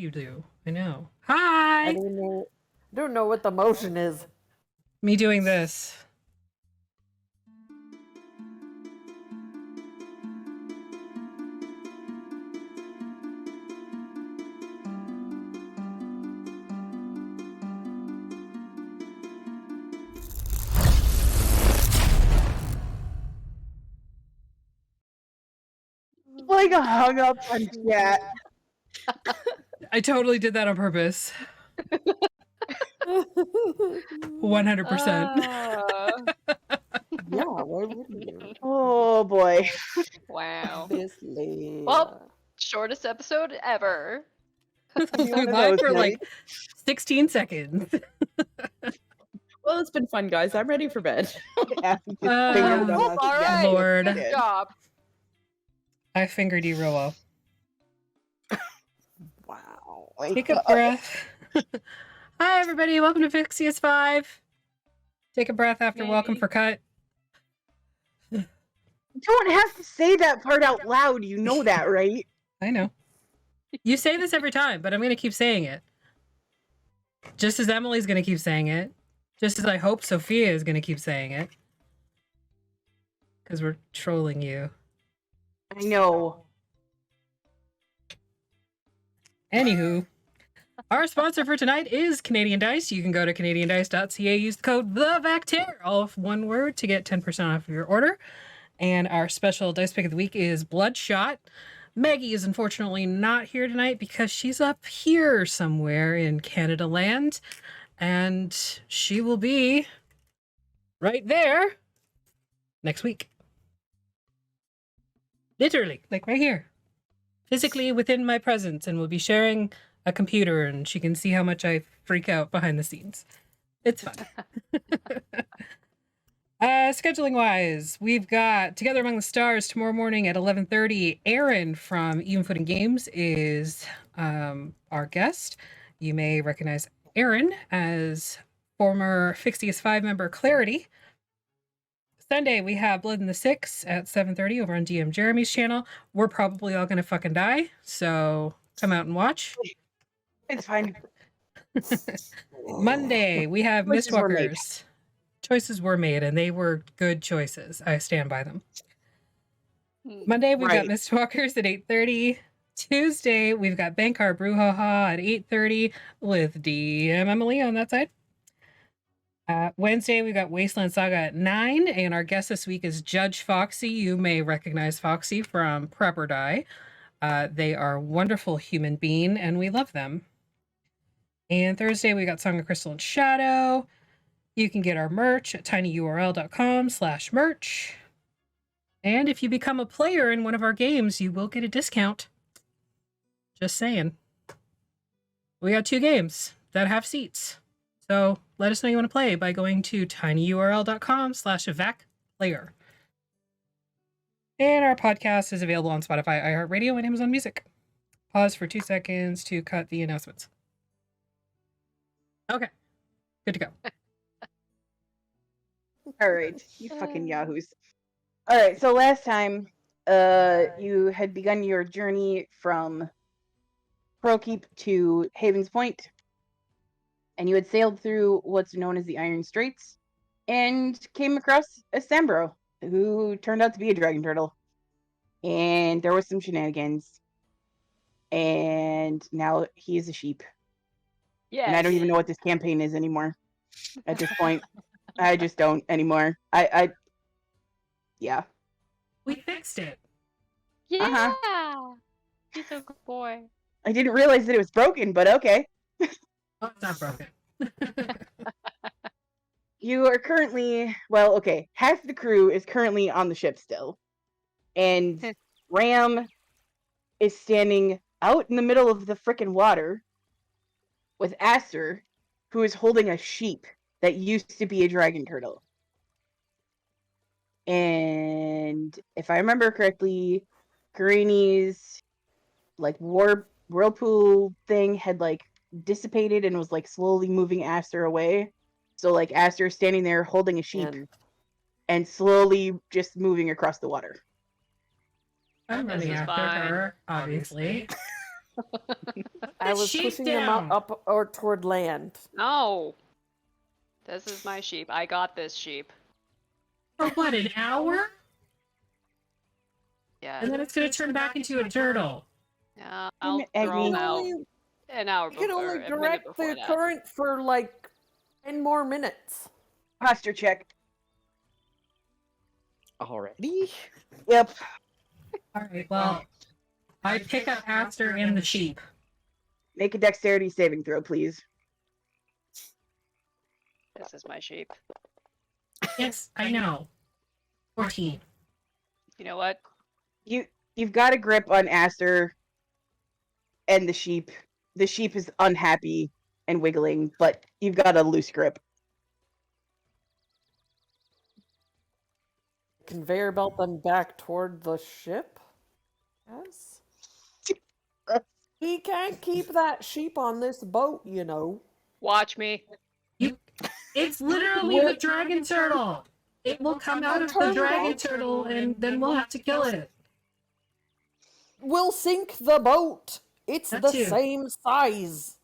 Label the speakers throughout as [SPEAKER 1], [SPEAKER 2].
[SPEAKER 1] you do. I know.
[SPEAKER 2] I
[SPEAKER 1] Hi!
[SPEAKER 2] don't know what the motion is.
[SPEAKER 1] Me doing this.
[SPEAKER 3] Like a hung up on chat.
[SPEAKER 1] I totally did that on purpose. 100%.
[SPEAKER 2] Yeah, why wouldn't you?
[SPEAKER 3] Oh boy.
[SPEAKER 4] Wow.
[SPEAKER 2] Obviously.
[SPEAKER 4] Well, shortest episode ever.
[SPEAKER 1] We
[SPEAKER 3] One of
[SPEAKER 1] live
[SPEAKER 3] those
[SPEAKER 1] for like
[SPEAKER 3] nights.
[SPEAKER 1] 16 seconds.
[SPEAKER 5] Well, it's been fun, guys. I'm ready for bed.
[SPEAKER 3] Yeah, just fingered on us.
[SPEAKER 4] All
[SPEAKER 3] Yeah,
[SPEAKER 4] right.
[SPEAKER 1] Lord.
[SPEAKER 4] Good
[SPEAKER 3] Good.
[SPEAKER 4] job.
[SPEAKER 1] I fingered you real well.
[SPEAKER 2] Wow.
[SPEAKER 1] Take a breath. Hi, everybody. Welcome to Phixius 5. Take a breath after
[SPEAKER 4] Yay.
[SPEAKER 1] welcome for cut.
[SPEAKER 3] You don't have to say that part out loud. You know that, right?
[SPEAKER 1] I know. You say this every time, but I'm going to keep saying it. Just as Emily's going to keep saying it. Just as I hope Sophia is going to keep saying it. Because we're trolling you.
[SPEAKER 3] I know.
[SPEAKER 1] Anywho, our sponsor for tonight is Canadian Dice. You can go to canadiandice.ca, use the code THEVACTER, all of one word, to get 10% off of your order. And our special dice pick of the week is Bloodshot. Maggie is unfortunately not here tonight because she's up here somewhere in Canada land. And she will be right there next week. Literally, like right here. Physically within my presence, and we'll be sharing a computer, and she can see how much I freak out behind the scenes. It's fun. Scheduling wise, we've got Together Among the Stars tomorrow morning at 11:30. Aaron from Even Footing Games is our guest. You may recognize Aaron as former Phixius 5 member Clarity. Sunday, we have Blood in the Six at 7:30 over on DM Jeremy's channel. We're probably all going to fucking die, so come out and watch.
[SPEAKER 3] It's fine.
[SPEAKER 1] Monday, we have
[SPEAKER 3] Choices were made.
[SPEAKER 1] Mistwalkers. Choices were made, and they were good choices. I stand by them. Monday, we've got
[SPEAKER 3] Right.
[SPEAKER 1] Mistwalkers at 8:30. Tuesday, we've got Bankar Brouhaha at 8:30 with DM Emily on that side. Wednesday, we've got Wasteland Saga at 9, and our guest this week is Judge Foxy. You may recognize Foxy from Prep or Die. They are a wonderful human being, and we love them. And Thursday, we got Song of Crystal and Shadow. You can get our merch at tinyurl.com/merch. And if you become a player in one of our games, you will get a discount. Just saying. We got 2 games that have seats. So let us know you want to play by going to tinyurl.com/evacplayer. And our podcast is available on Spotify, iHeartRadio, and Amazon Music. Pause for 2 seconds to cut the announcements. Okay, good to go.
[SPEAKER 3] All right, you fucking yahoos. All right, so last time, you had begun your journey from Pearlkeep to Haven's Point, and you had sailed through what's known as the Iron Straits, and came across a Sambro, who turned out to be a dragon turtle. And there was some shenanigans, and now he is a sheep.
[SPEAKER 4] Yes.
[SPEAKER 3] And I don't even know what this campaign is anymore. At this point, I just don't anymore. Yeah.
[SPEAKER 1] We fixed it.
[SPEAKER 4] Yeah. He's a good boy.
[SPEAKER 3] I didn't realize that it was broken, but okay.
[SPEAKER 1] Oh, it's not broken.
[SPEAKER 3] You are currently, well, okay, half the crew is currently on the ship still. And Ram is standing out in the middle of the frickin' water with Aster, who is holding a sheep that used to be a dragon turtle. And if I remember correctly, Karini's like whirlpool thing had like dissipated and was like slowly moving Aster away. So like Aster is standing there holding a sheep and slowly just moving across the water.
[SPEAKER 1] I'm
[SPEAKER 4] This
[SPEAKER 1] running
[SPEAKER 4] is
[SPEAKER 1] after
[SPEAKER 4] fine.
[SPEAKER 1] her, obviously.
[SPEAKER 2] I was
[SPEAKER 1] sheep
[SPEAKER 2] pushing them
[SPEAKER 1] down.
[SPEAKER 2] up or toward land.
[SPEAKER 4] No. This is my sheep. I got this sheep.
[SPEAKER 1] For what, an hour?
[SPEAKER 4] Yeah.
[SPEAKER 1] And then it's gonna turn back into a turtle.
[SPEAKER 4] Yeah,
[SPEAKER 3] Damn
[SPEAKER 4] I'll
[SPEAKER 3] it,
[SPEAKER 4] throw
[SPEAKER 3] Agni.
[SPEAKER 4] them
[SPEAKER 2] You
[SPEAKER 4] out
[SPEAKER 2] only-
[SPEAKER 4] an hour
[SPEAKER 2] You can
[SPEAKER 4] before,
[SPEAKER 2] only
[SPEAKER 4] a minute
[SPEAKER 2] direct
[SPEAKER 4] before
[SPEAKER 2] the
[SPEAKER 4] that.
[SPEAKER 2] current for like 10 more minutes.
[SPEAKER 3] Posture check.
[SPEAKER 5] Already?
[SPEAKER 3] Yep.
[SPEAKER 1] Alright, well, I pick up Aster and the sheep.
[SPEAKER 3] Make a dexterity saving throw, please.
[SPEAKER 4] This is my sheep.
[SPEAKER 1] Yes, I know. 14.
[SPEAKER 4] You know what?
[SPEAKER 3] You've got a grip on Aster and the sheep. The sheep is unhappy and wiggling, but you've got a loose grip.
[SPEAKER 2] Conveyor belt them back toward the ship? Yes. He can't keep that sheep on this boat, you know.
[SPEAKER 4] Watch me.
[SPEAKER 1] It's literally the dragon turtle! It will come out of the dragon turtle and then we'll have to kill it.
[SPEAKER 2] We'll sink the boat. It's
[SPEAKER 1] That
[SPEAKER 2] the
[SPEAKER 1] too.
[SPEAKER 2] same size.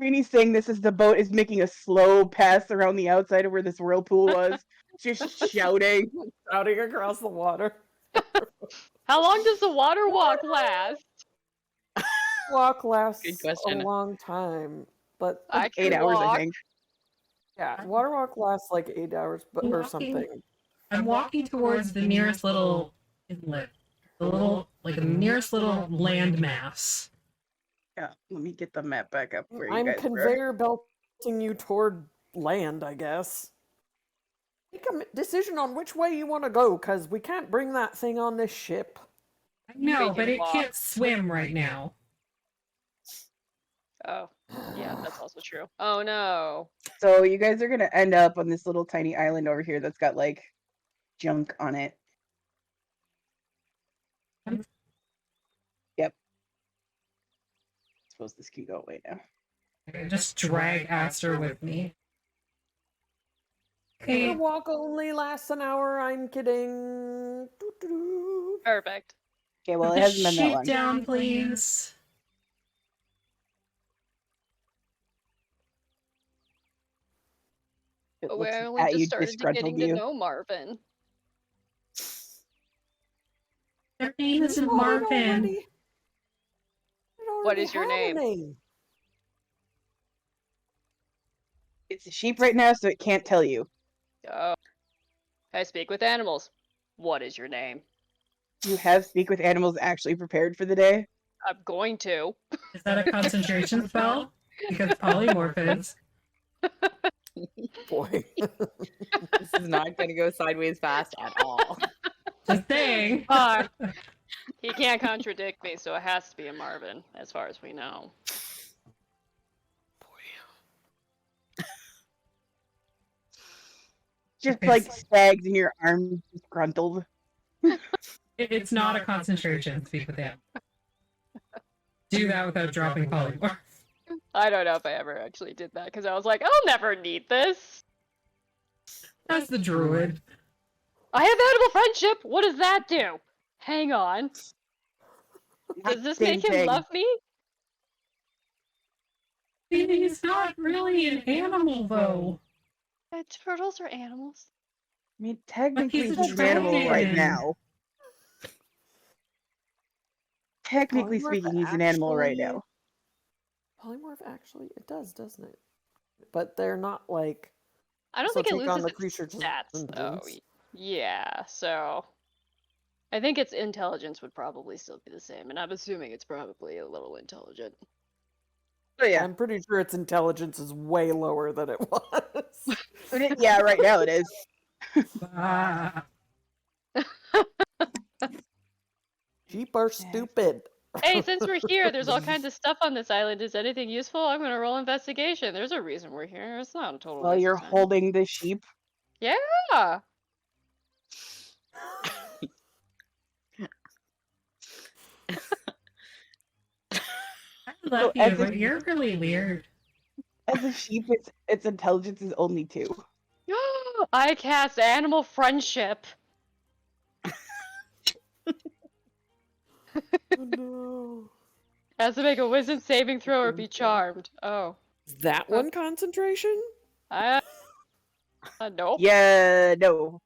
[SPEAKER 3] Reenie's saying this as the boat is making a slow pass around the outside of where this whirlpool was. Just shouting.
[SPEAKER 2] Shouting across the water.
[SPEAKER 4] How long does the water walk last?
[SPEAKER 2] Walk lasts
[SPEAKER 5] Good
[SPEAKER 2] a
[SPEAKER 5] question.
[SPEAKER 2] long time. But
[SPEAKER 4] I can
[SPEAKER 3] 8 hours,
[SPEAKER 4] walk.
[SPEAKER 3] I think.
[SPEAKER 2] yeah, water walk lasts like 8 hours or
[SPEAKER 1] Walking.
[SPEAKER 2] something.
[SPEAKER 1] I'm walking towards the nearest little inlet. The nearest little landmass.
[SPEAKER 3] Yeah, let me get the map back up where you
[SPEAKER 2] I'm
[SPEAKER 3] guys were.
[SPEAKER 2] conveyor belting you toward land, I guess. Make a decision on which way you want to go, because we can't bring that thing on this ship.
[SPEAKER 1] I know,
[SPEAKER 4] We
[SPEAKER 1] but
[SPEAKER 4] can
[SPEAKER 1] it
[SPEAKER 4] walk.
[SPEAKER 1] can't swim right now.
[SPEAKER 4] Oh, yeah, that's also true. Oh no.
[SPEAKER 3] So you guys are gonna end up on this little tiny island over here that's got like junk on it. Yep. Suppose this can go away now.
[SPEAKER 1] I just drag Aster with me.
[SPEAKER 2] The
[SPEAKER 1] Okay,
[SPEAKER 2] walk only lasts an hour, I'm kidding. Doo-doo-doo.
[SPEAKER 4] Perfect.
[SPEAKER 3] Okay, well
[SPEAKER 1] put
[SPEAKER 3] it
[SPEAKER 1] the
[SPEAKER 3] hasn't been that
[SPEAKER 1] sheep
[SPEAKER 3] long.
[SPEAKER 1] down, please.
[SPEAKER 3] It
[SPEAKER 4] But
[SPEAKER 3] looks
[SPEAKER 4] we only
[SPEAKER 3] at
[SPEAKER 4] just
[SPEAKER 3] you
[SPEAKER 4] started
[SPEAKER 3] disgruntled
[SPEAKER 4] getting to
[SPEAKER 3] you.
[SPEAKER 4] know Marvin.
[SPEAKER 1] Their name isn't
[SPEAKER 2] Oh,
[SPEAKER 1] Marvin.
[SPEAKER 2] it
[SPEAKER 4] What
[SPEAKER 2] already
[SPEAKER 4] is your
[SPEAKER 2] had a
[SPEAKER 4] name?
[SPEAKER 3] It's a sheep right now, so it can't tell you.
[SPEAKER 4] Oh. I speak with animals. What is your name?
[SPEAKER 3] You have speak with animals actually prepared for the day.
[SPEAKER 4] I'm going to.
[SPEAKER 1] Is that a concentration spell? Because polymorph is.
[SPEAKER 2] Boy.
[SPEAKER 5] This is not going to go sideways fast at all.
[SPEAKER 1] Just saying.
[SPEAKER 4] He can't contradict me, so it has to be a Marvin, as far as we know.
[SPEAKER 3] Just
[SPEAKER 1] Okay,
[SPEAKER 3] like
[SPEAKER 1] so-
[SPEAKER 3] stags in your arms disgruntled.
[SPEAKER 1] It's not a concentration. Speak with them. Do that without dropping polymorph.
[SPEAKER 4] I don't know if I ever actually did that, because I was like, I'll never need this.
[SPEAKER 1] That's the druid.
[SPEAKER 4] I have animal friendship! What does that do? Hang on. Does this
[SPEAKER 3] Same
[SPEAKER 4] make him
[SPEAKER 3] thing.
[SPEAKER 4] love me?
[SPEAKER 1] He's not really an animal, though.
[SPEAKER 4] Turtles are animals.
[SPEAKER 3] I mean, technically
[SPEAKER 1] he's a
[SPEAKER 3] he's an animal right
[SPEAKER 1] dragon.
[SPEAKER 3] now. Technically
[SPEAKER 2] Polymorph
[SPEAKER 3] speaking, he's an animal right
[SPEAKER 2] actually-
[SPEAKER 3] now.
[SPEAKER 2] Polymorph actually, it does, doesn't it? But they're not like.
[SPEAKER 4] I don't
[SPEAKER 2] So
[SPEAKER 4] think it
[SPEAKER 2] take on
[SPEAKER 4] loses
[SPEAKER 2] the
[SPEAKER 4] its
[SPEAKER 2] creature's
[SPEAKER 4] stats, though.
[SPEAKER 2] intelligence.
[SPEAKER 4] Yeah, so... I think its intelligence would probably still be the same, and I'm assuming it's probably a little intelligent.
[SPEAKER 3] So yeah,
[SPEAKER 2] I'm pretty sure its intelligence is way lower than it was.
[SPEAKER 3] yeah, right now it is.
[SPEAKER 1] Ah.
[SPEAKER 2] Sheep are stupid.
[SPEAKER 4] Hey, since we're here, there's all kinds of stuff on this island. Is anything useful? I'm gonna roll investigation. There's a reason we're here. It's not a total
[SPEAKER 3] Well,
[SPEAKER 4] waste of
[SPEAKER 3] you're
[SPEAKER 4] time.
[SPEAKER 3] holding the sheep.
[SPEAKER 4] Yeah!
[SPEAKER 1] I love
[SPEAKER 3] as
[SPEAKER 1] you,
[SPEAKER 3] a-
[SPEAKER 1] but you're really weird.
[SPEAKER 3] As a sheep, its intelligence is only 2.
[SPEAKER 4] I cast animal friendship.
[SPEAKER 2] Oh no.
[SPEAKER 4] Has to make a wisdom saving throw or be charmed. Oh.
[SPEAKER 2] Is that one concentration?
[SPEAKER 4] Nope.
[SPEAKER 3] Yeah, no.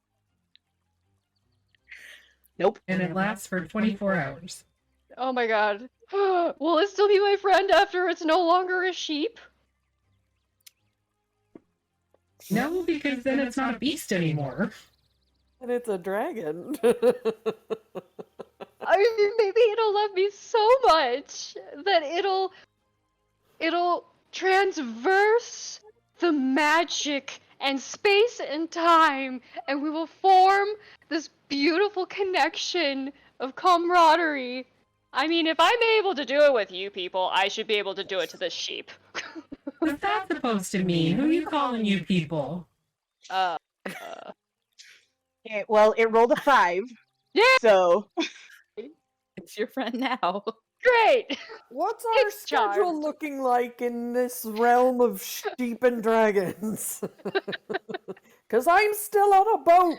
[SPEAKER 3] Nope.
[SPEAKER 1] And it lasts for 24 hours.
[SPEAKER 4] Oh my god. Will it still be my friend after it's no longer a sheep?
[SPEAKER 1] No, because then it's not a beast anymore.
[SPEAKER 2] And it's a dragon.
[SPEAKER 4] I mean, maybe it'll love me so much that it'll transverse the magic and space and time, and we will form this beautiful connection of camaraderie. I mean, if I'm able to do it with you people, I should be able to do it to this sheep.
[SPEAKER 1] What's that supposed to mean? Who are you calling you people?
[SPEAKER 3] Okay, well, it rolled a 5.
[SPEAKER 4] Yeah!
[SPEAKER 3] So,
[SPEAKER 5] It's your friend now.
[SPEAKER 4] Great!
[SPEAKER 2] What's our
[SPEAKER 4] It's
[SPEAKER 2] schedule
[SPEAKER 4] charmed.
[SPEAKER 2] looking like in this realm of sheep and dragons? Because I'm still on a boat.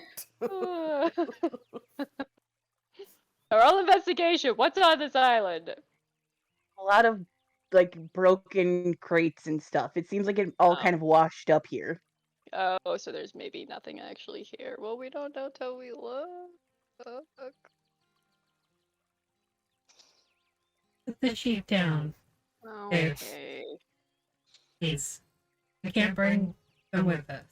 [SPEAKER 4] Roll investigation. What's on this island?
[SPEAKER 3] a lot of like broken crates and stuff. It seems like it all kind of washed up here.
[SPEAKER 4] Oh, so there's maybe nothing actually here. Well, we don't know till we look.
[SPEAKER 1] Put the sheep down,
[SPEAKER 4] Okay.
[SPEAKER 1] please. We can't bring them with us.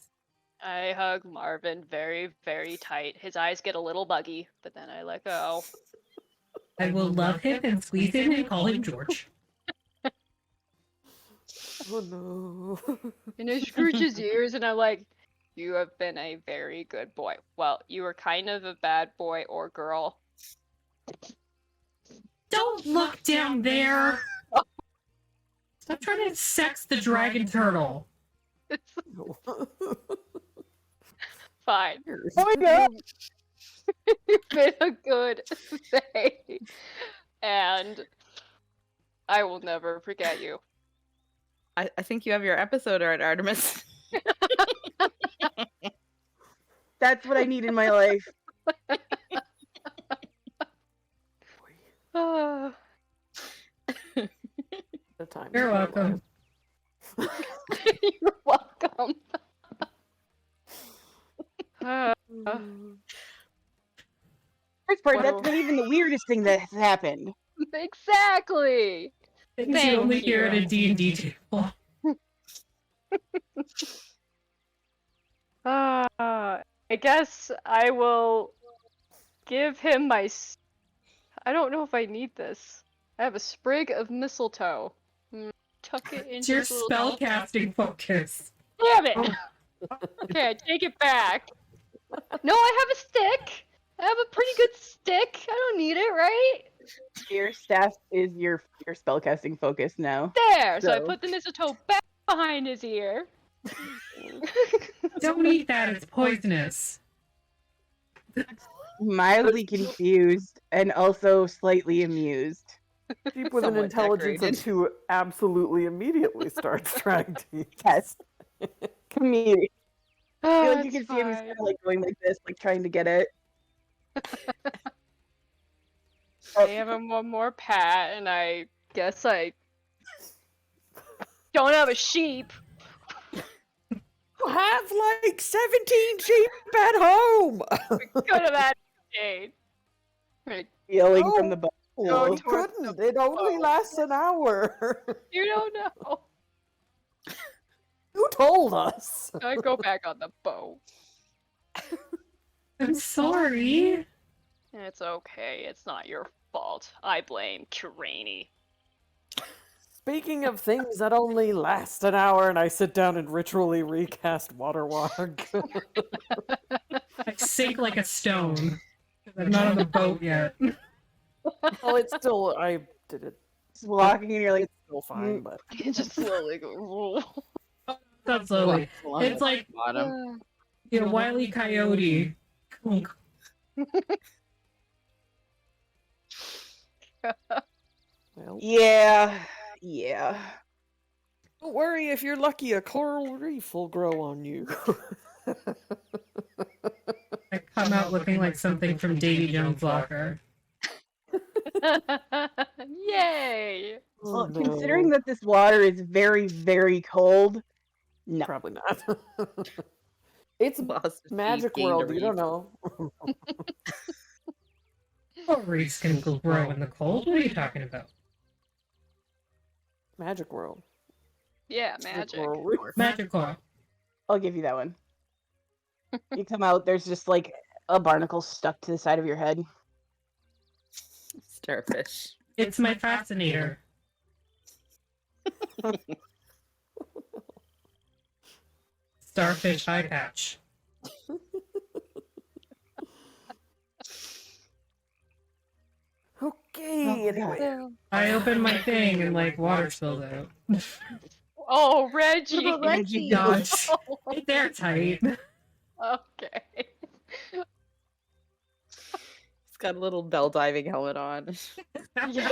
[SPEAKER 4] I hug Marvin very, very tight. His eyes get a little buggy, but then I let go.
[SPEAKER 1] I will love him and squeeze him and call him George.
[SPEAKER 2] Oh no.
[SPEAKER 4] And I scrooge his ears and I'm like, you have been a very good boy. Well, you were kind of a bad boy or girl.
[SPEAKER 1] Don't look down there! Stop trying to sex the dragon turtle.
[SPEAKER 4] Fine.
[SPEAKER 3] Oh my god!
[SPEAKER 4] You've been a good thing. And I will never forget you.
[SPEAKER 5] I think you have your episode art, Artemis.
[SPEAKER 3] That's what I need in my life.
[SPEAKER 4] Ah.
[SPEAKER 2] The time
[SPEAKER 1] You're
[SPEAKER 2] is
[SPEAKER 1] welcome.
[SPEAKER 4] You're welcome. Ah.
[SPEAKER 3] First part,
[SPEAKER 4] Wow.
[SPEAKER 3] that's not even the weirdest thing that has happened.
[SPEAKER 4] Exactly.
[SPEAKER 1] Things
[SPEAKER 4] Thank
[SPEAKER 1] you only hear
[SPEAKER 4] you.
[SPEAKER 1] at a D&D table.
[SPEAKER 4] I guess I will give him my. I don't know if I need this. I have a sprig of mistletoe. Tuck it
[SPEAKER 1] It's
[SPEAKER 4] into
[SPEAKER 1] your
[SPEAKER 4] his little.
[SPEAKER 1] spellcasting focus.
[SPEAKER 4] Damn it! Okay, I take it back. No, I have a stick. I have a pretty good stick. I don't need it, right?
[SPEAKER 3] Your staff is your spellcasting focus now.
[SPEAKER 4] There. So I
[SPEAKER 3] So-
[SPEAKER 4] put the mistletoe back behind his ear.
[SPEAKER 1] Don't eat that, it's poisonous.
[SPEAKER 3] Mildly confused and also slightly amused.
[SPEAKER 2] Sheep with an
[SPEAKER 5] Somewhat
[SPEAKER 2] intelligence
[SPEAKER 5] decorated.
[SPEAKER 2] of 2 absolutely immediately starts trying to.
[SPEAKER 3] Yes. Community. I feel like you
[SPEAKER 4] It's
[SPEAKER 3] can see him he's
[SPEAKER 4] fine.
[SPEAKER 3] kind of like going like this, like trying to get it.
[SPEAKER 4] I have him one more pat, and I guess I don't have a sheep.
[SPEAKER 2] You have like 17 sheep at home!
[SPEAKER 4] Could have had a Right.
[SPEAKER 3] Feeling
[SPEAKER 2] Oh.
[SPEAKER 3] from the boat.
[SPEAKER 4] No,
[SPEAKER 2] You couldn't. It only lasts an hour.
[SPEAKER 4] You don't know.
[SPEAKER 2] Who told us?
[SPEAKER 4] I go back on the boat.
[SPEAKER 1] I'm sorry.
[SPEAKER 4] It's okay. It's not your fault. I blame Kirani.
[SPEAKER 2] Speaking of things that only last an hour, and I sit down and ritually recast Waterwalk.
[SPEAKER 1] I sink like a stone. I'm not on the boat yet.
[SPEAKER 2] Oh, it's still. I did it.
[SPEAKER 3] Just walking and you're like,
[SPEAKER 2] It's still fine, but.
[SPEAKER 4] You just slowly go.
[SPEAKER 1] Not slowly. It's like
[SPEAKER 5] bottom.
[SPEAKER 1] a wily coyote. Clunk.
[SPEAKER 2] Well,
[SPEAKER 3] yeah.
[SPEAKER 2] don't worry, if you're lucky, a coral reef will grow on you.
[SPEAKER 1] I come out looking like something from Davy Jones' locker.
[SPEAKER 4] Yay!
[SPEAKER 2] Oh,
[SPEAKER 3] Well,
[SPEAKER 2] no.
[SPEAKER 3] considering that this water is very, very cold, no.
[SPEAKER 2] Probably not. It's
[SPEAKER 5] Lost a
[SPEAKER 2] magic
[SPEAKER 5] sheep, gained a
[SPEAKER 2] world. You don't
[SPEAKER 5] reef.
[SPEAKER 2] know.
[SPEAKER 1] Oh, reefs can grow in the cold. What are you talking about?
[SPEAKER 2] Magic world.
[SPEAKER 4] Yeah, magic.
[SPEAKER 2] World.
[SPEAKER 1] Magic coral.
[SPEAKER 3] I'll give you that one. You come out, there's just like a barnacle stuck to the side of your head.
[SPEAKER 5] Starfish.
[SPEAKER 1] It's my fascinator. Starfish eye patch.
[SPEAKER 2] Okay. Anyway.
[SPEAKER 4] Yeah.
[SPEAKER 1] I opened my thing and like water spilled out.
[SPEAKER 4] Oh, Reggie.
[SPEAKER 3] What about Reggie?
[SPEAKER 1] Gosh. They're tight.
[SPEAKER 4] Okay.
[SPEAKER 5] He's got a little bell diving helmet on.
[SPEAKER 4] Yeah.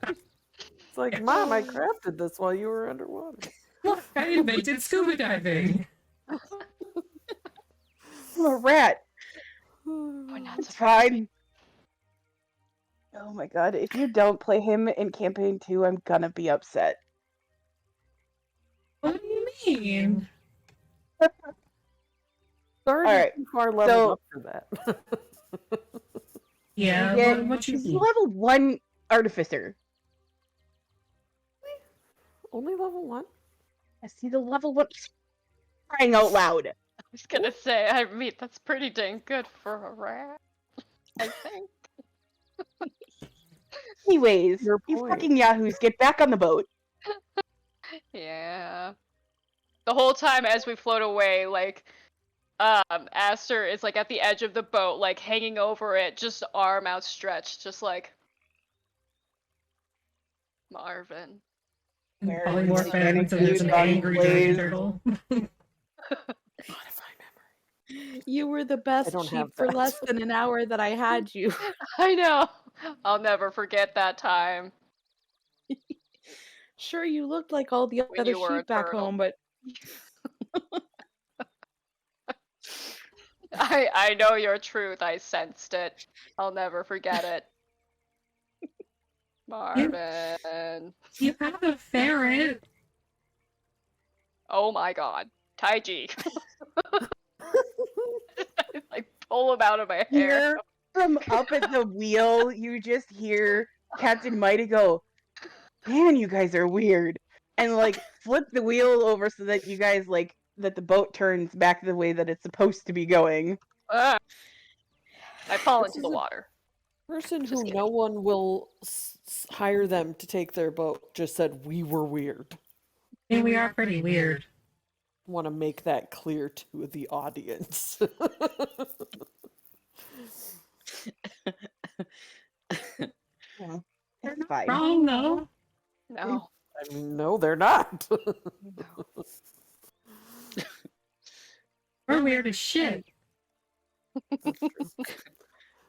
[SPEAKER 2] It's like, Mom, I crafted this while you were underwater.
[SPEAKER 1] Look, I invented scuba diving.
[SPEAKER 3] I'm a rat.
[SPEAKER 4] We're not
[SPEAKER 3] It's
[SPEAKER 4] surprised.
[SPEAKER 3] fine. Oh my god, if you don't play him in campaign 2, I'm gonna be upset.
[SPEAKER 1] What do you mean?
[SPEAKER 2] Sorry,
[SPEAKER 3] Alright,
[SPEAKER 2] too far leveled
[SPEAKER 3] so-
[SPEAKER 2] up for that.
[SPEAKER 1] Yeah,
[SPEAKER 3] Yeah,
[SPEAKER 1] what you
[SPEAKER 3] he's
[SPEAKER 1] mean?
[SPEAKER 3] level 1 artificer.
[SPEAKER 2] Only level 1?
[SPEAKER 3] I see the level 1 crying out loud.
[SPEAKER 4] I was gonna say, I mean, that's pretty dang good for a rat. I think.
[SPEAKER 3] Anyways,
[SPEAKER 2] Your
[SPEAKER 3] you
[SPEAKER 2] point.
[SPEAKER 3] fucking yahoos, get back on the boat.
[SPEAKER 4] Yeah. The whole time as we float away, like, Aster is like at the edge of the boat, like hanging over it, just arm outstretched, just like Marvin.
[SPEAKER 3] Where
[SPEAKER 1] Polymorph
[SPEAKER 3] is
[SPEAKER 1] ends and there's an
[SPEAKER 3] Renegade
[SPEAKER 1] angry
[SPEAKER 3] Blaze?
[SPEAKER 1] dragon turtle.
[SPEAKER 2] Modify memory.
[SPEAKER 5] You were the best
[SPEAKER 2] don't
[SPEAKER 5] sheep
[SPEAKER 2] have
[SPEAKER 5] for
[SPEAKER 2] that.
[SPEAKER 5] less than an hour that I had you.
[SPEAKER 4] I know. I'll never forget that time.
[SPEAKER 5] Sure, you looked like all the
[SPEAKER 4] When
[SPEAKER 5] other
[SPEAKER 4] you were a
[SPEAKER 5] sheep back
[SPEAKER 4] turtle.
[SPEAKER 5] home, but
[SPEAKER 4] I know your truth. I sensed it. I'll never forget it. Marvin.
[SPEAKER 1] You have a ferret.
[SPEAKER 4] Oh my god. Taiji. Like pull him out of my hair.
[SPEAKER 3] Here, from up at the wheel, you just hear Captain Mighty go, "Man, you guys are weird," and like flip the wheel over so that you guys like that the boat turns back the way that it's supposed to be going.
[SPEAKER 4] Ah. I fall
[SPEAKER 2] This
[SPEAKER 4] into the
[SPEAKER 2] is a-
[SPEAKER 4] water.
[SPEAKER 2] Person
[SPEAKER 4] Just
[SPEAKER 2] who
[SPEAKER 4] kidding.
[SPEAKER 2] no one will hire them to take their boat just said we were weird.
[SPEAKER 1] And we are pretty weird.
[SPEAKER 2] Want to make that clear to the audience.
[SPEAKER 3] Yeah,
[SPEAKER 1] They're
[SPEAKER 3] it's
[SPEAKER 1] not
[SPEAKER 3] fine.
[SPEAKER 1] wrong though.
[SPEAKER 4] No.
[SPEAKER 2] I mean, no, they're not.
[SPEAKER 1] We're weird as shit.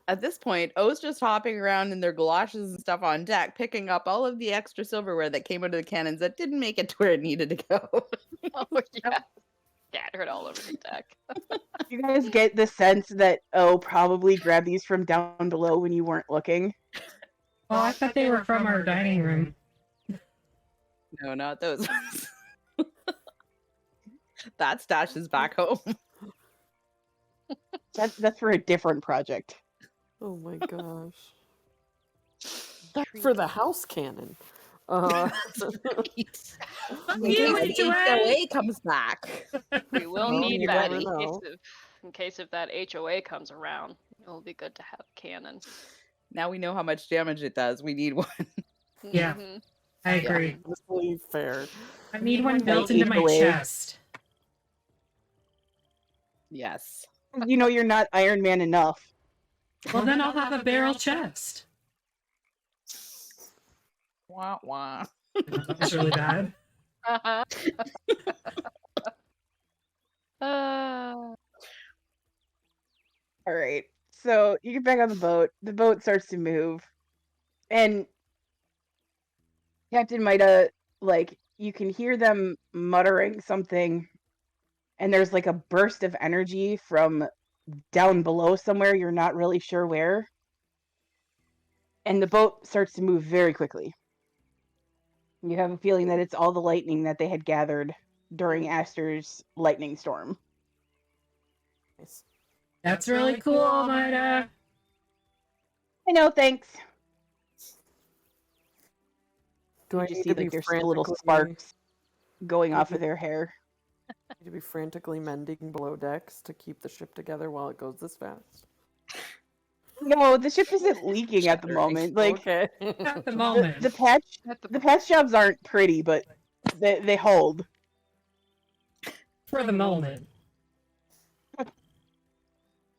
[SPEAKER 5] at this point, O's just hopping around in their galoshes and stuff on deck, picking up all of the extra silverware that came out of the cannons that didn't make it to where it needed to go.
[SPEAKER 4] Oh yeah. Scattered all over the deck.
[SPEAKER 3] You guys get the sense that O probably grabbed these from down below when you weren't looking.
[SPEAKER 1] Oh, I thought they were from our dining room.
[SPEAKER 5] No, not those ones. That stash is back home.
[SPEAKER 3] That's for a different project.
[SPEAKER 2] Oh my gosh. That's for the house cannon.
[SPEAKER 5] In
[SPEAKER 1] You
[SPEAKER 5] case the
[SPEAKER 1] HOA!
[SPEAKER 5] HOA comes back.
[SPEAKER 4] We will
[SPEAKER 2] Well,
[SPEAKER 4] need
[SPEAKER 2] you
[SPEAKER 4] that
[SPEAKER 2] never
[SPEAKER 4] in case,
[SPEAKER 2] know.
[SPEAKER 4] in case if that HOA comes around. It'll be good to have a cannon.
[SPEAKER 5] Now we know how much damage it does. We need one.
[SPEAKER 1] Yeah.
[SPEAKER 4] Mhm.
[SPEAKER 1] I agree.
[SPEAKER 2] Honestly, fair.
[SPEAKER 1] I need one built into my
[SPEAKER 3] HOA.
[SPEAKER 1] chest.
[SPEAKER 5] Yes.
[SPEAKER 3] You know you're not Iron Man enough.
[SPEAKER 1] Well, then I'll have a barrel chest.
[SPEAKER 5] Wah wah.
[SPEAKER 1] That's really bad.
[SPEAKER 4] Uh-huh.
[SPEAKER 3] All right. So you get back on the boat. The boat starts to move, and Captain Mida, like you can hear them muttering something, and there's like a burst of energy from down below somewhere. You're not really sure where. and the boat starts to move very quickly. You have a feeling that it's all the lightning that they had gathered during Aster's lightning storm.
[SPEAKER 2] Nice.
[SPEAKER 1] That's really cool, Almeida.
[SPEAKER 3] I know, thanks.
[SPEAKER 2] Do
[SPEAKER 3] You
[SPEAKER 2] I
[SPEAKER 3] just
[SPEAKER 2] need
[SPEAKER 3] see
[SPEAKER 2] to be
[SPEAKER 3] like there's little
[SPEAKER 2] frantically
[SPEAKER 3] sparks going off
[SPEAKER 2] Mhm.
[SPEAKER 3] of their hair.
[SPEAKER 2] need to be frantically mending below decks to keep the ship together while it goes this fast?
[SPEAKER 3] No, the ship isn't leaking at the
[SPEAKER 5] Shattering.
[SPEAKER 3] moment. Like
[SPEAKER 2] Okay.
[SPEAKER 1] At the moment.
[SPEAKER 3] the patch,
[SPEAKER 4] At the
[SPEAKER 3] the patch jobs aren't pretty, but they hold.
[SPEAKER 1] For the moment.
[SPEAKER 3] But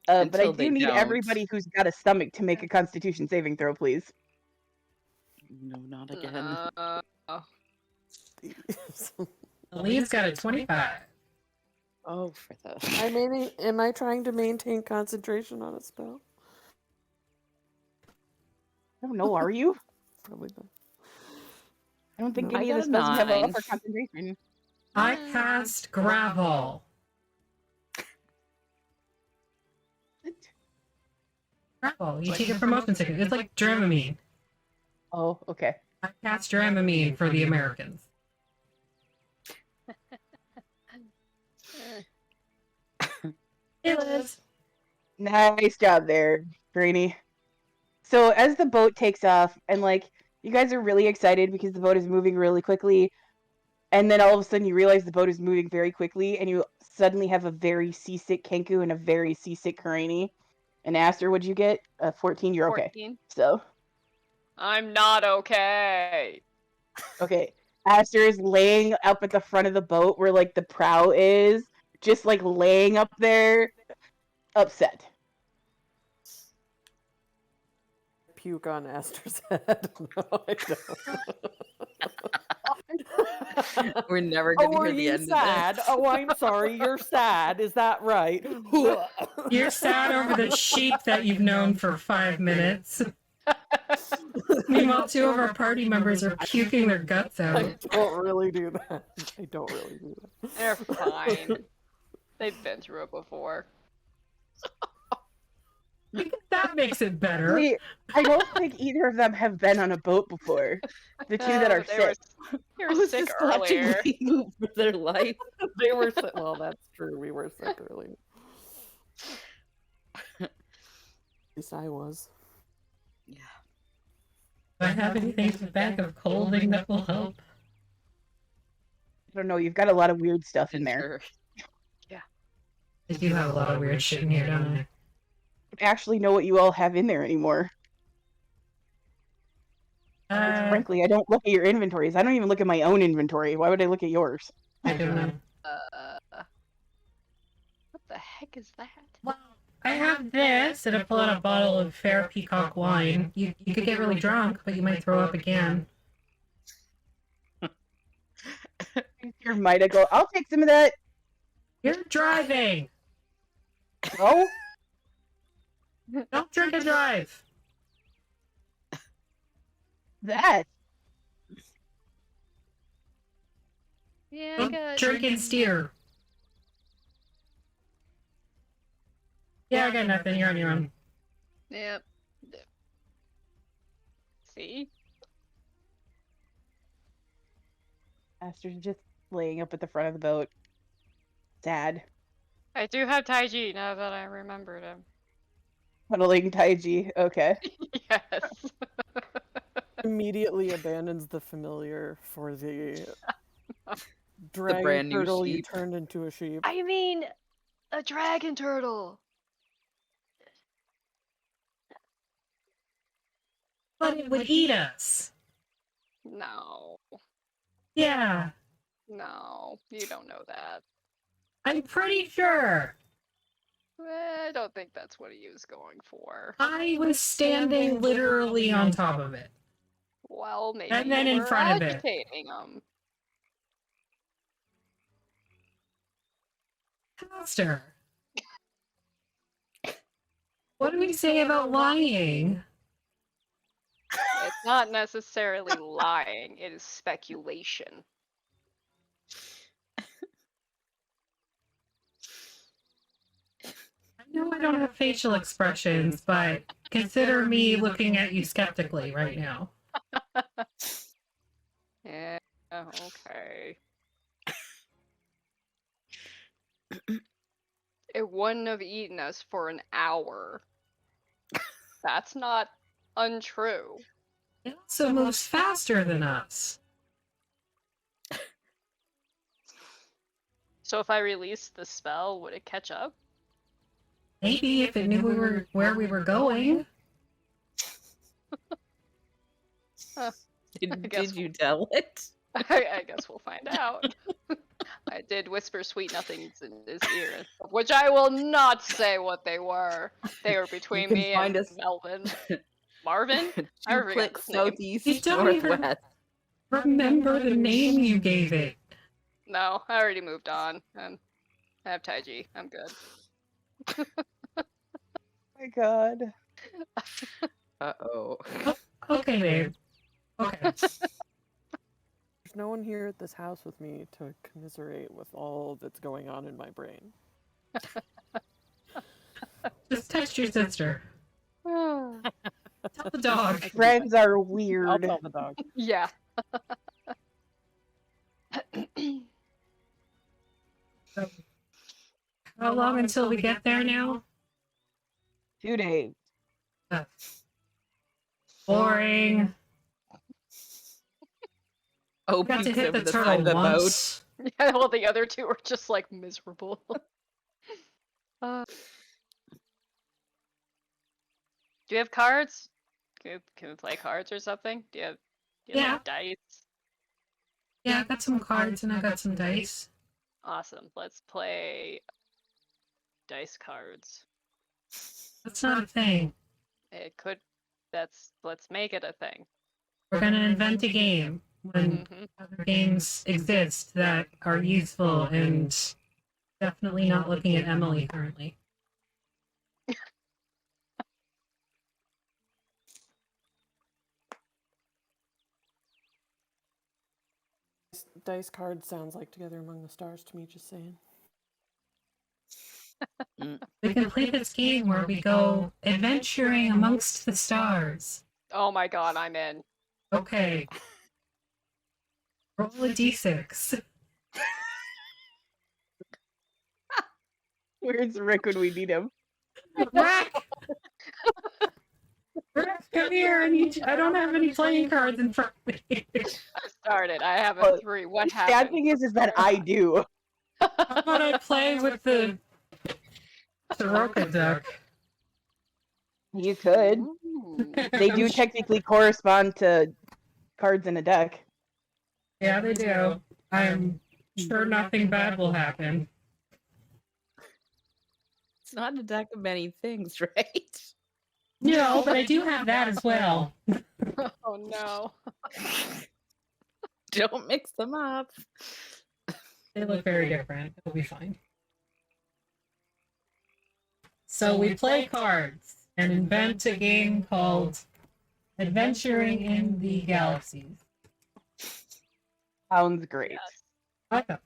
[SPEAKER 3] I
[SPEAKER 5] Until
[SPEAKER 3] do
[SPEAKER 5] they
[SPEAKER 3] need
[SPEAKER 5] don't.
[SPEAKER 3] everybody who's got a stomach to make a Constitution saving throw, please.
[SPEAKER 5] No, not again.
[SPEAKER 1] The lead's got a 25.
[SPEAKER 5] Oh, for the.
[SPEAKER 2] Am I trying to maintain concentration on a spell?
[SPEAKER 3] I don't know, are you?
[SPEAKER 2] Probably not.
[SPEAKER 3] I don't think
[SPEAKER 2] No.
[SPEAKER 3] any
[SPEAKER 5] I
[SPEAKER 3] of the
[SPEAKER 5] got a
[SPEAKER 3] spells have a
[SPEAKER 5] 9.
[SPEAKER 3] for concentration.
[SPEAKER 1] I cast gravel. Gravel. You take it for motion sickness. It's like Dramamine.
[SPEAKER 3] Oh, okay.
[SPEAKER 1] I cast Dramamine for the Americans. Hey, Liz.
[SPEAKER 3] Nice job there, Brainy. So as the boat takes off, and like you guys are really excited because the boat is moving really quickly, and then all of a sudden you realize the boat is moving very quickly, and you suddenly have a very seasick Kenku and a very seasick Karini. And Aster, what'd you get? 14. You're okay.
[SPEAKER 4] 14.
[SPEAKER 3] So
[SPEAKER 4] I'm not okay.
[SPEAKER 3] okay, Aster is laying up at the front of the boat where like the prow is, just like laying up there, upset.
[SPEAKER 2] Puke on Aster's head. No, I don't.
[SPEAKER 5] We're never
[SPEAKER 2] Oh,
[SPEAKER 5] going to
[SPEAKER 2] are
[SPEAKER 5] hear the
[SPEAKER 2] you
[SPEAKER 5] end
[SPEAKER 2] sad?
[SPEAKER 5] of
[SPEAKER 2] Oh, I'm sorry. You're sad. Is that right?
[SPEAKER 1] You're sad over the sheep that you've known for 5 minutes. Meanwhile, 2 of our party members are puking their guts
[SPEAKER 2] I
[SPEAKER 1] out.
[SPEAKER 2] don't really do that. I don't really do that.
[SPEAKER 4] They're fine. They've been through it before.
[SPEAKER 1] That makes it better.
[SPEAKER 3] Wait, I don't think either of them have been on a boat before. The two that are
[SPEAKER 4] they
[SPEAKER 3] sick.
[SPEAKER 4] They
[SPEAKER 5] I
[SPEAKER 4] were
[SPEAKER 5] was
[SPEAKER 4] sick
[SPEAKER 5] just watching
[SPEAKER 4] earlier.
[SPEAKER 5] them move for their life.
[SPEAKER 2] They were sick. Well, that's true. We were sick earlier. At least I was.
[SPEAKER 5] Yeah.
[SPEAKER 1] Do I have anything to back of colding that will help?
[SPEAKER 3] I don't know, you've got a lot of weird stuff in
[SPEAKER 5] And
[SPEAKER 3] there.
[SPEAKER 5] sure.
[SPEAKER 1] I do have a lot of weird shit in here, don't I?
[SPEAKER 3] I don't actually know what you all have in there anymore. Frankly, I don't look at your inventories. I don't even look at my own inventory. Why would I look at yours?
[SPEAKER 1] I don't know.
[SPEAKER 4] What the heck is that?
[SPEAKER 1] Well, I have this, and I pull out a bottle of fair peacock wine. You could get really drunk, but you might throw up again.
[SPEAKER 3] Your Mida go, I'll take some of that.
[SPEAKER 1] You're driving!
[SPEAKER 3] No?
[SPEAKER 1] Don't drink and drive!
[SPEAKER 3] That.
[SPEAKER 4] Yeah, I
[SPEAKER 1] Don't
[SPEAKER 4] got.
[SPEAKER 1] drink and steer. Yeah, I got nothing. You're on your own.
[SPEAKER 4] Yep. See?
[SPEAKER 3] Aster's just laying up at the front of the boat. Sad.
[SPEAKER 4] I do have Taiji now that I remembered him.
[SPEAKER 3] Huddling Taiji. Okay.
[SPEAKER 4] Yes.
[SPEAKER 2] Immediately abandons the familiar for the dragon
[SPEAKER 5] brand new
[SPEAKER 2] turtle you
[SPEAKER 5] sheep.
[SPEAKER 2] turned into a sheep.
[SPEAKER 4] I mean, a dragon turtle.
[SPEAKER 1] But it would eat us.
[SPEAKER 4] No.
[SPEAKER 1] Yeah,
[SPEAKER 4] No. You don't know that.
[SPEAKER 1] I'm pretty sure.
[SPEAKER 4] I don't think that's what he was going for.
[SPEAKER 1] I was standing literally on top of it.
[SPEAKER 4] Well, maybe
[SPEAKER 1] And then
[SPEAKER 4] you
[SPEAKER 1] in
[SPEAKER 4] were
[SPEAKER 1] front of it.
[SPEAKER 4] agitating him.
[SPEAKER 1] Pastor. What do we say about lying?
[SPEAKER 4] It's not necessarily lying, it is speculation.
[SPEAKER 1] I know don't have facial expressions, but consider me looking at you skeptically right now.
[SPEAKER 4] Yeah, okay. It wouldn't have eaten us for an hour. That's not untrue.
[SPEAKER 1] It also moves faster than us.
[SPEAKER 4] So if I released the spell, would it catch up?
[SPEAKER 1] Maybe if it knew we were where we were going.
[SPEAKER 5] Did you tell it?
[SPEAKER 4] I guess we'll find out. I did whisper sweet nothings in his ear, of which I will not say what they were. They were between
[SPEAKER 5] can
[SPEAKER 4] me
[SPEAKER 5] find
[SPEAKER 4] and
[SPEAKER 5] us-
[SPEAKER 4] Melvin. Marvin? I
[SPEAKER 5] 2
[SPEAKER 4] forgot
[SPEAKER 5] clicks
[SPEAKER 4] his name.
[SPEAKER 5] southeast,
[SPEAKER 1] You don't even-
[SPEAKER 5] northwest.
[SPEAKER 1] Remember the name you gave it.
[SPEAKER 4] No, I already moved on. I have Taiji. I'm good.
[SPEAKER 3] Oh my god.
[SPEAKER 5] Uh-oh.
[SPEAKER 1] Okay, babe. Okay.
[SPEAKER 2] There's no one here at this house with me to commiserate with all that's going on in my brain.
[SPEAKER 1] Just text your sister. Tell the dog.
[SPEAKER 3] Friends are
[SPEAKER 2] I'll
[SPEAKER 3] weird.
[SPEAKER 2] tell the dog.
[SPEAKER 4] Yeah.
[SPEAKER 1] How long until we get there now?
[SPEAKER 3] 2 days.
[SPEAKER 1] Boring.
[SPEAKER 5] Oh,
[SPEAKER 1] Got to
[SPEAKER 5] pukes
[SPEAKER 1] hit
[SPEAKER 5] over
[SPEAKER 1] the
[SPEAKER 5] the side
[SPEAKER 1] turtle
[SPEAKER 5] of the boat.
[SPEAKER 1] once.
[SPEAKER 4] Yeah, well, the other two are just like miserable. Do you have cards? Can we play cards or something? Do you have like, dice?
[SPEAKER 1] Yeah, I got some cards and I got some dice.
[SPEAKER 4] Awesome. Let's play dice cards.
[SPEAKER 1] That's not a thing.
[SPEAKER 4] It could. Let's make it a thing.
[SPEAKER 1] We're gonna invent a game when
[SPEAKER 4] Mhm.
[SPEAKER 1] other games exist that are useful and definitely not looking at Emily currently.
[SPEAKER 2] Dice card sounds like Together Among the Stars to me, just saying.
[SPEAKER 1] We can play this game where we go adventuring amongst the stars.
[SPEAKER 4] Oh my god, I'm in.
[SPEAKER 1] Okay. Roll a d6.
[SPEAKER 3] Where's Rick when we need him?
[SPEAKER 1] Rack! Rack, come here. I don't have any playing cards in front of me.
[SPEAKER 4] I started. I have a
[SPEAKER 3] Well,
[SPEAKER 4] 3. What
[SPEAKER 3] The sad
[SPEAKER 4] happened?
[SPEAKER 3] thing is that I do.
[SPEAKER 1] How about I play with the Soroka duck?
[SPEAKER 3] You could.
[SPEAKER 4] Ooh.
[SPEAKER 3] They do technically correspond to cards in a deck.
[SPEAKER 1] Yeah, they do. I'm sure nothing bad will happen.
[SPEAKER 5] It's not a deck of many things, right?
[SPEAKER 1] No, but I do have that as well.
[SPEAKER 4] Oh no.
[SPEAKER 5] Don't mix them up.
[SPEAKER 1] They look very different. It'll be fine. So we play cards and invent a game called Adventuring in the Galaxies.
[SPEAKER 3] Sounds great.
[SPEAKER 4] Yes.
[SPEAKER 1] I thought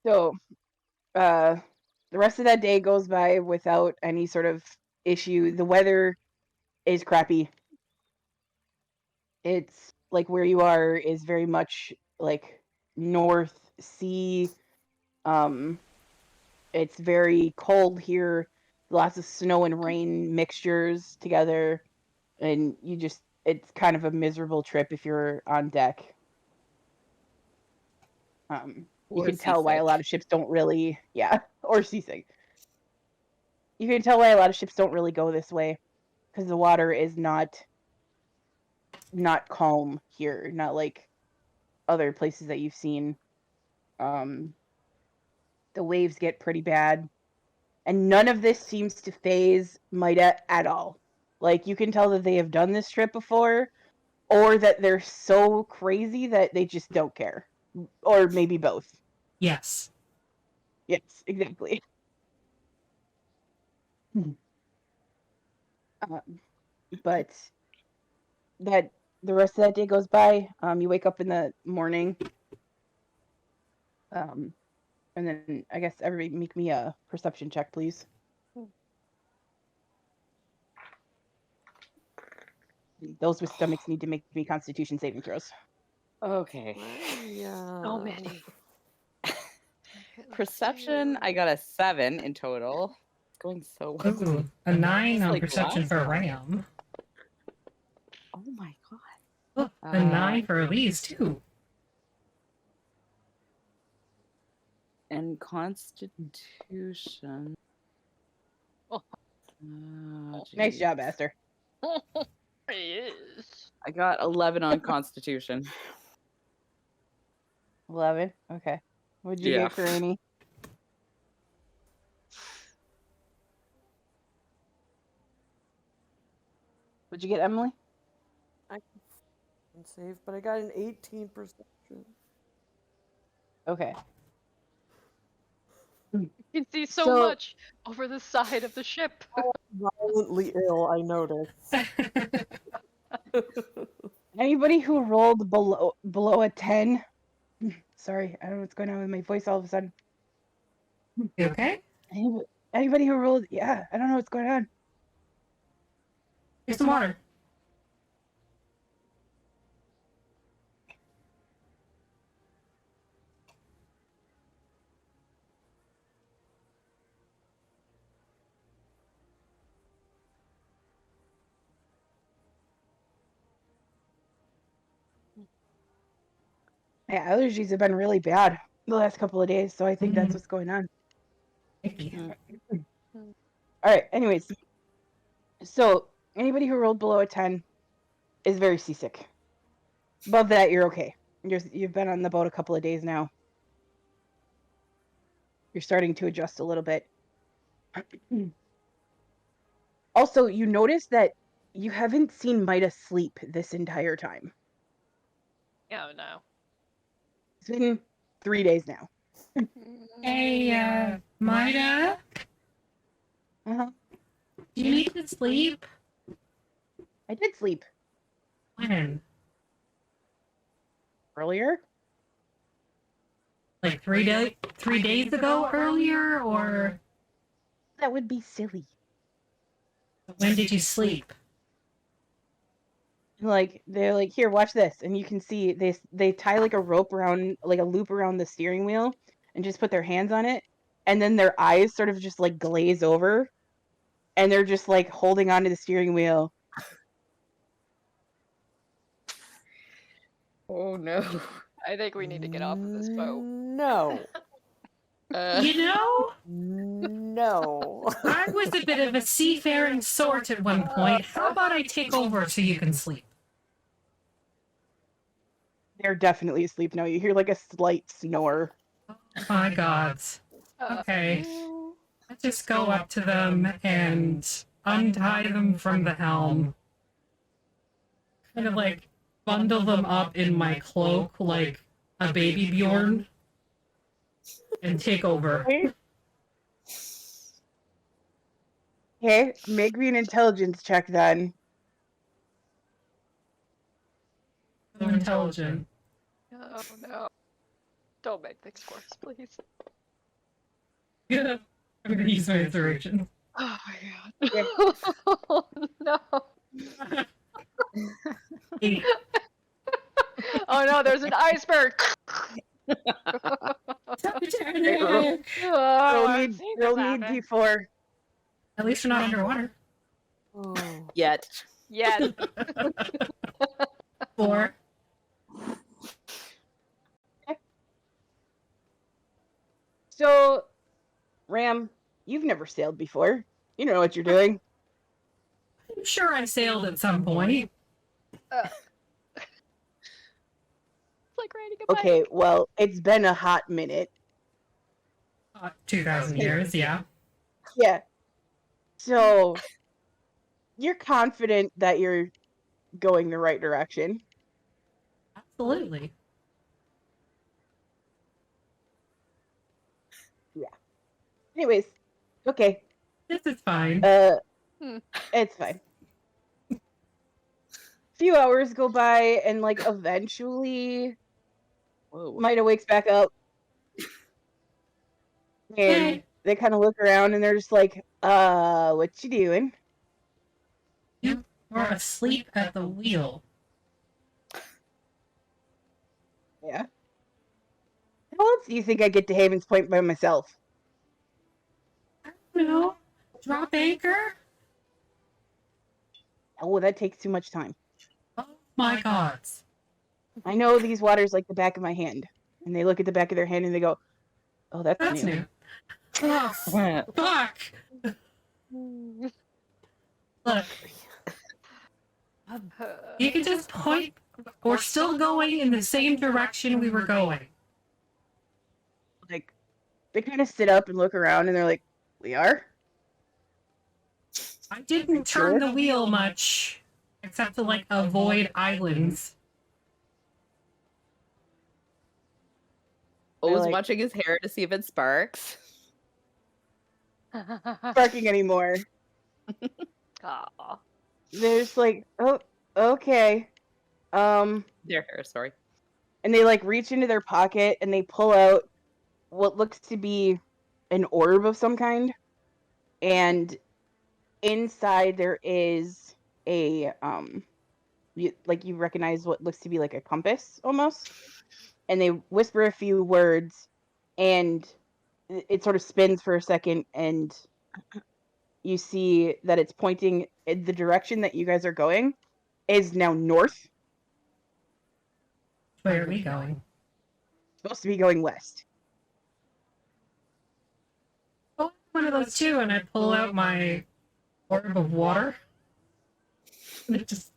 [SPEAKER 3] So, the rest of that day goes by without any sort of issue. The weather is crappy. It's like where you are is very much like North Sea. It's very cold here. Lots of snow and rain mixtures together, and it's kind of a miserable trip if you're on deck. You
[SPEAKER 5] Or
[SPEAKER 3] can tell why a
[SPEAKER 5] seasick.
[SPEAKER 3] lot of ships don't really, or seasick. You can tell why a lot of ships don't really go this way, because the water is not calm here, not like other places that you've seen. The waves get pretty bad, and none of this seems to phase Maida at all. Like, you can tell that they have done this trip before, or that they're so crazy that they just don't care, or maybe both.
[SPEAKER 1] yes.
[SPEAKER 3] Yes, exactly. But that the rest of that day goes by. You wake up in the morning, and And then I guess everybody make me a perception check, please. Those with stomachs need to make me Constitution saving throws.
[SPEAKER 5] Okay.
[SPEAKER 2] Yeah.
[SPEAKER 4] So many.
[SPEAKER 5] Perception, I got a 7 in total. It's going so well.
[SPEAKER 1] Ooh, a 9
[SPEAKER 5] It's
[SPEAKER 1] on
[SPEAKER 5] like
[SPEAKER 1] perception
[SPEAKER 5] last
[SPEAKER 1] for
[SPEAKER 5] time.
[SPEAKER 1] Ram.
[SPEAKER 5] Oh my god.
[SPEAKER 1] Oh, a 9 for Elise, too.
[SPEAKER 5] And Constitution.
[SPEAKER 4] Oh.
[SPEAKER 3] Nice
[SPEAKER 5] Geez.
[SPEAKER 3] job, Aster.
[SPEAKER 4] Yes.
[SPEAKER 5] I got 11 on Constitution.
[SPEAKER 3] 11. Okay. What'd you
[SPEAKER 5] Yeah.
[SPEAKER 3] get, Karini? What'd you get, Emily?
[SPEAKER 2] Save, but I got an 18 perception.
[SPEAKER 3] Okay.
[SPEAKER 4] You can see so
[SPEAKER 3] So-
[SPEAKER 4] much over the side of the ship.
[SPEAKER 2] Violently ill, I noticed.
[SPEAKER 3] Anybody who rolled below a 10? Sorry, I don't know what's going on with my voice all of a sudden.
[SPEAKER 1] You okay?
[SPEAKER 3] Anybody who rolled, yeah, I don't know what's going on.
[SPEAKER 1] Here's some water.
[SPEAKER 3] My allergies have been really bad the last couple of days, so I think that's
[SPEAKER 1] Mm.
[SPEAKER 3] what's going on.
[SPEAKER 1] Thank you.
[SPEAKER 3] All right, anyways. So, anybody who rolled below a 10 is very seasick. Above that, you're okay. You've been on the boat a couple of days now. You're starting to adjust a little bit. Also, you notice that you haven't seen Mida sleep this entire time.
[SPEAKER 4] Oh no.
[SPEAKER 3] It's been 3 days now.
[SPEAKER 1] Hey, Mida,
[SPEAKER 3] Uh-huh.
[SPEAKER 1] do you need to sleep?
[SPEAKER 3] I did sleep
[SPEAKER 1] When?
[SPEAKER 3] earlier.
[SPEAKER 1] Like 3 days ago earlier, or
[SPEAKER 3] That would be silly.
[SPEAKER 1] when did you sleep?
[SPEAKER 3] Like, they're like, here, watch this, and you can see they tie like a rope around, like a loop around the steering wheel, and just put their hands on it, and then their eyes sort of just like glaze over, and they're just like holding onto the steering wheel.
[SPEAKER 5] Oh no.
[SPEAKER 4] I think we need to get off of this boat.
[SPEAKER 2] No.
[SPEAKER 1] You know,
[SPEAKER 2] No.
[SPEAKER 1] I was a bit of a seafaring sort at one point. How about I take over so you can sleep?
[SPEAKER 3] They're definitely asleep now. You hear like a slight snore.
[SPEAKER 1] My gods. Okay. Let's just go up to them and untie them from the helm. Kind of like bundle them up in my cloak like a baby Bjorn. And take over.
[SPEAKER 3] Okay, make me an intelligence check then.
[SPEAKER 1] So intelligent.
[SPEAKER 4] Oh no. Don't make things worse, please.
[SPEAKER 1] Yeah. I'm gonna use my inspiration.
[SPEAKER 4] Oh my god. Oh no.
[SPEAKER 1] 8.
[SPEAKER 4] Oh no, there's an iceberg.
[SPEAKER 1] Titanic!
[SPEAKER 4] Oh,
[SPEAKER 3] Roll
[SPEAKER 4] I've
[SPEAKER 3] me,
[SPEAKER 4] seen this
[SPEAKER 3] roll me
[SPEAKER 4] happen.
[SPEAKER 3] d4.
[SPEAKER 1] At least you're not underwater.
[SPEAKER 2] Oh.
[SPEAKER 5] Yet.
[SPEAKER 4] Yes.
[SPEAKER 1] 4.
[SPEAKER 3] So, Ram, you've never sailed before. You don't know what you're doing.
[SPEAKER 1] I'm sure I sailed at some point.
[SPEAKER 4] It's like riding a bike.
[SPEAKER 3] Okay, well, it's been a hot minute.
[SPEAKER 1] 2,000 years, yeah.
[SPEAKER 3] Yeah. So, you're confident that you're going the right direction.
[SPEAKER 1] Absolutely.
[SPEAKER 3] Anyways, okay.
[SPEAKER 1] This is fine.
[SPEAKER 3] It's fine. Few hours go by, and like eventually,
[SPEAKER 5] Whoa.
[SPEAKER 3] Mida wakes back up. And they kind of look around and they're just like, what you doing?
[SPEAKER 1] You were asleep at the wheel.
[SPEAKER 3] Yeah. How else do you think I get to Haven's Point by myself?
[SPEAKER 1] No. Drop anchor?
[SPEAKER 3] Oh, that takes too much time.
[SPEAKER 1] Oh my god.
[SPEAKER 3] I know these waters like the back of my hand. And they look at the back of their hand and they go, oh, that's new.
[SPEAKER 1] Oh, fuck! Look, you can just point. We're still going in the same direction we were going.
[SPEAKER 3] Like, they kind of sit up and look around and they're like, we are?
[SPEAKER 1] I didn't turn the wheel much, except to, like, avoid islands.
[SPEAKER 5] O's
[SPEAKER 3] like-
[SPEAKER 5] watching his hair to see if it sparks.
[SPEAKER 3] Barking anymore.
[SPEAKER 4] Aw.
[SPEAKER 3] They're just like, oh, okay.
[SPEAKER 5] Their hair, sorry.
[SPEAKER 3] And they like reach into their pocket and they pull out what looks to be an orb of some kind. And inside there is a you recognize what looks to be like a compass almost. And they whisper a few words and it sort of spins for a second and you see that it's pointing in the direction that you guys are going is now north.
[SPEAKER 1] Where are we going?
[SPEAKER 3] Supposed to be going west.
[SPEAKER 1] Oh, one of those two, and I pull out my orb of water. And it just...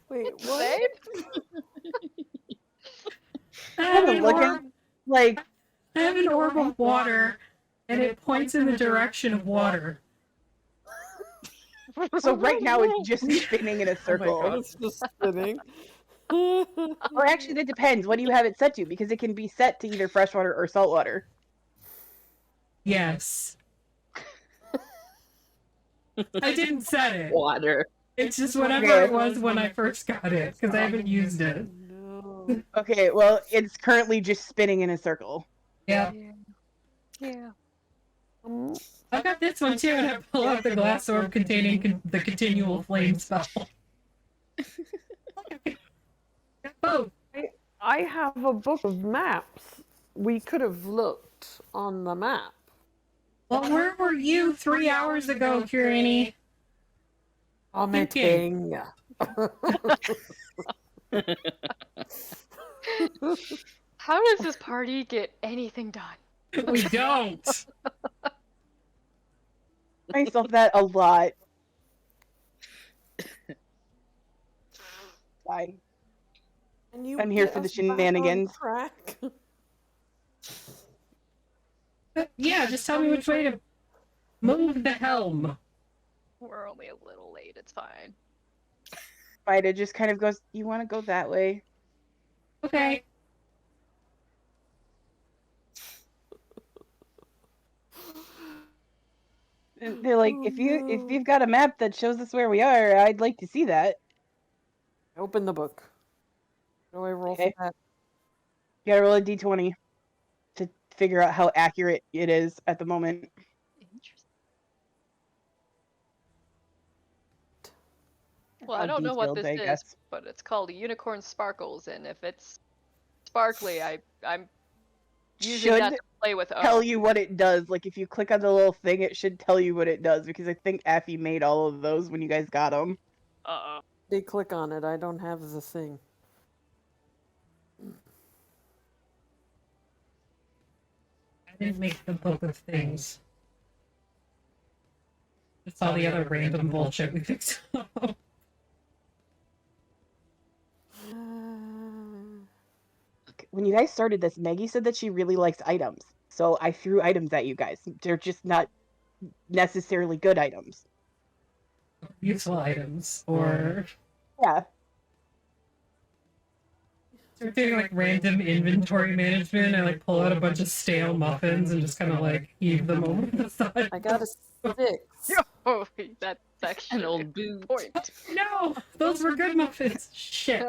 [SPEAKER 2] Wait, what?
[SPEAKER 4] Babe?
[SPEAKER 1] I have an
[SPEAKER 3] Looking
[SPEAKER 1] orb,
[SPEAKER 3] like
[SPEAKER 1] I have an orb of water, and it points in the direction of water.
[SPEAKER 3] so right now it's just spinning in a
[SPEAKER 2] Oh my
[SPEAKER 3] circle.
[SPEAKER 2] god, it's just spinning.
[SPEAKER 3] Or actually that depends. What do you have it set to? Because it can be set to either freshwater or saltwater.
[SPEAKER 1] Yes. I didn't set it.
[SPEAKER 5] Water.
[SPEAKER 1] It's just whatever
[SPEAKER 3] Okay.
[SPEAKER 1] it was when I first got it, because I haven't used it.
[SPEAKER 2] No.
[SPEAKER 3] Okay, well it's currently just spinning in a circle.
[SPEAKER 1] Yeah.
[SPEAKER 4] Yeah.
[SPEAKER 1] I got this one too, and I pull out the glass orb containing the continual flame spell. Both.
[SPEAKER 2] I have a book of maps. We could have looked on the map.
[SPEAKER 1] Well, where were you 3 hours ago, Curini?
[SPEAKER 2] Commenting.
[SPEAKER 4] How does this party get anything done?
[SPEAKER 1] We don't.
[SPEAKER 3] Myself that a lot. Fine.
[SPEAKER 2] Can you
[SPEAKER 3] I'm here
[SPEAKER 2] get
[SPEAKER 3] for the
[SPEAKER 2] us back on
[SPEAKER 3] shenanigans.
[SPEAKER 2] track?
[SPEAKER 1] Yeah, just tell me which way to move the helm.
[SPEAKER 4] We're only a little late, it's fine.
[SPEAKER 3] Vida just kind of goes, you want to go that way?
[SPEAKER 1] Okay.
[SPEAKER 3] And they're like, if you've got a map that shows us where we are, I'd like to see that.
[SPEAKER 2] Open the book. What do I roll
[SPEAKER 3] Okay.
[SPEAKER 2] for that?
[SPEAKER 3] You gotta roll a d20 to figure out how accurate it is at the moment.
[SPEAKER 4] Interesting. Well, I
[SPEAKER 3] How
[SPEAKER 4] don't know what
[SPEAKER 3] detailed,
[SPEAKER 4] this
[SPEAKER 3] I
[SPEAKER 4] is,
[SPEAKER 3] guess.
[SPEAKER 4] but it's called Unicorn Sparkles, and if it's sparkly, I'm using that
[SPEAKER 3] Should
[SPEAKER 4] to play with O.
[SPEAKER 3] tell you what it does. Like if you click on the little thing, it should tell you what it does because I think Affy made all of those when you guys got them.
[SPEAKER 4] Uh-oh.
[SPEAKER 2] They click on it. I don't have the thing.
[SPEAKER 1] I didn't make the book of things. It's all the other random bullshit we picked up.
[SPEAKER 3] When you guys started this, Maggie said that she really likes items. So I threw items at you guys. They're just not necessarily good items.
[SPEAKER 1] Useful items, or
[SPEAKER 3] Yeah.
[SPEAKER 1] start doing like random inventory management. I like pull out a bunch of stale muffins and just kind of like heave them over the side.
[SPEAKER 2] I got a 6.
[SPEAKER 4] Oh, that's actually
[SPEAKER 5] An
[SPEAKER 4] a
[SPEAKER 5] old
[SPEAKER 4] good
[SPEAKER 5] boot.
[SPEAKER 4] point.
[SPEAKER 1] No, those were good muffins. Shit.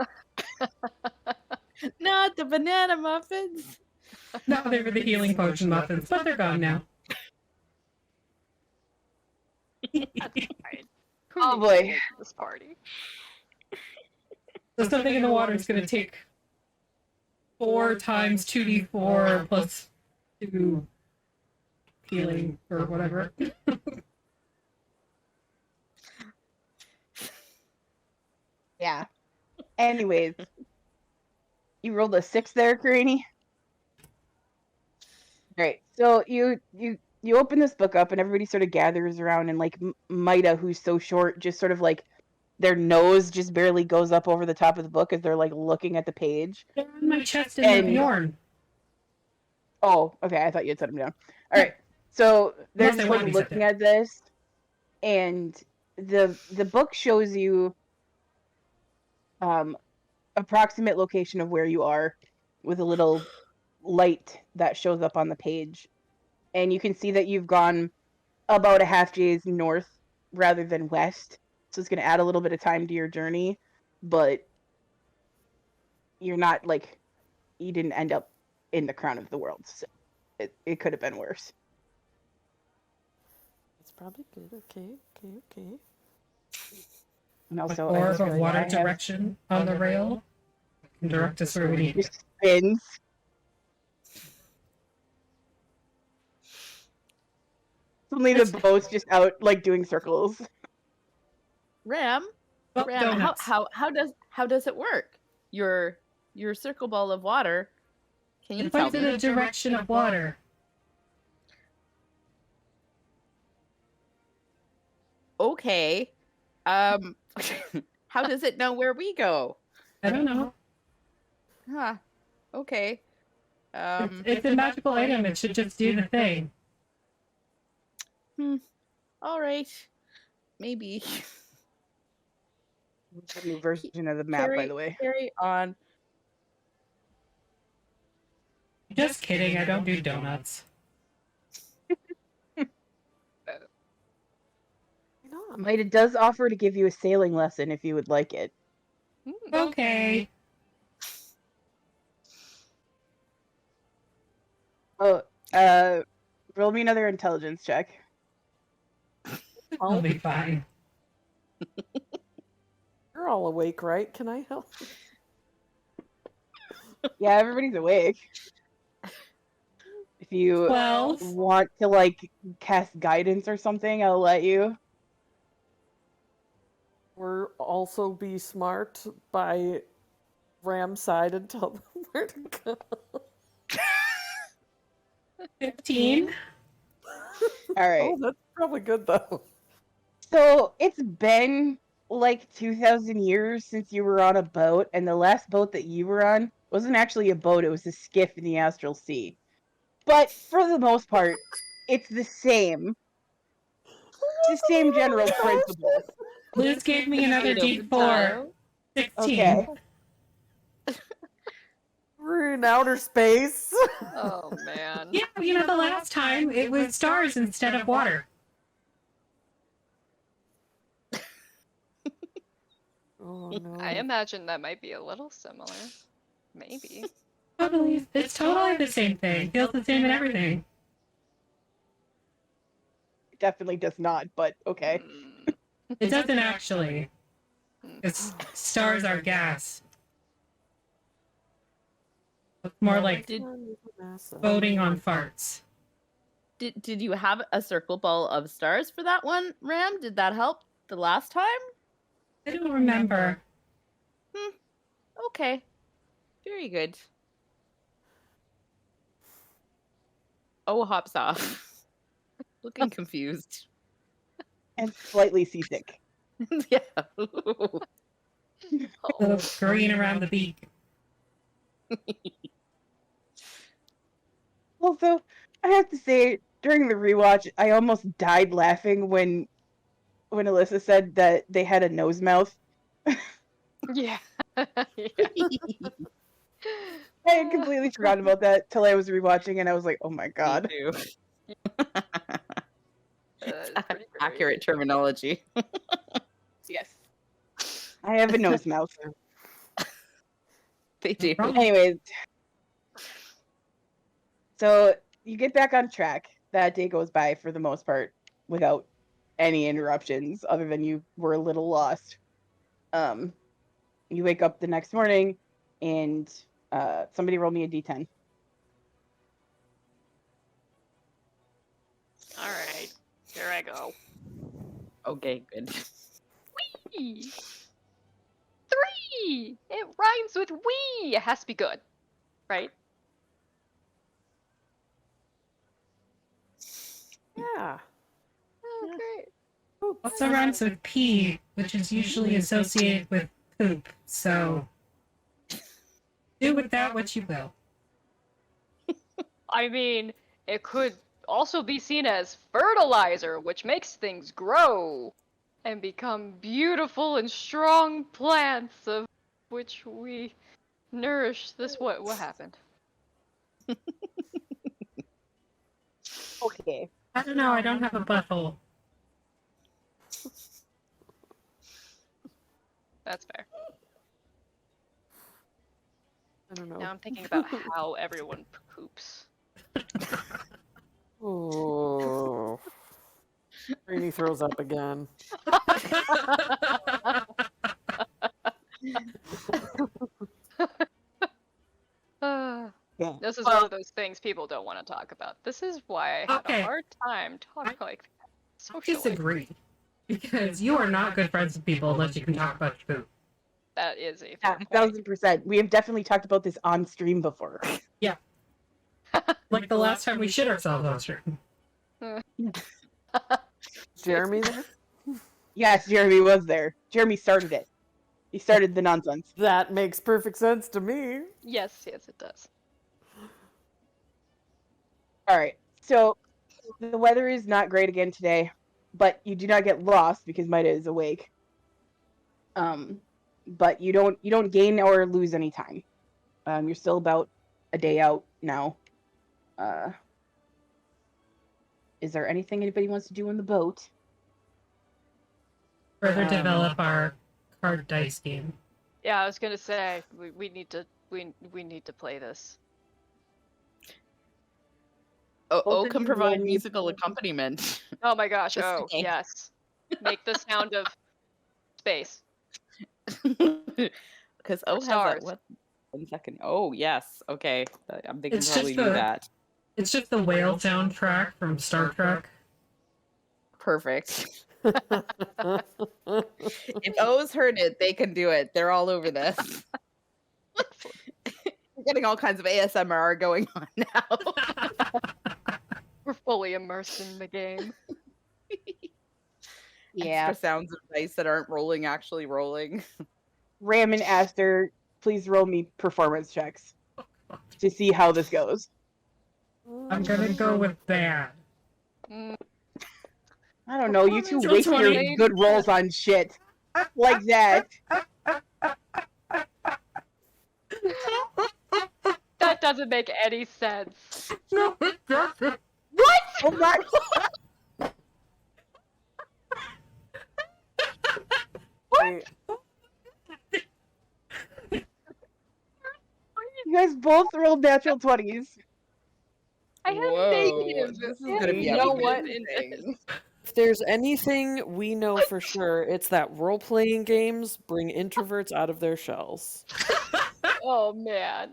[SPEAKER 5] Not the banana muffins.
[SPEAKER 1] No, they were the healing potion muffins, but they're gone now.
[SPEAKER 4] Fine. Who
[SPEAKER 3] Oh,
[SPEAKER 4] needs
[SPEAKER 3] boy.
[SPEAKER 4] to go to this party?
[SPEAKER 1] So something in the water is going to take 4 times 2d4 plus 2 healing or whatever.
[SPEAKER 3] Yeah. Anyways, you rolled a 6 there, Granny. Great. So you open this book up, and everybody sort of gathers around, and like Maida, who's so short, just sort of like their nose just barely goes up over the top of the book as they're like looking at the page.
[SPEAKER 1] They're on my chest in
[SPEAKER 3] And-
[SPEAKER 1] the Bjorn.
[SPEAKER 3] Oh, okay. I thought you had set them down. All right. So they're
[SPEAKER 1] Unless they
[SPEAKER 3] just
[SPEAKER 1] want
[SPEAKER 3] like
[SPEAKER 1] to be set
[SPEAKER 3] looking
[SPEAKER 1] down.
[SPEAKER 3] at this, and the book shows you approximate location of where you are with a little light that shows up on the page, and you can see that you've gone about a half day's north rather than west, so it's going to add a little bit of time to your journey, but you're not like, you didn't end up in the crown of the world, so it could have been worse.
[SPEAKER 2] It's probably good. Okay.
[SPEAKER 3] And also,
[SPEAKER 1] Or
[SPEAKER 3] I
[SPEAKER 1] of
[SPEAKER 3] just
[SPEAKER 1] a
[SPEAKER 3] realized
[SPEAKER 1] water
[SPEAKER 3] I have
[SPEAKER 1] direction on the rail can direct us where we need to go.
[SPEAKER 3] just spins. Suddenly the boat's just out like doing circles.
[SPEAKER 5] Ram,
[SPEAKER 1] Oh,
[SPEAKER 5] Ram,
[SPEAKER 1] donuts.
[SPEAKER 5] how does it work? Your circle ball of water. Can you
[SPEAKER 1] It
[SPEAKER 5] tell
[SPEAKER 1] points in
[SPEAKER 5] me?
[SPEAKER 1] the direction of water.
[SPEAKER 5] Okay. How does it know where we go?
[SPEAKER 1] I don't know.
[SPEAKER 5] Huh. Okay.
[SPEAKER 1] It's a magical item. It should just do the thing.
[SPEAKER 5] All right. Maybe.
[SPEAKER 3] A new version of the map, by the way.
[SPEAKER 5] Carry on.
[SPEAKER 1] Just kidding. I don't do donuts.
[SPEAKER 3] It does offer to give you a sailing lesson if you would like it.
[SPEAKER 1] Okay.
[SPEAKER 3] Oh, roll me another intelligence check.
[SPEAKER 1] I'll be fine.
[SPEAKER 2] You're all awake, right? Can I help?
[SPEAKER 3] Yeah, everybody's awake. If you
[SPEAKER 1] 12.
[SPEAKER 3] want to like cast guidance or something, I'll let you.
[SPEAKER 2] Or also be smart by Ram's side and tell them where to go.
[SPEAKER 1] 15.
[SPEAKER 3] All right.
[SPEAKER 2] Oh, that's probably good though.
[SPEAKER 3] So it's been like 2,000 years since you were on a boat, and the last boat that you were on wasn't actually a boat, it was a skiff in the Astral Sea. But for the most part, it's the same. It's the same general principle.
[SPEAKER 1] Liz gave me another D4. 16.
[SPEAKER 3] Okay.
[SPEAKER 2] We're in outer space.
[SPEAKER 4] Oh man.
[SPEAKER 1] Yeah, you know, the last time it was stars instead of water.
[SPEAKER 2] Oh no.
[SPEAKER 4] I imagine that might be a little similar. Maybe.
[SPEAKER 1] Totally. It's totally the same thing. Feels the same in everything.
[SPEAKER 3] It definitely does not, but okay.
[SPEAKER 1] It doesn't actually. Because stars are gas. It's more like
[SPEAKER 2] Masse.
[SPEAKER 1] voting on farts.
[SPEAKER 5] Did you have a circle ball of stars for that one, Ram? Did that help the last time?
[SPEAKER 1] I don't remember.
[SPEAKER 5] Okay. Very good. Oh, hops off. Looking confused.
[SPEAKER 3] And slightly seasick.
[SPEAKER 5] Yeah.
[SPEAKER 1] A little green around the beak.
[SPEAKER 3] Also, I have to say, during the rewatch, I almost died laughing when Alyssa said that they had a nose mouth.
[SPEAKER 4] Yeah.
[SPEAKER 3] I had completely forgotten about that till I was rewatching, and I was like, "Oh my god!"
[SPEAKER 5] Me too.
[SPEAKER 4] It's pretty great.
[SPEAKER 5] Accurate terminology.
[SPEAKER 3] Yes, I have a nose mouth.
[SPEAKER 5] They do.
[SPEAKER 3] Anyways, so you get back on track. That day goes by for the most part without any interruptions, other than you were a little lost. You wake up the next morning, and somebody roll me a d10.
[SPEAKER 4] All right, here I go.
[SPEAKER 5] Okay, good.
[SPEAKER 4] Wee! 3! It rhymes with wee! It has to be good, right?
[SPEAKER 2] Yeah.
[SPEAKER 4] Oh, great.
[SPEAKER 1] Also rhymes with pee, which is usually associated with poop. So do with that what you will.
[SPEAKER 4] I mean, it could also be seen as fertilizer, which makes things grow and become beautiful and strong plants of which we nourish this. What happened?
[SPEAKER 3] Okay.
[SPEAKER 1] I don't know, I don't have a butthole.
[SPEAKER 4] That's fair.
[SPEAKER 2] I don't know.
[SPEAKER 4] Now I'm thinking about how everyone poops.
[SPEAKER 2] Oh. Rainy throws up again.
[SPEAKER 3] Yeah.
[SPEAKER 4] This is one of those things people don't want to talk about. This is why I had
[SPEAKER 1] Okay.
[SPEAKER 4] a hard time talking like that.
[SPEAKER 1] I
[SPEAKER 4] Socially.
[SPEAKER 1] disagree. Because you are not good friends with people unless you can talk about your poop.
[SPEAKER 4] That is a
[SPEAKER 3] Yeah,
[SPEAKER 4] fair point.
[SPEAKER 3] 1000%. We have definitely talked about this on stream before.
[SPEAKER 1] Like the last time we shit ourselves on stream.
[SPEAKER 2] Jeremy there?
[SPEAKER 3] Yes, Jeremy was there. Jeremy started it. He started the nonsense.
[SPEAKER 2] That makes perfect sense to me.
[SPEAKER 4] Yes, it does.
[SPEAKER 3] All right. So the weather is not great again today, but you do not get lost because Maida is awake. But you don't gain or lose any time. You're still about a day out now. Is there anything anybody wants to do on the boat?
[SPEAKER 1] Further develop our card dice game.
[SPEAKER 4] Yeah, I was gonna say we need to play this.
[SPEAKER 3] Both of
[SPEAKER 5] Can
[SPEAKER 3] you
[SPEAKER 5] provide
[SPEAKER 3] roll me-
[SPEAKER 5] musical accompaniment.
[SPEAKER 4] Oh my gosh!
[SPEAKER 5] Just
[SPEAKER 4] Oh
[SPEAKER 5] kidding.
[SPEAKER 4] yes, make the sound of space.
[SPEAKER 5] Because has
[SPEAKER 4] stars.
[SPEAKER 5] that. What? 1 second. Oh yes. Okay. They can
[SPEAKER 1] It's
[SPEAKER 5] probably
[SPEAKER 1] just
[SPEAKER 5] do
[SPEAKER 1] the-
[SPEAKER 5] that.
[SPEAKER 1] It's just the whale soundtrack from Star Trek.
[SPEAKER 5] Perfect. If O's heard it, they can do it. They're all over this. We're getting all kinds of ASMR going on now.
[SPEAKER 4] We're fully immersed in the game.
[SPEAKER 3] Yeah.
[SPEAKER 5] Extra sounds of dice that aren't rolling actually rolling.
[SPEAKER 3] Ram and Aster, please roll me performance checks to see how this goes.
[SPEAKER 1] I'm gonna go with bad.
[SPEAKER 4] Mm,
[SPEAKER 3] I don't know. You two
[SPEAKER 1] Performance
[SPEAKER 3] waste your
[SPEAKER 4] 20.
[SPEAKER 3] good rolls on shit like that.
[SPEAKER 4] that doesn't make any sense.
[SPEAKER 1] No, it doesn't.
[SPEAKER 3] What? Oh my!
[SPEAKER 2] Wait,
[SPEAKER 3] You guys both rolled natural 20s.
[SPEAKER 4] I have
[SPEAKER 5] Whoa,
[SPEAKER 4] negatives.
[SPEAKER 5] this is
[SPEAKER 4] I have
[SPEAKER 5] gonna be
[SPEAKER 2] You know what?
[SPEAKER 4] negatives in this.
[SPEAKER 2] if there's anything we know for sure, it's that role-playing games bring introverts out of their shells.
[SPEAKER 4] Oh man.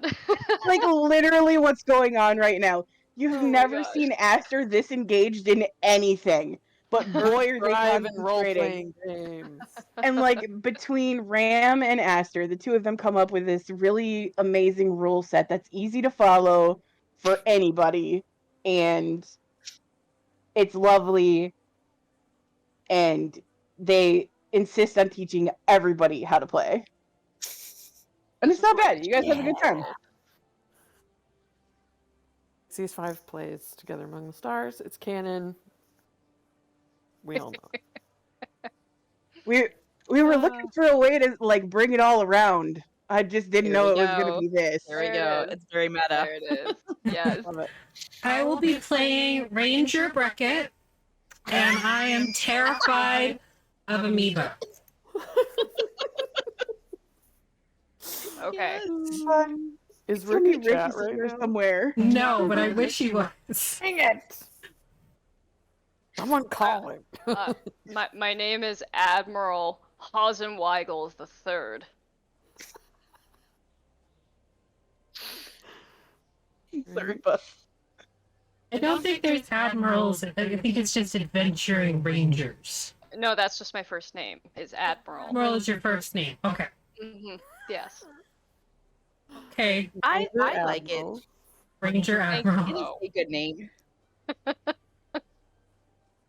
[SPEAKER 3] Like literally what's going on right now. You've
[SPEAKER 4] Oh my
[SPEAKER 3] never
[SPEAKER 4] gosh.
[SPEAKER 3] seen Aster this engaged in anything. But boy are they
[SPEAKER 2] Thrive in
[SPEAKER 3] concentrating.
[SPEAKER 2] role-playing games.
[SPEAKER 3] And like between Ram and Aster, the two of them come up with this really amazing rule set that's easy to follow for anybody. And it's lovely. And they insist on teaching everybody how to play. And it's not bad. You guys have a good time.
[SPEAKER 2] Series 5 plays Together Among the Stars. It's canon. We all know.
[SPEAKER 3] We were looking for a way to like bring it all around. I just didn't
[SPEAKER 5] Here
[SPEAKER 3] know
[SPEAKER 5] we
[SPEAKER 3] it was gonna
[SPEAKER 5] go.
[SPEAKER 3] be this.
[SPEAKER 5] There we
[SPEAKER 4] There
[SPEAKER 5] go.
[SPEAKER 4] it is.
[SPEAKER 5] It's very meta.
[SPEAKER 4] There it is. Yes.
[SPEAKER 3] Love it.
[SPEAKER 1] I will be playing Ranger Bracket, and I am terrified of amoeba.
[SPEAKER 4] Okay.
[SPEAKER 2] Is
[SPEAKER 3] Tell me
[SPEAKER 2] Ricky
[SPEAKER 3] Rick
[SPEAKER 2] chat
[SPEAKER 3] is
[SPEAKER 2] right
[SPEAKER 3] here
[SPEAKER 2] now?
[SPEAKER 3] somewhere.
[SPEAKER 1] No, but I wish he was.
[SPEAKER 2] Dang it! Someone call him.
[SPEAKER 4] My name is Admiral Hasenweigel the Third.
[SPEAKER 3] Sorry, Buff.
[SPEAKER 1] I don't think there's admirals. I think it's just adventuring rangers.
[SPEAKER 4] No, that's just my first name. Is Admiral.
[SPEAKER 1] Admiral is your first name. Okay.
[SPEAKER 4] Yes.
[SPEAKER 1] Okay.
[SPEAKER 5] I like it.
[SPEAKER 1] Ranger
[SPEAKER 4] Thank
[SPEAKER 1] Admiral.
[SPEAKER 4] you.
[SPEAKER 5] It is a good name.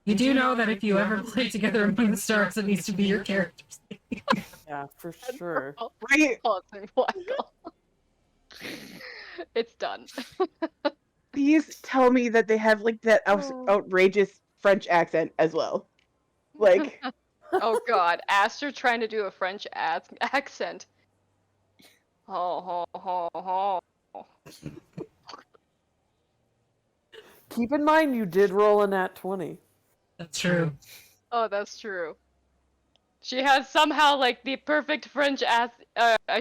[SPEAKER 1] You do know that if you ever play Together Among the Stars, it needs to be your character's name.
[SPEAKER 2] Yeah, for sure.
[SPEAKER 3] Right?
[SPEAKER 4] Hasenweigel. It's done.
[SPEAKER 3] Please tell me that they have like that outrageous French accent as well. Like,
[SPEAKER 4] Oh God, Aster trying to do a French accent. Ho ho ho ho.
[SPEAKER 2] Keep in mind you did roll a nat 20.
[SPEAKER 1] That's true.
[SPEAKER 4] Oh, that's true. She has somehow like the perfect French I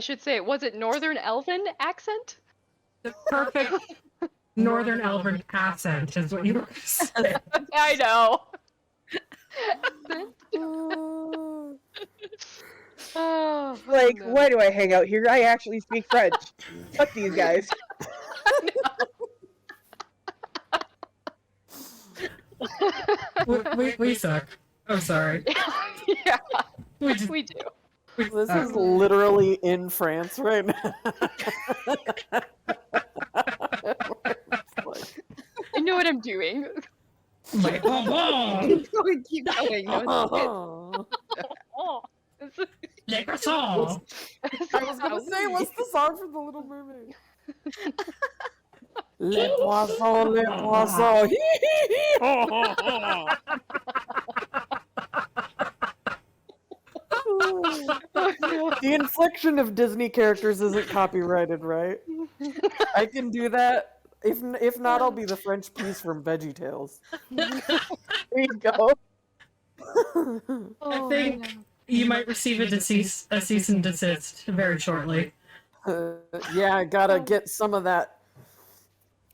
[SPEAKER 4] should say, was it Northern Elven accent?
[SPEAKER 1] The perfect Northern Elven accent is what you were saying.
[SPEAKER 4] I know. Oh,
[SPEAKER 3] like,
[SPEAKER 4] no.
[SPEAKER 3] why do I hang out here? I actually speak French. Fuck these guys.
[SPEAKER 1] We suck. I'm sorry.
[SPEAKER 4] Yeah,
[SPEAKER 1] We just
[SPEAKER 4] we do.
[SPEAKER 2] This is literally in France right now.
[SPEAKER 4] I know what I'm doing.
[SPEAKER 1] like,
[SPEAKER 5] Keep going. No,
[SPEAKER 2] Oh.
[SPEAKER 4] Oh, this is-
[SPEAKER 1] Le croissant.
[SPEAKER 2] I was gonna say, what's the song from The Little Mermaid? Les poissons, les poissons. Hee hee hee. Ho ho ho. The inflection of Disney characters isn't copyrighted, right? I can do that. If not, I'll be the French piece from VeggieTales.
[SPEAKER 3] There you go.
[SPEAKER 1] I think you might receive a cease and desist very shortly.
[SPEAKER 2] Yeah, I gotta get some of that.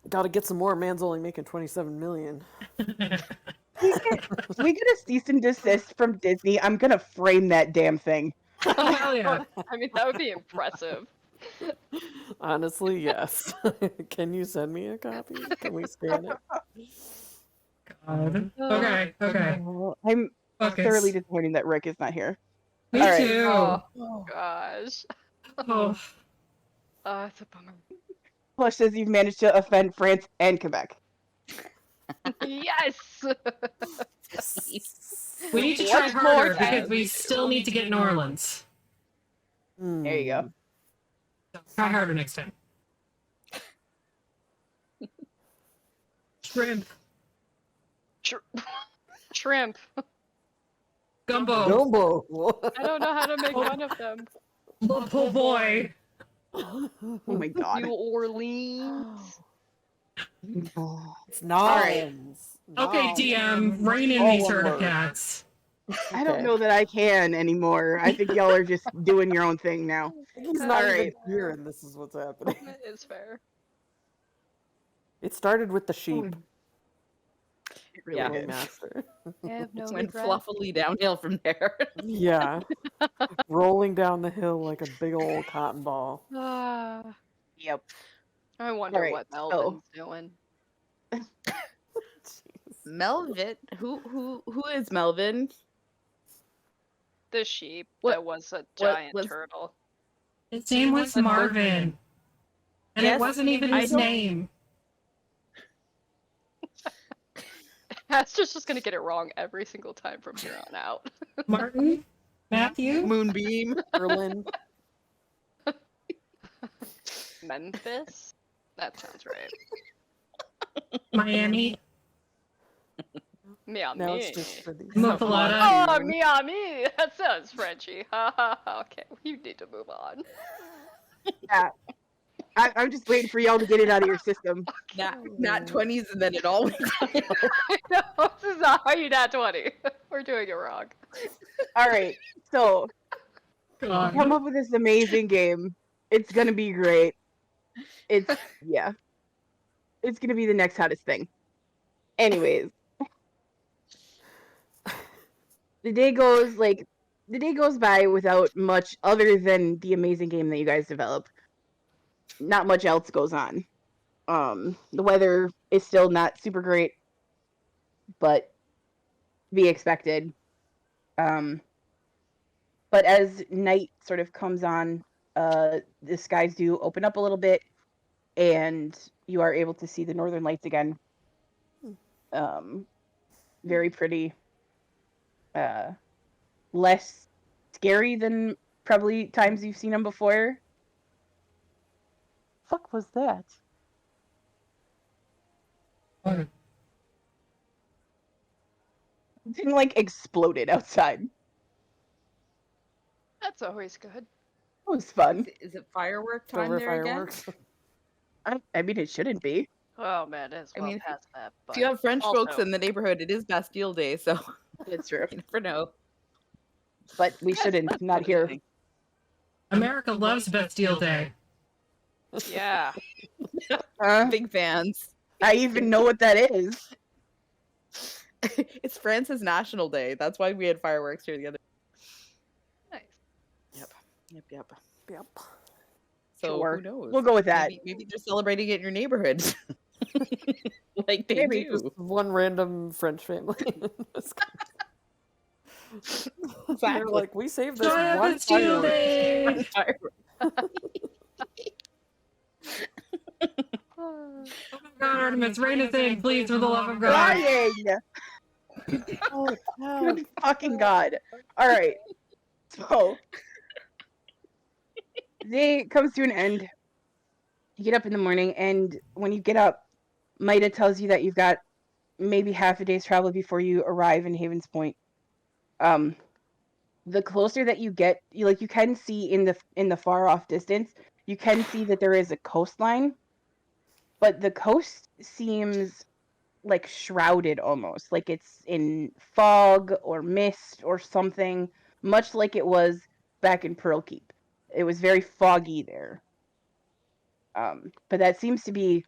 [SPEAKER 2] Gotta get some more. Man's only making 27 million.
[SPEAKER 3] We get a cease and desist from Disney. I'm gonna frame that damn thing.
[SPEAKER 1] Hell yeah.
[SPEAKER 4] I mean, that would be impressive.
[SPEAKER 2] Honestly, yes. Can you send me a copy? Can we scan it?
[SPEAKER 1] God. Okay.
[SPEAKER 3] I'm
[SPEAKER 1] Okay.
[SPEAKER 3] thoroughly disappointed that Rick is not here.
[SPEAKER 1] Me
[SPEAKER 3] All right.
[SPEAKER 1] too.
[SPEAKER 4] Oh gosh.
[SPEAKER 1] Oh.
[SPEAKER 4] It's a bummer.
[SPEAKER 3] Plush says you've managed to offend France and Quebec.
[SPEAKER 4] Yes.
[SPEAKER 1] We need to
[SPEAKER 4] What
[SPEAKER 1] try harder
[SPEAKER 4] more
[SPEAKER 1] because
[SPEAKER 4] can
[SPEAKER 1] we
[SPEAKER 4] we
[SPEAKER 1] still need to get New Orleans.
[SPEAKER 3] There you go.
[SPEAKER 1] Try harder next time. Shrimp.
[SPEAKER 4] Shrimp.
[SPEAKER 1] Gumbo.
[SPEAKER 2] Gumbo.
[SPEAKER 4] I don't know how to make fun of them.
[SPEAKER 1] Oh boy.
[SPEAKER 3] Oh my god.
[SPEAKER 4] New Orleans.
[SPEAKER 2] It's Nolans.
[SPEAKER 1] Okay, DM, rein in
[SPEAKER 2] All
[SPEAKER 1] these
[SPEAKER 2] one
[SPEAKER 1] herd of
[SPEAKER 2] word.
[SPEAKER 1] cats.
[SPEAKER 3] I don't know that I can anymore. I think y'all are just doing your own thing now.
[SPEAKER 2] He's not even
[SPEAKER 3] Alright.
[SPEAKER 2] here, and this is what's happening.
[SPEAKER 4] It's fair.
[SPEAKER 2] It started with the sheep.
[SPEAKER 3] It really
[SPEAKER 5] Yeah.
[SPEAKER 3] did.
[SPEAKER 2] Master.
[SPEAKER 4] I have no
[SPEAKER 5] Went
[SPEAKER 4] regrets.
[SPEAKER 5] fluffily downhill from there.
[SPEAKER 2] Yeah. Rolling down the hill like a big old cotton ball.
[SPEAKER 4] Ah,
[SPEAKER 3] Yep.
[SPEAKER 4] I wonder
[SPEAKER 3] Alright,
[SPEAKER 4] what
[SPEAKER 3] so-
[SPEAKER 4] Melvin's doing.
[SPEAKER 5] Melvin, who is Melvin?
[SPEAKER 4] The sheep
[SPEAKER 5] What-
[SPEAKER 4] that was a giant
[SPEAKER 5] was-
[SPEAKER 4] turtle.
[SPEAKER 1] His name was Marvin. And it
[SPEAKER 5] Yes,
[SPEAKER 1] wasn't even
[SPEAKER 5] I
[SPEAKER 1] his
[SPEAKER 5] don't-
[SPEAKER 1] name.
[SPEAKER 4] Aster's just gonna get it wrong every single time from here on out.
[SPEAKER 1] Martin? Matthew?
[SPEAKER 5] Moonbeam.
[SPEAKER 2] Berlin.
[SPEAKER 4] Memphis? That sounds right.
[SPEAKER 1] Miami?
[SPEAKER 2] Now
[SPEAKER 4] Miami.
[SPEAKER 2] it's just for these.
[SPEAKER 1] Muffaletta?
[SPEAKER 4] Oh, Miami! That sounds Frenchy. Ha ha ha. Okay, you need to move on.
[SPEAKER 3] Yeah. I'm just waiting for y'all to get it out of your system.
[SPEAKER 5] Not 20s, and then it all went downhill.
[SPEAKER 4] No, this is not how you nat 20. We're doing it wrong.
[SPEAKER 3] All right. So
[SPEAKER 1] God.
[SPEAKER 3] come up with this amazing game It's gonna be great. It's yeah. It's gonna be the next hottest thing. Anyways, the day goes by without much other than the amazing game that you guys develop. Not much else goes on. The weather is still not super great, but be expected. But as night sort of comes on, the skies do open up a little bit, and you are able to see the northern lights again. Very pretty. Less scary than probably times you've seen them before. Fuck was that?
[SPEAKER 1] What?
[SPEAKER 3] It didn't like exploded outside.
[SPEAKER 4] That's always good.
[SPEAKER 3] It was fun.
[SPEAKER 5] Is it firework time
[SPEAKER 2] Silver
[SPEAKER 5] there
[SPEAKER 2] fireworks.
[SPEAKER 3] I mean, it shouldn't be.
[SPEAKER 4] Oh man, it's
[SPEAKER 5] I
[SPEAKER 4] well
[SPEAKER 5] mean,
[SPEAKER 4] past that. But
[SPEAKER 5] If you have French folks
[SPEAKER 4] also-
[SPEAKER 5] in the neighborhood, it is Bastille Day, so
[SPEAKER 3] It's true.
[SPEAKER 5] you never know.
[SPEAKER 3] But we
[SPEAKER 5] Yes,
[SPEAKER 3] shouldn't.
[SPEAKER 5] that's
[SPEAKER 3] Not
[SPEAKER 5] what I
[SPEAKER 3] here.
[SPEAKER 5] think.
[SPEAKER 1] America loves Bastille Day.
[SPEAKER 4] yeah.
[SPEAKER 5] Big fans.
[SPEAKER 3] I even know what that is.
[SPEAKER 5] It's France's National Day. That's why we had fireworks here the other.
[SPEAKER 4] Nice.
[SPEAKER 5] Yep.
[SPEAKER 2] Yep.
[SPEAKER 5] So
[SPEAKER 3] Sure.
[SPEAKER 5] who knows?
[SPEAKER 3] We'll go with that.
[SPEAKER 5] Maybe they're celebrating it in your neighborhood, like they
[SPEAKER 3] Maybe.
[SPEAKER 5] do.
[SPEAKER 2] Just one random French family. They're
[SPEAKER 5] Exactly.
[SPEAKER 2] like, we saved this
[SPEAKER 1] Joy of
[SPEAKER 2] one
[SPEAKER 1] Bastille
[SPEAKER 2] firework.
[SPEAKER 1] Day! Oh my God, Artemis, rein us in, please, for the love of God.
[SPEAKER 3] Dying!
[SPEAKER 2] Oh,
[SPEAKER 3] Good fucking God. Alright. So, the day comes to an end. You get up in the morning, and when you get up, Maida tells you that you've got maybe half a day's travel before you arrive in Havens Point. The closer that you get, you can see in the far off distance, you can see that there is a coastline, but the coast seems like shrouded almost, like it's in fog or mist or something, much like it was back in Pearl Keep. It was very foggy there. But that seems to be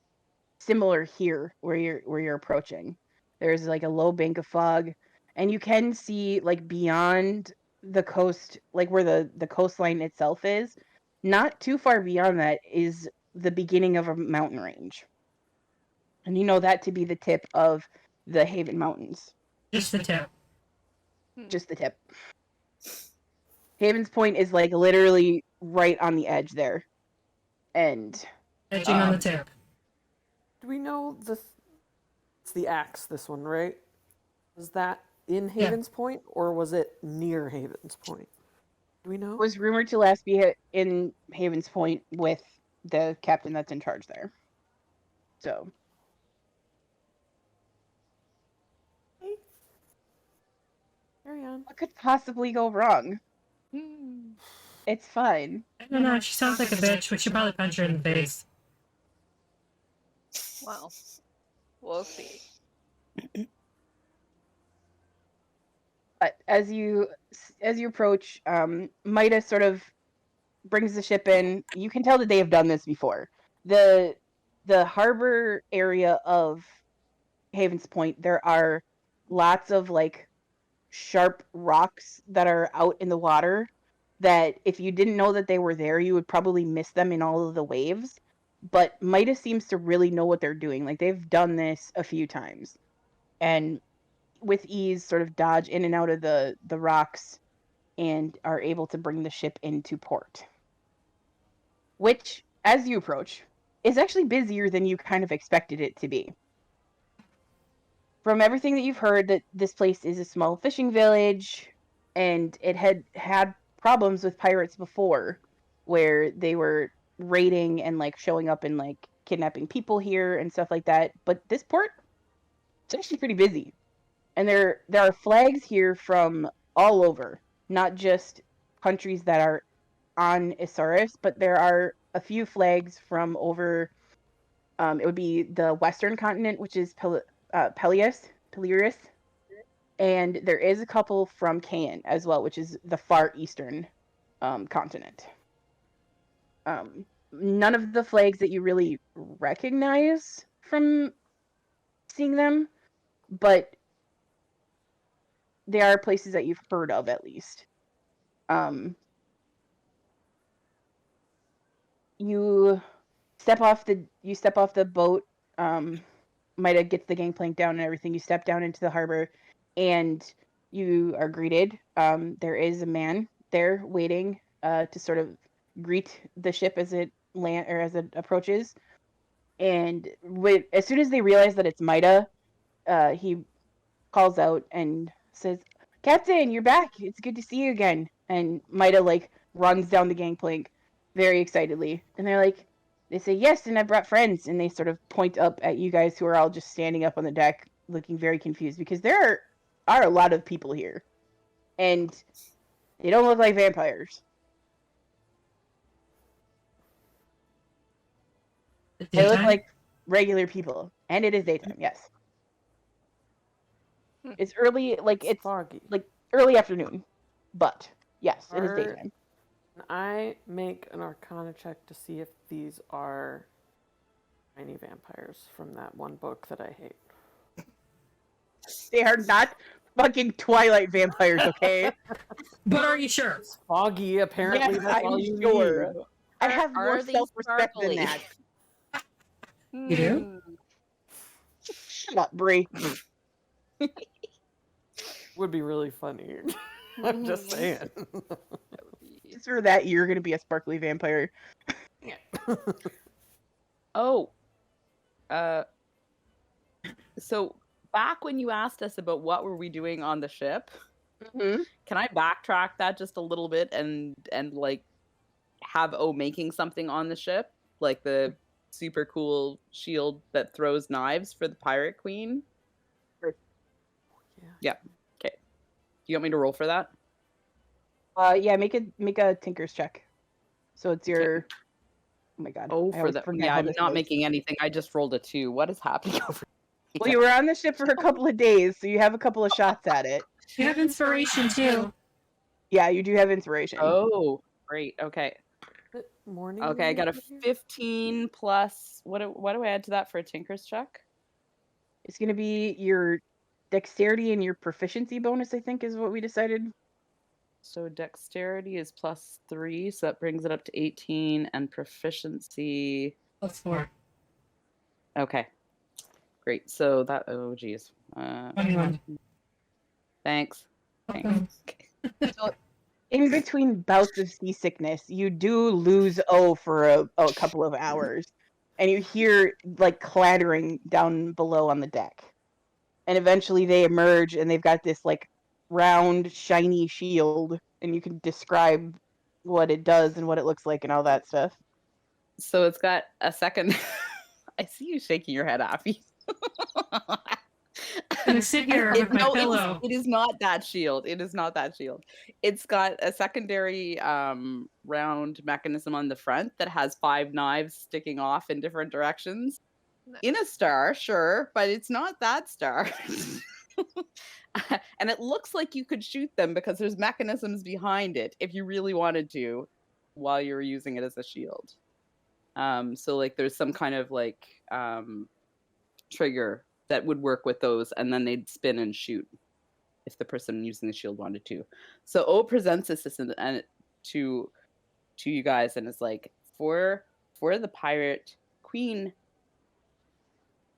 [SPEAKER 3] similar here where you're approaching. There's like a low bank of fog, and you can see like beyond the coast, like where the coastline itself is. Not too far beyond that is the beginning of a mountain range. And you know that to be the tip of the Haven Mountains.
[SPEAKER 1] Just the tip.
[SPEAKER 3] Just the tip. Havens Point is like literally right on the edge there. And
[SPEAKER 1] Edging on the tip.
[SPEAKER 2] do we know it's the axe, this one, right? Was that in Havens Point, or was it near Havens Point? Do we know?
[SPEAKER 3] was rumored to last be in Havens Point with the captain that's in charge there. So
[SPEAKER 2] Carry on.
[SPEAKER 3] what could possibly go wrong?
[SPEAKER 4] Hmm.
[SPEAKER 3] It's fine.
[SPEAKER 1] I don't know, she sounds like a bitch. We should probably punch her in the face.
[SPEAKER 4] Well, we'll see.
[SPEAKER 3] But as you approach, Midas sort of brings the ship in. You can tell that they have done this before. The harbor area of Havens Point, there are lots of like sharp rocks that are out in the water that if you didn't know that they were there, you would probably miss them in all of the waves. But Midas seems to really know what they're doing. Like they've done this a few times. And with ease sort of dodge in and out of the rocks and are able to bring the ship into port. Which, as you approach, is actually busier than you kind of expected it to be. From everything that you've heard, that this place is a small fishing village, and it had problems with pirates before, where they were raiding and like showing up and like kidnapping people here and stuff like that. But this port, it's actually pretty busy. And there are flags here from all over, not just countries that are on Isaurus, but there are a few flags from over. It would be the Western continent, which is Peleus, and there is a couple from Caen as well, which is the far eastern continent. None of the flags that you really recognize from seeing them, but they are places that you've heard of at least. You step off the boat. Mida gets the gangplank down and everything. You step down into the harbor, and you are greeted. There is a man there waiting to sort of greet the ship as it as it approaches. And as soon as they realize that it's Mida, he calls out and says, "Captain, you're back. It's good to see you again." And Mida like runs down the gangplank very excitedly, and they say, "Yes, and I brought friends." And they sort of point up at you guys who are all just standing up on the deck looking very confused, because there are a lot of people here, and they don't look like vampires. They look like regular people, and it is daytime. Yes, it's early, it's
[SPEAKER 2] foggy.
[SPEAKER 3] like early afternoon, but yes, it is daytime.
[SPEAKER 2] Can I make an Arcana check to see if these are tiny vampires from that one book that I hate?
[SPEAKER 3] They are not fucking Twilight vampires, okay?
[SPEAKER 1] But are you sure?
[SPEAKER 2] It's foggy, apparently.
[SPEAKER 3] Yes,
[SPEAKER 2] that's all
[SPEAKER 3] I'm
[SPEAKER 2] you
[SPEAKER 3] sure.
[SPEAKER 2] need.
[SPEAKER 3] I have more
[SPEAKER 5] Are they
[SPEAKER 3] self-respect than
[SPEAKER 5] sparkly?
[SPEAKER 3] that.
[SPEAKER 1] You do?
[SPEAKER 3] Shut up, Bree.
[SPEAKER 2] Would be really funny. I'm just saying.
[SPEAKER 3] Just for that, you're gonna be a sparkly vampire.
[SPEAKER 5] Oh. So back when you asked us about what were we doing on the ship,
[SPEAKER 3] Mm-hmm.
[SPEAKER 5] can I backtrack that just a little bit and like have O making something on the ship, like the super cool shield that throws knives for the pirate queen?
[SPEAKER 3] Sure.
[SPEAKER 5] Yeah. Okay. Do you want me to roll for that?
[SPEAKER 3] Yeah, make a Tinker's check. So it's your. Oh my god.
[SPEAKER 5] Oh,
[SPEAKER 3] I
[SPEAKER 5] for
[SPEAKER 3] always
[SPEAKER 5] the
[SPEAKER 3] forget
[SPEAKER 5] yeah,
[SPEAKER 3] how
[SPEAKER 5] I'm
[SPEAKER 3] this
[SPEAKER 5] not
[SPEAKER 3] goes.
[SPEAKER 5] making anything. I just rolled a 2. What is happening over here?
[SPEAKER 3] Well, you were on the ship for a couple of days, so you have a couple of shots at it.
[SPEAKER 1] You have inspiration too.
[SPEAKER 3] Yeah, you do have inspiration.
[SPEAKER 5] Oh, great. Okay.
[SPEAKER 2] Morning.
[SPEAKER 5] Okay, I got a
[SPEAKER 2] over here?
[SPEAKER 5] 15 plus. What do I add to that for a Tinker's check?
[SPEAKER 3] It's gonna be your dexterity and your proficiency bonus, I think, is what we decided.
[SPEAKER 5] So dexterity is +3, so that brings it up to 18, and proficiency.
[SPEAKER 1] +4.
[SPEAKER 5] Okay, great. So that. Oh, geez.
[SPEAKER 1] 21.
[SPEAKER 5] Thanks.
[SPEAKER 1] Welcome.
[SPEAKER 3] So, in between bouts of seasickness, you do lose O for a couple of hours, and you hear like clattering down below on the deck. And eventually they emerge, and they've got this like round, shiny shield, and you can describe what it does and what it looks like and all that stuff.
[SPEAKER 5] So it's got a second. I see you shaking your head, Affy.
[SPEAKER 1] I'm gonna sit here with my
[SPEAKER 5] No,
[SPEAKER 1] pillow.
[SPEAKER 5] it is not that shield. It is not that shield. It's got a secondary round mechanism on the front that has 5 knives sticking off in different directions. In a star, sure, but it's not that star. And it looks like you could shoot them because there's mechanisms behind it if you really wanted to while you're using it as a shield. So like there's some kind of like trigger that would work with those, and then they'd spin and shoot if the person using the shield wanted to. So O presents this and to you guys, and it's like for the pirate queen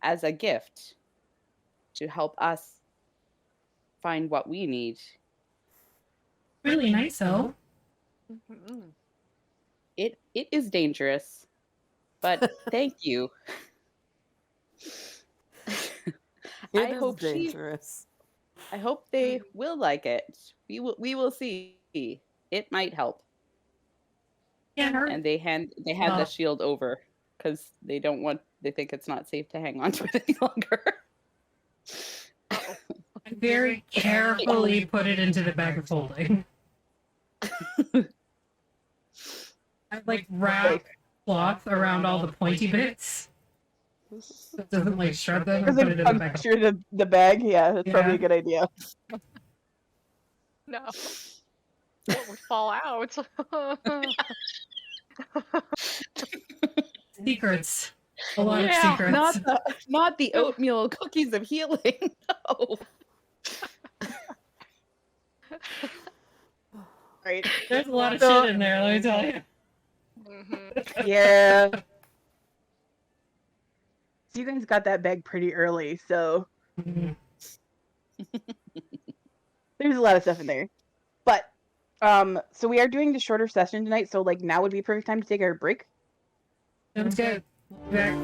[SPEAKER 5] as a gift to help us find what we need.
[SPEAKER 1] Really nice, though.
[SPEAKER 5] It is dangerous, but thank you.
[SPEAKER 2] It is dangerous.
[SPEAKER 5] I hope they will like it. We will see. It might help.
[SPEAKER 1] Yeah,
[SPEAKER 5] And they hand the shield over because they think it's not safe to hang on to it any longer.
[SPEAKER 1] I very carefully put it into the bag of holding. I like wrap cloth around all the pointy bits. So it doesn't like shred them and
[SPEAKER 3] Does
[SPEAKER 1] put it
[SPEAKER 3] it
[SPEAKER 1] in the bag.
[SPEAKER 3] puncture the bag? Yeah, that's probably a good idea.
[SPEAKER 4] No. What would fall out?
[SPEAKER 1] Secrets. A lot of
[SPEAKER 4] Yeah.
[SPEAKER 1] secrets.
[SPEAKER 5] Not the oatmeal cookies of healing. No.
[SPEAKER 3] Right.
[SPEAKER 1] There's a lot of
[SPEAKER 3] So-
[SPEAKER 1] shit in there, let me tell you.
[SPEAKER 4] Mhm.
[SPEAKER 3] Yeah. So you guys got that bag pretty early, so
[SPEAKER 1] Mhm.
[SPEAKER 3] there's a lot of stuff in there. But so we are doing the shorter session tonight, so like now would be a perfect time to take our break.
[SPEAKER 1] Sounds good. Be back.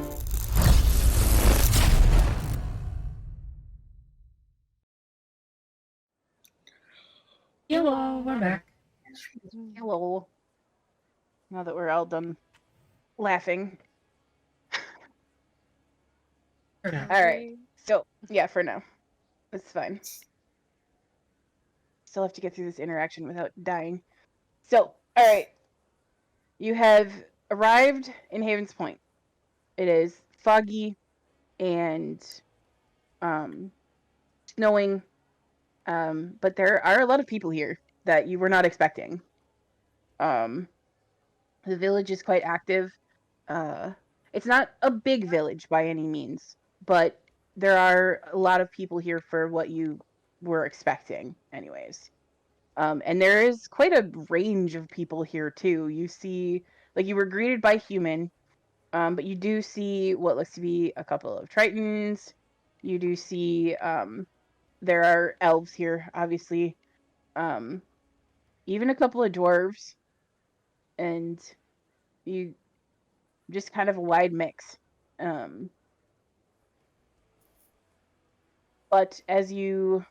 [SPEAKER 1] Hello, we're back.
[SPEAKER 3] Hello. Now that we're all done laughing.
[SPEAKER 1] For now.
[SPEAKER 3] All right. So yeah, for now. That's fine. Still have to get through this interaction without dying. So, all right. You have arrived in Havens Point. It is foggy and snowing, but there are a lot of people here that you were not expecting. The village is quite active. It's not a big village by any means, but there are a lot of people here for what you were expecting, anyways. And there is quite a range of people here too. You see, like you were greeted by human, but you do see what looks to be a couple of Tritons. You do see there are elves here, obviously. Even a couple of dwarves, and you just kind of a wide mix. But as you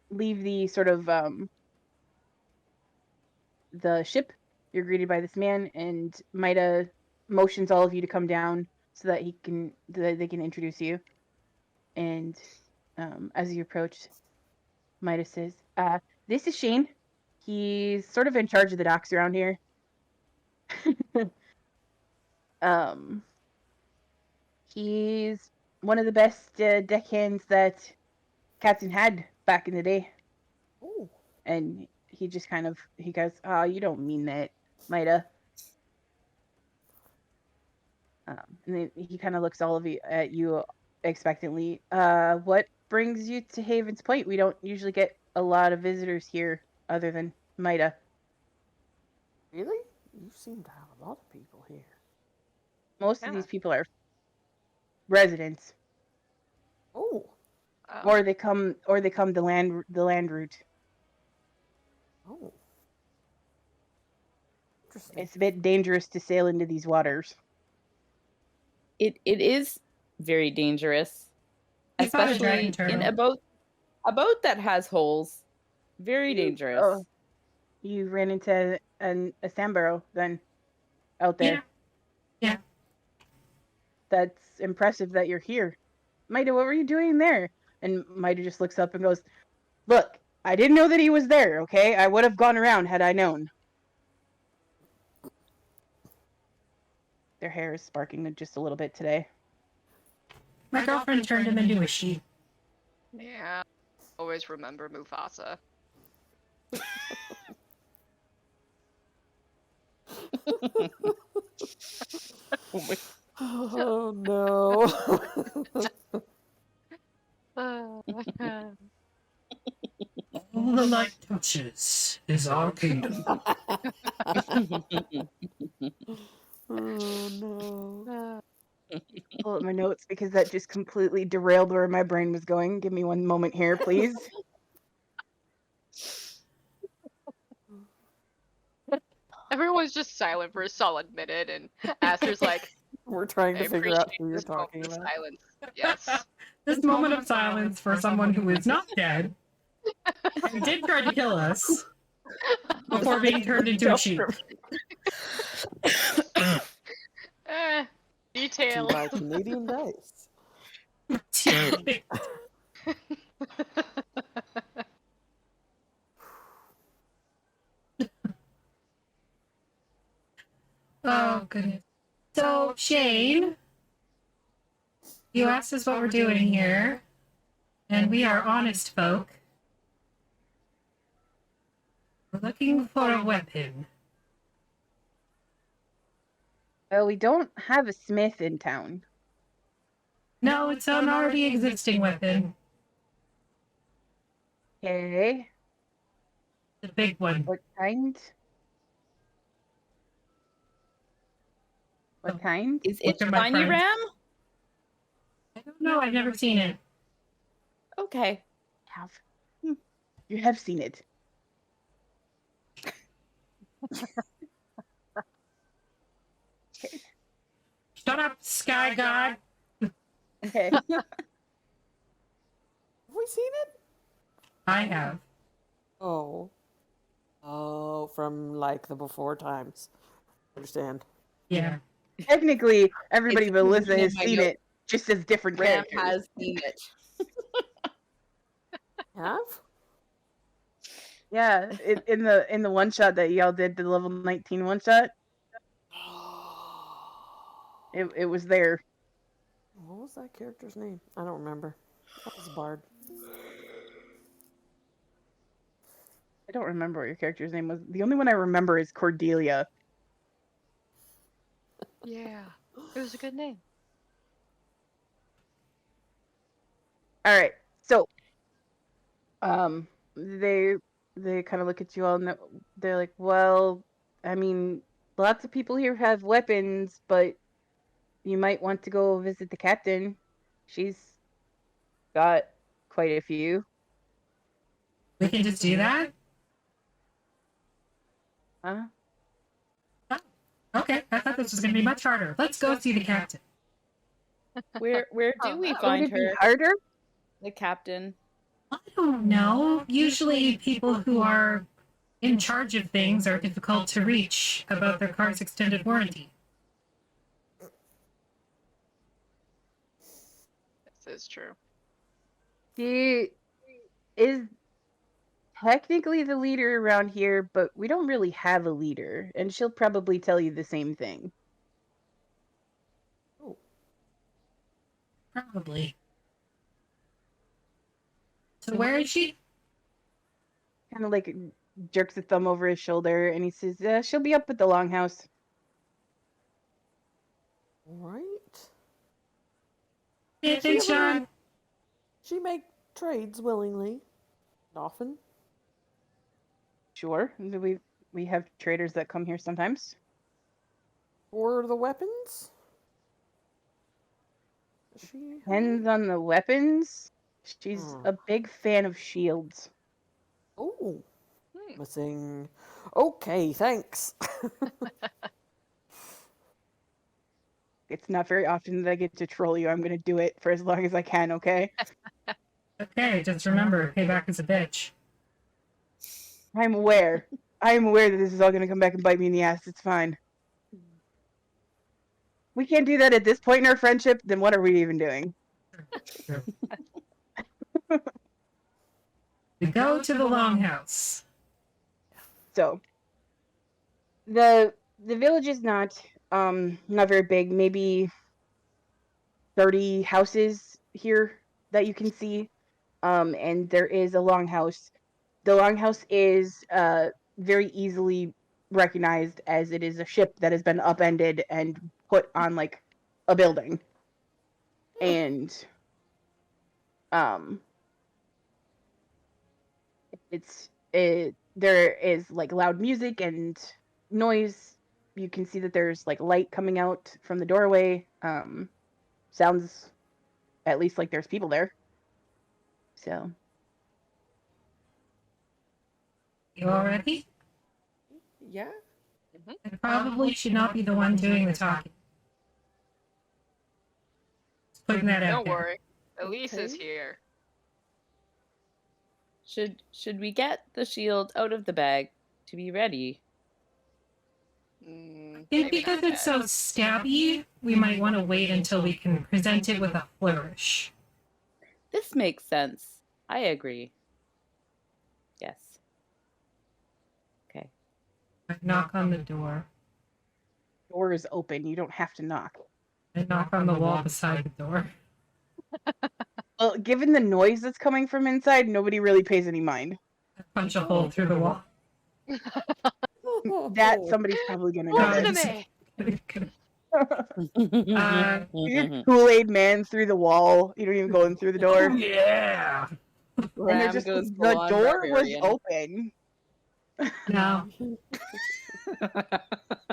[SPEAKER 3] leave the sort of the ship, you're greeted by this man, and Maida motions all of you to come down so that they can introduce you. And as you approach, Maida says, "This is Shane. He's sort of in charge of the docks around here. He's one of the best deckhands that Captain had back in the day."
[SPEAKER 2] Oh,
[SPEAKER 3] And he just kind of he goes, "Oh, you don't mean that, Maida." And then he kind of looks all of you at you expectantly. What brings you to Havens Point? We don't usually get a lot of visitors here, other than Maida.
[SPEAKER 2] really? You seem to have a lot of people here.
[SPEAKER 3] Most of
[SPEAKER 4] Yeah.
[SPEAKER 3] these people are residents,
[SPEAKER 2] Oh,
[SPEAKER 3] or they come the land route.
[SPEAKER 2] oh. Interesting.
[SPEAKER 3] It's a bit dangerous to sail into these waters.
[SPEAKER 5] It is very dangerous,
[SPEAKER 1] You found a dragon
[SPEAKER 5] especially in
[SPEAKER 1] turtle.
[SPEAKER 5] a boat that has holes. Very dangerous.
[SPEAKER 3] Oh, you ran into a Sambaro then out there.
[SPEAKER 1] Yeah.
[SPEAKER 3] That's impressive that you're here. Maida, what were you doing there? And Maida just looks up and goes, "Look, I didn't know that he was there, okay? I would have gone around had I known." Their hair is sparking just a little bit today.
[SPEAKER 1] My girlfriend turned him into a sheep.
[SPEAKER 4] Yeah. Always remember Mufasa.
[SPEAKER 2] Oh no.
[SPEAKER 1] All the light touches is our kingdom.
[SPEAKER 2] Oh no.
[SPEAKER 3] Pull up my notes because that just completely derailed where my brain was going. Give me one moment here, please.
[SPEAKER 4] Everyone's just silent for a solid minute, and Aster's like,
[SPEAKER 2] We're trying
[SPEAKER 4] I
[SPEAKER 2] to figure out
[SPEAKER 4] appreciate
[SPEAKER 2] who you're
[SPEAKER 4] this moment
[SPEAKER 2] talking
[SPEAKER 4] of
[SPEAKER 2] about.
[SPEAKER 4] silence. Yes.
[SPEAKER 1] This moment of silence for someone who is not dead and did try to kill us before being turned into a sheep.
[SPEAKER 4] Detail.
[SPEAKER 2] By Canadian Dice.
[SPEAKER 1] Oh, goodness. So, Shane, you asked us what we're doing here, and we are honest folk. We're looking for a weapon.
[SPEAKER 3] Well, we don't have a smith in town.
[SPEAKER 1] No, it's an already existing weapon.
[SPEAKER 3] Okay.
[SPEAKER 1] The big one.
[SPEAKER 3] What kind?
[SPEAKER 1] Oh.
[SPEAKER 3] What kind?
[SPEAKER 5] Is
[SPEAKER 1] Look
[SPEAKER 5] it
[SPEAKER 1] at my
[SPEAKER 5] Tiny
[SPEAKER 1] friends.
[SPEAKER 5] Ram?
[SPEAKER 1] I don't know. I've never seen it.
[SPEAKER 5] Okay.
[SPEAKER 3] You have seen it.
[SPEAKER 1] Shut up, Sky God.
[SPEAKER 3] Okay.
[SPEAKER 2] Have we seen it?
[SPEAKER 1] I have.
[SPEAKER 2] Oh. Oh, from like the before times. Understand.
[SPEAKER 1] Yeah.
[SPEAKER 3] Technically, everybody
[SPEAKER 5] It's
[SPEAKER 3] but Alyssa
[SPEAKER 5] in
[SPEAKER 3] has
[SPEAKER 5] my
[SPEAKER 3] seen
[SPEAKER 5] notes.
[SPEAKER 3] it, just as different
[SPEAKER 5] Ram
[SPEAKER 3] characters.
[SPEAKER 5] has seen it.
[SPEAKER 2] Have?
[SPEAKER 3] Yeah, in the one shot that y'all did, the level 19 one shot, it was there.
[SPEAKER 2] What was that character's name? I don't remember. That was Bard.
[SPEAKER 3] I don't remember what your character's name was. The only one I remember is Cordelia.
[SPEAKER 4] Yeah, it was a good name.
[SPEAKER 3] All right, so they kind of look at you all and they're like, well, I mean, lots of people here have weapons, but you might want to go visit the captain. She's got quite a few.
[SPEAKER 1] We can just do that?
[SPEAKER 3] Huh?
[SPEAKER 1] Okay, I thought this was going to be much harder. Let's go see the captain.
[SPEAKER 5] Where do we
[SPEAKER 3] Would
[SPEAKER 5] find
[SPEAKER 3] it be
[SPEAKER 5] her?
[SPEAKER 3] harder?
[SPEAKER 5] The captain.
[SPEAKER 1] I don't know. Usually people who are in charge of things are difficult to reach about their car's extended warranty.
[SPEAKER 4] This is true.
[SPEAKER 3] She is technically the leader around here, but we don't really have a leader, and she'll probably tell you the same thing.
[SPEAKER 1] Probably. So where is she?
[SPEAKER 3] Kind of like jerks a thumb over his shoulder, and he says, she'll be up at the longhouse.
[SPEAKER 2] Right?
[SPEAKER 1] Pay attention.
[SPEAKER 2] She make trades willingly. Often.
[SPEAKER 3] Sure, we have traders that come here sometimes.
[SPEAKER 2] For the weapons? Is she?
[SPEAKER 3] Depends on the weapons. She's a big fan of shields.
[SPEAKER 2] Oh. Missing. Okay, thanks.
[SPEAKER 3] It's not very often that I get to troll you. I'm going to do it for as long as I can, okay?
[SPEAKER 1] Okay, just remember, payback is a bitch.
[SPEAKER 3] I'm aware. I'm aware that this is all going to come back and bite me in the ass. It's fine. We can't do that at this point in our friendship, then what are we even doing?
[SPEAKER 1] We go to the longhouse.
[SPEAKER 3] So, the village is not very big. Maybe 30 houses here that you can see. And there is a longhouse. The longhouse is very easily recognized as it is a ship that has been upended and put on like a building. And there is like loud music and noise. You can see that there's like light coming out from the doorway. Sounds at least like there's people there. So.
[SPEAKER 1] You all ready?
[SPEAKER 2] Yeah.
[SPEAKER 1] I probably should not be the one doing the talking. Just putting that out
[SPEAKER 4] Don't
[SPEAKER 1] there.
[SPEAKER 4] worry. Elise is
[SPEAKER 2] Okay.
[SPEAKER 4] here.
[SPEAKER 5] Should we get the shield out of the bag to be ready?
[SPEAKER 1] I think
[SPEAKER 4] Maybe
[SPEAKER 1] because
[SPEAKER 4] not
[SPEAKER 1] it's
[SPEAKER 4] yet.
[SPEAKER 1] so stabby, we might want to wait until we can present it with a flourish.
[SPEAKER 5] This makes sense. I agree. Yes. Okay.
[SPEAKER 1] I knock on the door.
[SPEAKER 3] Door is open. You don't have to knock.
[SPEAKER 1] I knock on the wall beside the door.
[SPEAKER 3] Well, given the noise that's coming from inside, nobody really pays any mind.
[SPEAKER 1] I punch a hole through the wall.
[SPEAKER 3] That somebody's probably gonna
[SPEAKER 1] God.
[SPEAKER 3] know.
[SPEAKER 4] Listen to me.
[SPEAKER 3] You just Kool-Aid man through the wall. You don't even go in through the door.
[SPEAKER 1] Oh, yeah.
[SPEAKER 3] And
[SPEAKER 5] Ram
[SPEAKER 3] they're just
[SPEAKER 5] goes
[SPEAKER 3] the
[SPEAKER 5] full-on
[SPEAKER 3] door was
[SPEAKER 5] barbarian.
[SPEAKER 3] open.
[SPEAKER 1] No.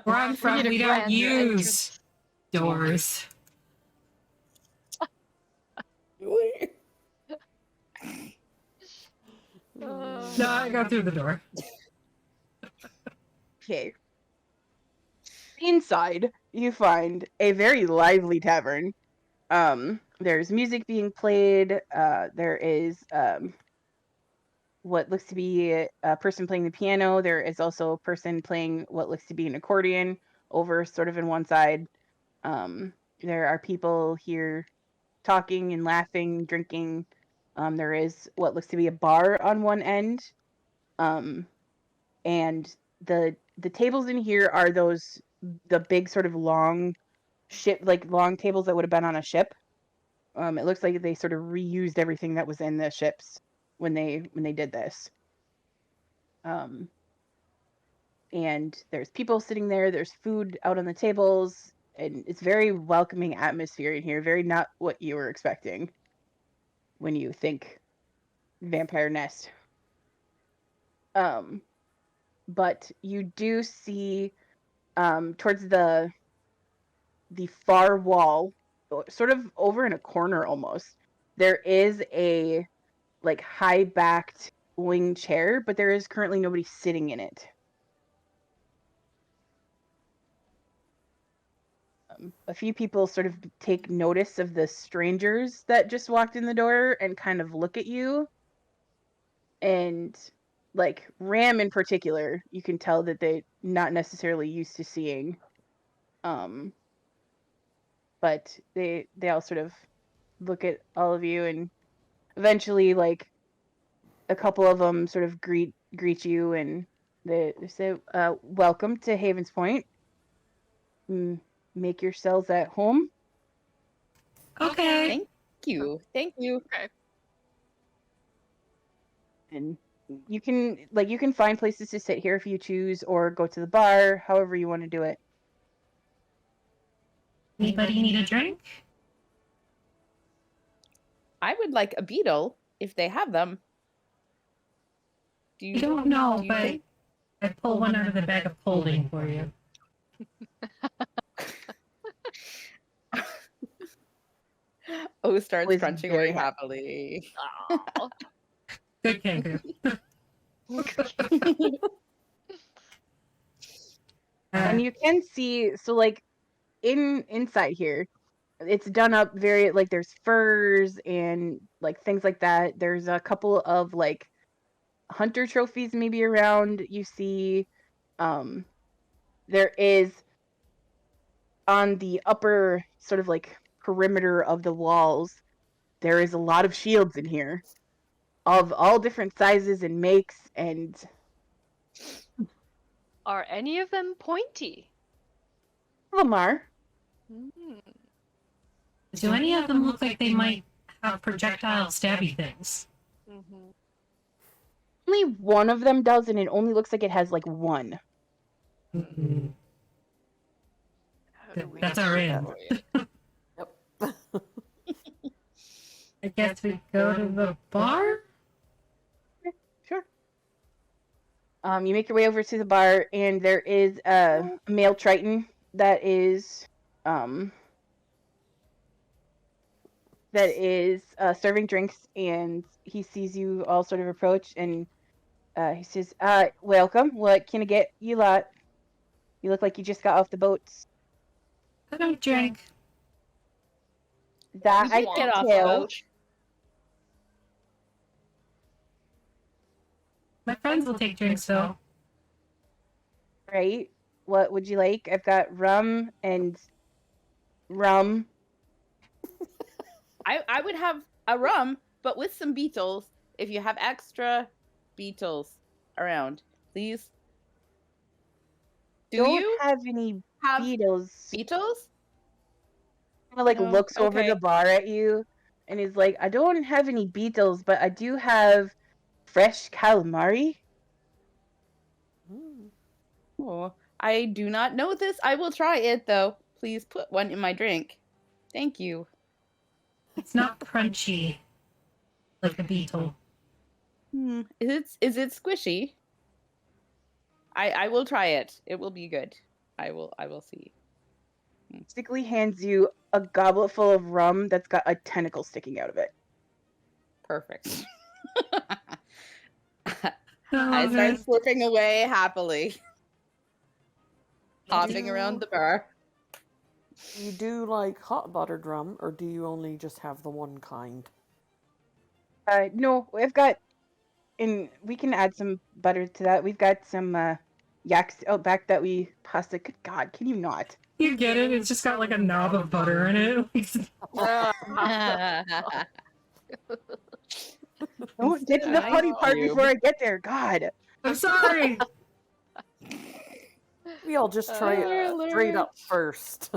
[SPEAKER 1] Where I'm from,
[SPEAKER 4] need a
[SPEAKER 1] we don't
[SPEAKER 4] grander
[SPEAKER 1] use doors.
[SPEAKER 2] Really?
[SPEAKER 1] No, I go through the door.
[SPEAKER 3] Okay. Inside, you find a very lively tavern. There's music being played. There is what looks to be a person playing the piano. There is also a person playing what looks to be an accordion over sort of in one side. There are people here talking and laughing, drinking. There is what looks to be a bar on one end. And the tables in here are the big sort of long long tables that would have been on a ship. It looks like they sort of reused everything that was in the ships when they did this. And there's people sitting there. There's food out on the tables, and it's very welcoming atmosphere in here. Very not what you were expecting when you think vampire nest. But you do see towards the far wall, sort of over in a corner almost, there is a like high backed wing chair, but there is currently nobody sitting in it. A few people sort of take notice of the strangers that just walked in the door and kind of look at you. And like Ram in particular, you can tell that they're not necessarily used to seeing. But they all sort of look at all of you, and eventually, like, a couple of them sort of greet you, and they say, "Welcome to Haven's Point. Make yourselves at home."
[SPEAKER 1] Okay.
[SPEAKER 5] Thank you.
[SPEAKER 4] Okay.
[SPEAKER 3] And you can find places to sit here if you choose, or go to the bar, however you want to do it.
[SPEAKER 1] Anybody need a drink?
[SPEAKER 5] I would like a beetle if they have them. Do
[SPEAKER 1] I
[SPEAKER 5] you
[SPEAKER 1] don't know,
[SPEAKER 5] do you
[SPEAKER 1] but
[SPEAKER 5] think-
[SPEAKER 1] I pull one out of the bag of holding for you.
[SPEAKER 5] Oh, starts
[SPEAKER 3] Was
[SPEAKER 5] crunching
[SPEAKER 3] very
[SPEAKER 5] very happily.
[SPEAKER 4] Aw.
[SPEAKER 1] Good kangaroo.
[SPEAKER 3] And you can see, so like inside here, it's done up very, like, there's furs and like things like that. There's a couple of like hunter trophies maybe around. You see there is on the upper sort of like perimeter of the walls, there is a lot of shields in here of all different sizes and makes. And
[SPEAKER 4] Are any of them pointy?
[SPEAKER 3] Lamar,
[SPEAKER 1] Do any of them look like they might have projectile stabby things?
[SPEAKER 4] Mm-hmm.
[SPEAKER 3] only one of them does, and it only looks like it has like one.
[SPEAKER 1] Mm-mm. That's our end.
[SPEAKER 2] Yep.
[SPEAKER 1] I guess we go to the bar?
[SPEAKER 3] Sure. You make your way over to the bar, and there is a male Triton that is serving drinks, and he sees you all sort of approach, and he says, "Welcome. What can I get you lot? You look like you just got off the boats."
[SPEAKER 1] I don't drink.
[SPEAKER 3] That
[SPEAKER 5] We
[SPEAKER 3] I
[SPEAKER 5] can
[SPEAKER 3] can
[SPEAKER 5] get off the
[SPEAKER 3] tell.
[SPEAKER 5] boat.
[SPEAKER 1] My friends will take drinks though.
[SPEAKER 3] Right? What would you like? I've got rum and rum.
[SPEAKER 5] I would have a rum, but with some beetles. If you have extra beetles around, please. Do
[SPEAKER 3] Don't
[SPEAKER 5] you
[SPEAKER 3] have any
[SPEAKER 5] have
[SPEAKER 3] beetles.
[SPEAKER 5] beetles?
[SPEAKER 3] Kind of like
[SPEAKER 5] No,
[SPEAKER 3] looks over
[SPEAKER 5] okay.
[SPEAKER 3] the bar at you, and he's like, "I don't have any beetles, but I do have fresh calamari."
[SPEAKER 2] Mm.
[SPEAKER 5] Oh, I do not know this. I will try it though. please put one in my drink. Thank you.
[SPEAKER 1] It's not crunchy like a beetle.
[SPEAKER 5] Is it squishy? I will try it. It will be good. I will see.
[SPEAKER 3] Basically hands you a goblet full of rum that's got a tentacle sticking out of it.
[SPEAKER 5] Perfect.
[SPEAKER 1] Oh,
[SPEAKER 5] I start
[SPEAKER 1] man.
[SPEAKER 5] slurping away happily,
[SPEAKER 2] Do
[SPEAKER 5] hopping
[SPEAKER 2] you-
[SPEAKER 5] around the bar.
[SPEAKER 2] You do like hot buttered rum, or do you only just have the one kind?
[SPEAKER 3] No, we've got, and we can add some butter to that. We've got some yaks out back that we pasta. Good God, can you not?
[SPEAKER 1] You get it? It's just got like a knob of butter in it.
[SPEAKER 3] Don't get to the
[SPEAKER 5] Nice
[SPEAKER 3] funny part
[SPEAKER 5] cube.
[SPEAKER 3] before I get there. God.
[SPEAKER 1] I'm sorry.
[SPEAKER 2] We all just try it straight up first.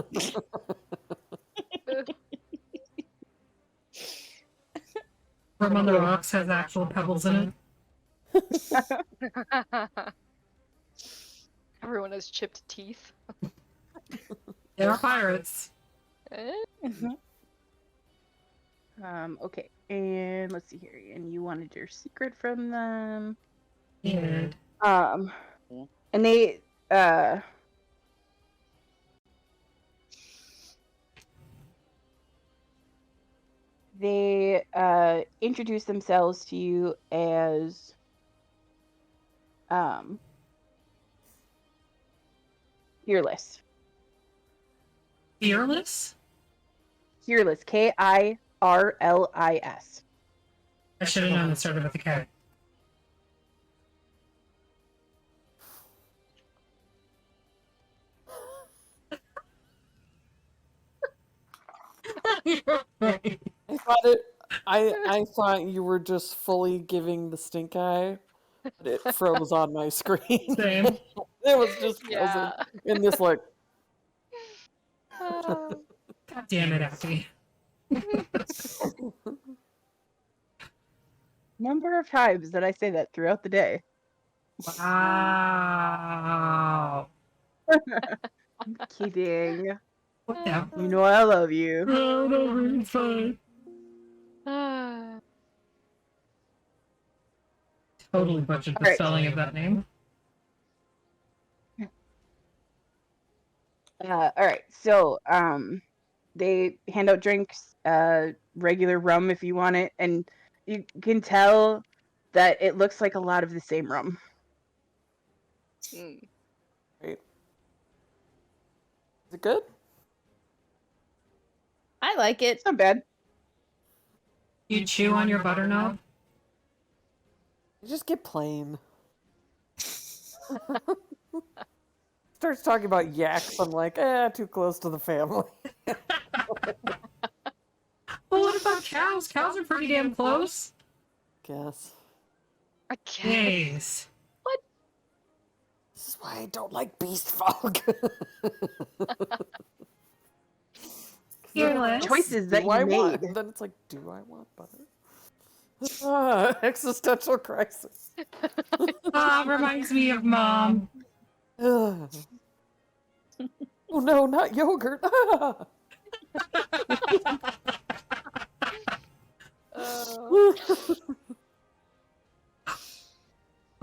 [SPEAKER 1] Rum on the Rocks has actual pebbles in it.
[SPEAKER 4] Everyone has chipped teeth.
[SPEAKER 1] They're pirates.
[SPEAKER 4] Eh?
[SPEAKER 3] Okay, and let's see here. And you wanted your secret from them.
[SPEAKER 1] Yeah.
[SPEAKER 3] And they introduce themselves to you as Fearless.
[SPEAKER 1] Fearless?
[SPEAKER 3] Fearless. Kirlis.
[SPEAKER 1] I should have known it started with a K.
[SPEAKER 2] I thought you were just fully giving the stink eye, but it froze on my screen.
[SPEAKER 1] Same.
[SPEAKER 2] It was just frozen
[SPEAKER 4] Yeah.
[SPEAKER 2] in this like.
[SPEAKER 1] God damn it, Abby.
[SPEAKER 3] Number of times that I say that throughout the day.
[SPEAKER 1] Wow.
[SPEAKER 3] I'm kidding.
[SPEAKER 1] Whatever.
[SPEAKER 3] You know I love you.
[SPEAKER 1] No, no, it's fine. Totally butchered the
[SPEAKER 3] Alright.
[SPEAKER 1] spelling of that name.
[SPEAKER 3] Alright, so they hand out drinks, regular rum if you want it, and you can tell that it looks like a lot of the same rum.
[SPEAKER 4] Mm.
[SPEAKER 2] Right. Is it good?
[SPEAKER 5] I like it.
[SPEAKER 3] It's not bad.
[SPEAKER 1] You chew on your butter knob?
[SPEAKER 2] You just get plain. Starts talking about yaks. I'm like, too close to the family.
[SPEAKER 1] Well, what about cows? Cows are pretty damn close.
[SPEAKER 2] Guess.
[SPEAKER 4] I can't.
[SPEAKER 1] Yes.
[SPEAKER 2] This is why I don't like beast folk.
[SPEAKER 1] Fearless.
[SPEAKER 3] Choices that
[SPEAKER 2] Do I
[SPEAKER 3] you
[SPEAKER 2] want?
[SPEAKER 3] made.
[SPEAKER 2] Then it's like, do I want butter? Existential crisis.
[SPEAKER 1] Reminds me of Mom.
[SPEAKER 2] Oh no, not yogurt.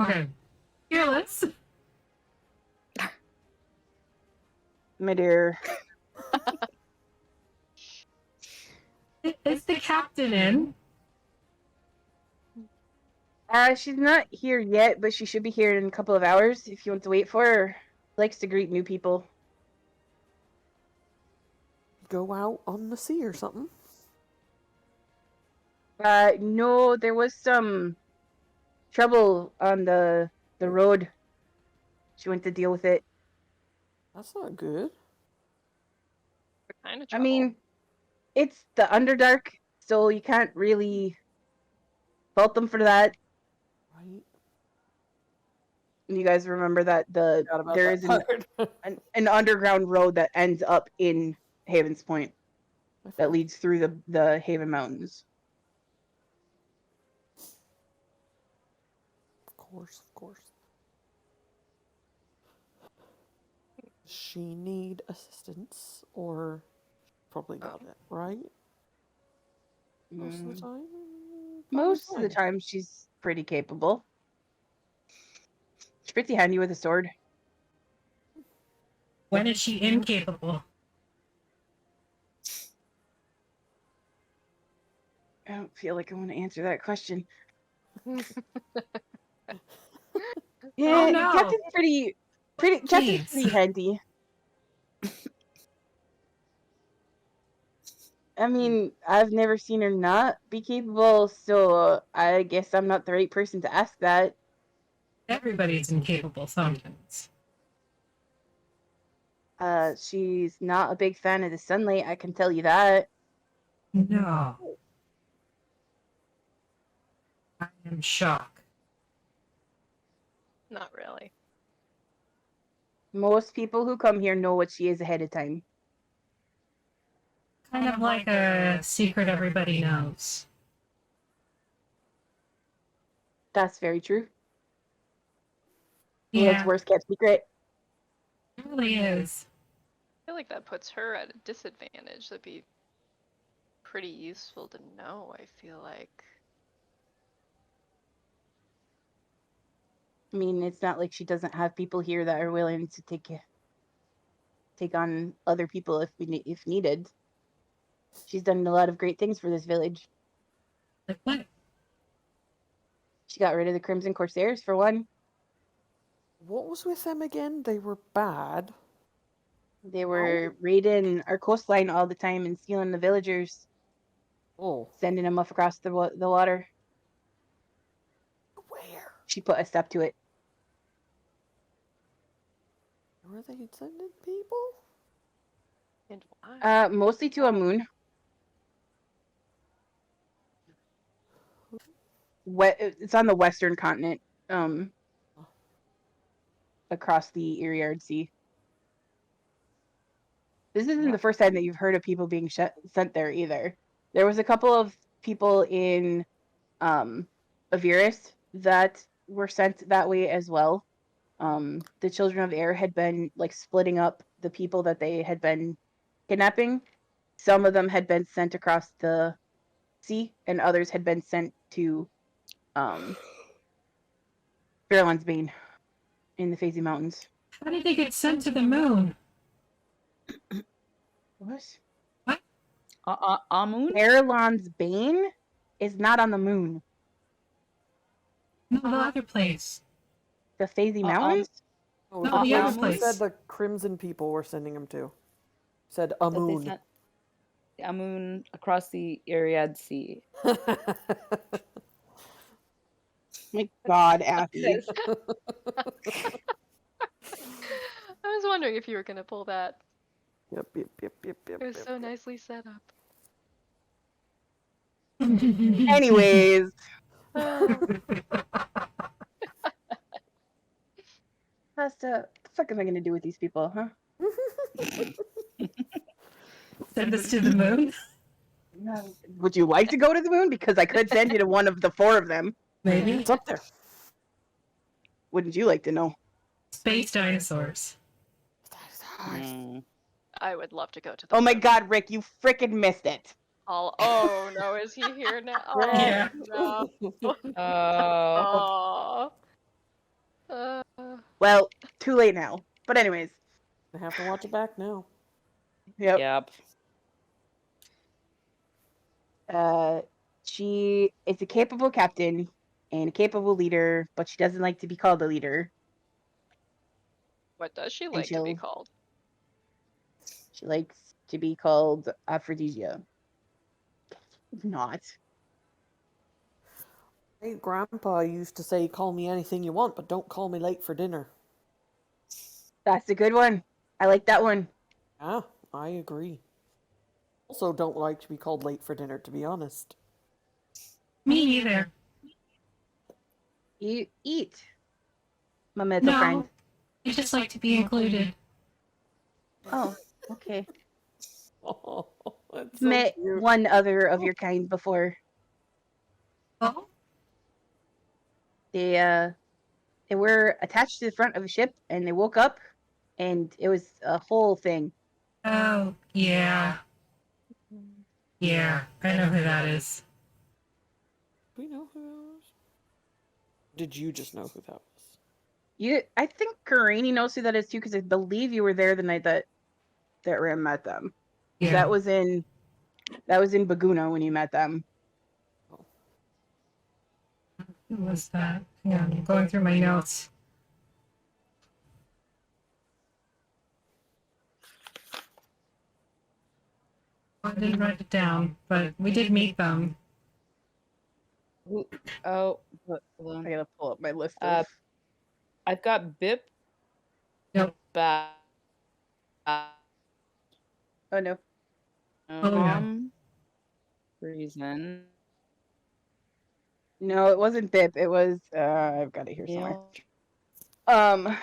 [SPEAKER 1] Okay. Fearless.
[SPEAKER 3] My dear.
[SPEAKER 1] Is the captain in?
[SPEAKER 3] She's not here yet, but she should be here in a couple of hours if you want to wait for her. Likes to greet new people.
[SPEAKER 2] Go out on the sea or something.
[SPEAKER 3] No, there was some trouble on the road. She went to deal with it.
[SPEAKER 2] That's not good.
[SPEAKER 4] What kind of
[SPEAKER 3] I
[SPEAKER 4] trouble?
[SPEAKER 3] mean, it's the Underdark, so you can't really fault them for that.
[SPEAKER 2] Right?
[SPEAKER 3] You guys remember that
[SPEAKER 2] Forgot about
[SPEAKER 3] there
[SPEAKER 2] that
[SPEAKER 3] is
[SPEAKER 2] part.
[SPEAKER 3] an underground road that ends up in Haven's Point that leads through the Haven Mountains.
[SPEAKER 2] Of course. She need assistance, or probably got it right most of the time. Probably
[SPEAKER 3] Most of the
[SPEAKER 2] fine.
[SPEAKER 3] time, she's pretty capable. She's pretty handy with a sword.
[SPEAKER 1] When is she incapable?
[SPEAKER 3] I don't feel like I want to answer that question. Yeah,
[SPEAKER 1] Oh, no.
[SPEAKER 3] Captain's Captain's
[SPEAKER 1] Jeez.
[SPEAKER 3] pretty handy. I mean, I've never seen her not be capable, so I guess I'm not the right person to ask that.
[SPEAKER 1] Everybody's incapable sometimes.
[SPEAKER 3] She's not a big fan of the sunlight, I can tell you that.
[SPEAKER 1] No. I am shocked.
[SPEAKER 4] Not really.
[SPEAKER 3] Most people who come here know what she is ahead of time.
[SPEAKER 1] Kind of like a secret everybody knows.
[SPEAKER 3] That's very true.
[SPEAKER 1] Yeah,
[SPEAKER 3] World's worst kept secret.
[SPEAKER 1] it really is.
[SPEAKER 4] I feel like that puts her at a disadvantage. That'd be pretty useful to know, I feel like.
[SPEAKER 3] I mean, it's not like she doesn't have people here that are willing to take on other people if needed. She's done a lot of great things for this village.
[SPEAKER 1] Like what?
[SPEAKER 3] She got rid of the Crimson Corsairs, for one.
[SPEAKER 2] What was with them again? They were bad.
[SPEAKER 3] They were raiding our coastline all the time and stealing the villagers,
[SPEAKER 2] Oh,
[SPEAKER 3] sending them off across the water.
[SPEAKER 2] where?
[SPEAKER 3] She put a stop to it.
[SPEAKER 2] Were they sending people?
[SPEAKER 4] And why?
[SPEAKER 3] Mostly to a moon. It's on the western continent, across the Iriard Sea. This isn't the first time that you've heard of people being sent there either. There was a couple of people in Avirus that were sent that way as well. The Children of Air had been like splitting up the people that they had been kidnapping. Some of them had been sent across the sea, and others had been sent to Fairland's Bane in the Phasey Mountains.
[SPEAKER 1] How did they get sent to the moon?
[SPEAKER 3] What?
[SPEAKER 5] Amun?
[SPEAKER 3] Fairland's Bane is not on the moon.
[SPEAKER 1] No, the other place.
[SPEAKER 3] The Phasey Mountains?
[SPEAKER 2] Oh,
[SPEAKER 1] No, the other
[SPEAKER 2] you
[SPEAKER 1] place.
[SPEAKER 2] said the Crimson people were sending them to. Said
[SPEAKER 5] That they
[SPEAKER 2] Amun.
[SPEAKER 5] sent Amun across the Iriad Sea.
[SPEAKER 3] My God, Affy.
[SPEAKER 4] I was wondering if you were gonna pull that.
[SPEAKER 2] Yep.
[SPEAKER 4] It was so nicely set up.
[SPEAKER 3] Anyways, Pasta, what the fuck am I gonna do with these people, huh?
[SPEAKER 1] Send us to the moon?
[SPEAKER 3] Would you like to go to the moon? Because I could send you to one of the 4 of them.
[SPEAKER 1] Maybe.
[SPEAKER 2] It's up there.
[SPEAKER 3] Wouldn't you like to know?
[SPEAKER 1] Space dinosaurs.
[SPEAKER 4] I would love to go to the
[SPEAKER 3] Oh my
[SPEAKER 4] moon.
[SPEAKER 3] God, Rick, you frickin' missed it.
[SPEAKER 4] Oh no, is he here now? Oh
[SPEAKER 1] Yeah.
[SPEAKER 4] no.
[SPEAKER 5] Oh.
[SPEAKER 4] Oh.
[SPEAKER 3] Well, too late now. But anyways,
[SPEAKER 2] I have to watch it back now.
[SPEAKER 3] yep.
[SPEAKER 5] Yep.
[SPEAKER 3] She is a capable captain and a capable leader, but she doesn't like to be called a leader.
[SPEAKER 4] What does she like to be called?
[SPEAKER 3] She likes to be called Aphrodisia. Not.
[SPEAKER 2] My grandpa used to say, "Call me anything you want, but don't call me late for dinner."
[SPEAKER 3] That's a good one. I like that one.
[SPEAKER 2] Yeah, I agree. Also, don't like to be called late for dinner, to be honest.
[SPEAKER 1] Me either.
[SPEAKER 3] You eat, my metal
[SPEAKER 1] No,
[SPEAKER 3] friend.
[SPEAKER 1] I just like to be included.
[SPEAKER 3] Oh, okay.
[SPEAKER 2] Oh, that's so
[SPEAKER 3] Met
[SPEAKER 2] cute.
[SPEAKER 3] one other of your kind before.
[SPEAKER 1] Oh?
[SPEAKER 3] They were attached to the front of a ship, and they woke up, and it was a whole thing.
[SPEAKER 1] Oh, yeah. Yeah, I know who that is.
[SPEAKER 2] Do we know who that was? Did you just know who that was?
[SPEAKER 3] I think Karini knows who that is too, because I believe you were there the night that Ram met them.
[SPEAKER 1] Yeah.
[SPEAKER 3] That was in Baguna when you met them.
[SPEAKER 1] Who was that? Yeah, I'm going through my notes. I didn't write it down, but we did meet them.
[SPEAKER 5] Oh, hold on.
[SPEAKER 3] I gotta pull up my list.
[SPEAKER 5] I've got Bip.
[SPEAKER 1] Yep.
[SPEAKER 5] Back.
[SPEAKER 3] Oh no.
[SPEAKER 1] no.
[SPEAKER 5] Reason.
[SPEAKER 3] No, it wasn't Bip. It was I've got it here somewhere.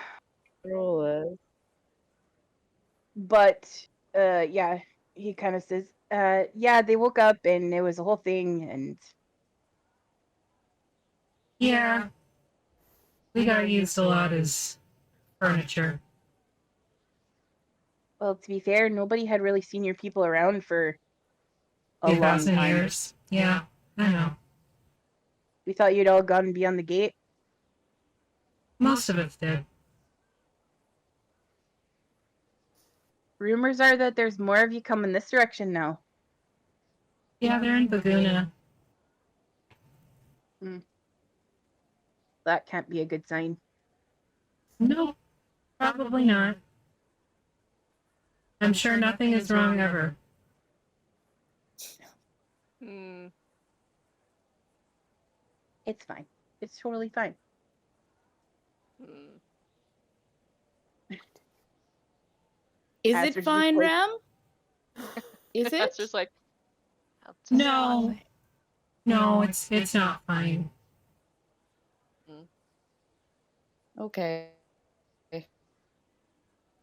[SPEAKER 3] But yeah, he kind of says, yeah, they woke up and it was a whole thing, and
[SPEAKER 1] Yeah. We got used a lot as furniture.
[SPEAKER 3] well, to be fair, nobody had really seen your people around for a long
[SPEAKER 1] 2,000
[SPEAKER 3] time.
[SPEAKER 1] years. Yeah, I know.
[SPEAKER 3] We thought you'd all gone beyond the gate.
[SPEAKER 1] Most of us did.
[SPEAKER 3] Rumors are that there's more of you coming this direction now.
[SPEAKER 1] Yeah, they're in Baguna.
[SPEAKER 3] That can't be a good sign.
[SPEAKER 1] No, probably not. I'm sure nothing is wrong ever.
[SPEAKER 3] It's fine. It's totally fine.
[SPEAKER 5] Is
[SPEAKER 3] Answer's
[SPEAKER 5] it fine,
[SPEAKER 3] just like-
[SPEAKER 5] Ram? Is
[SPEAKER 4] That's
[SPEAKER 5] it?
[SPEAKER 4] just like.
[SPEAKER 1] No. No, it's not fine.
[SPEAKER 5] Okay.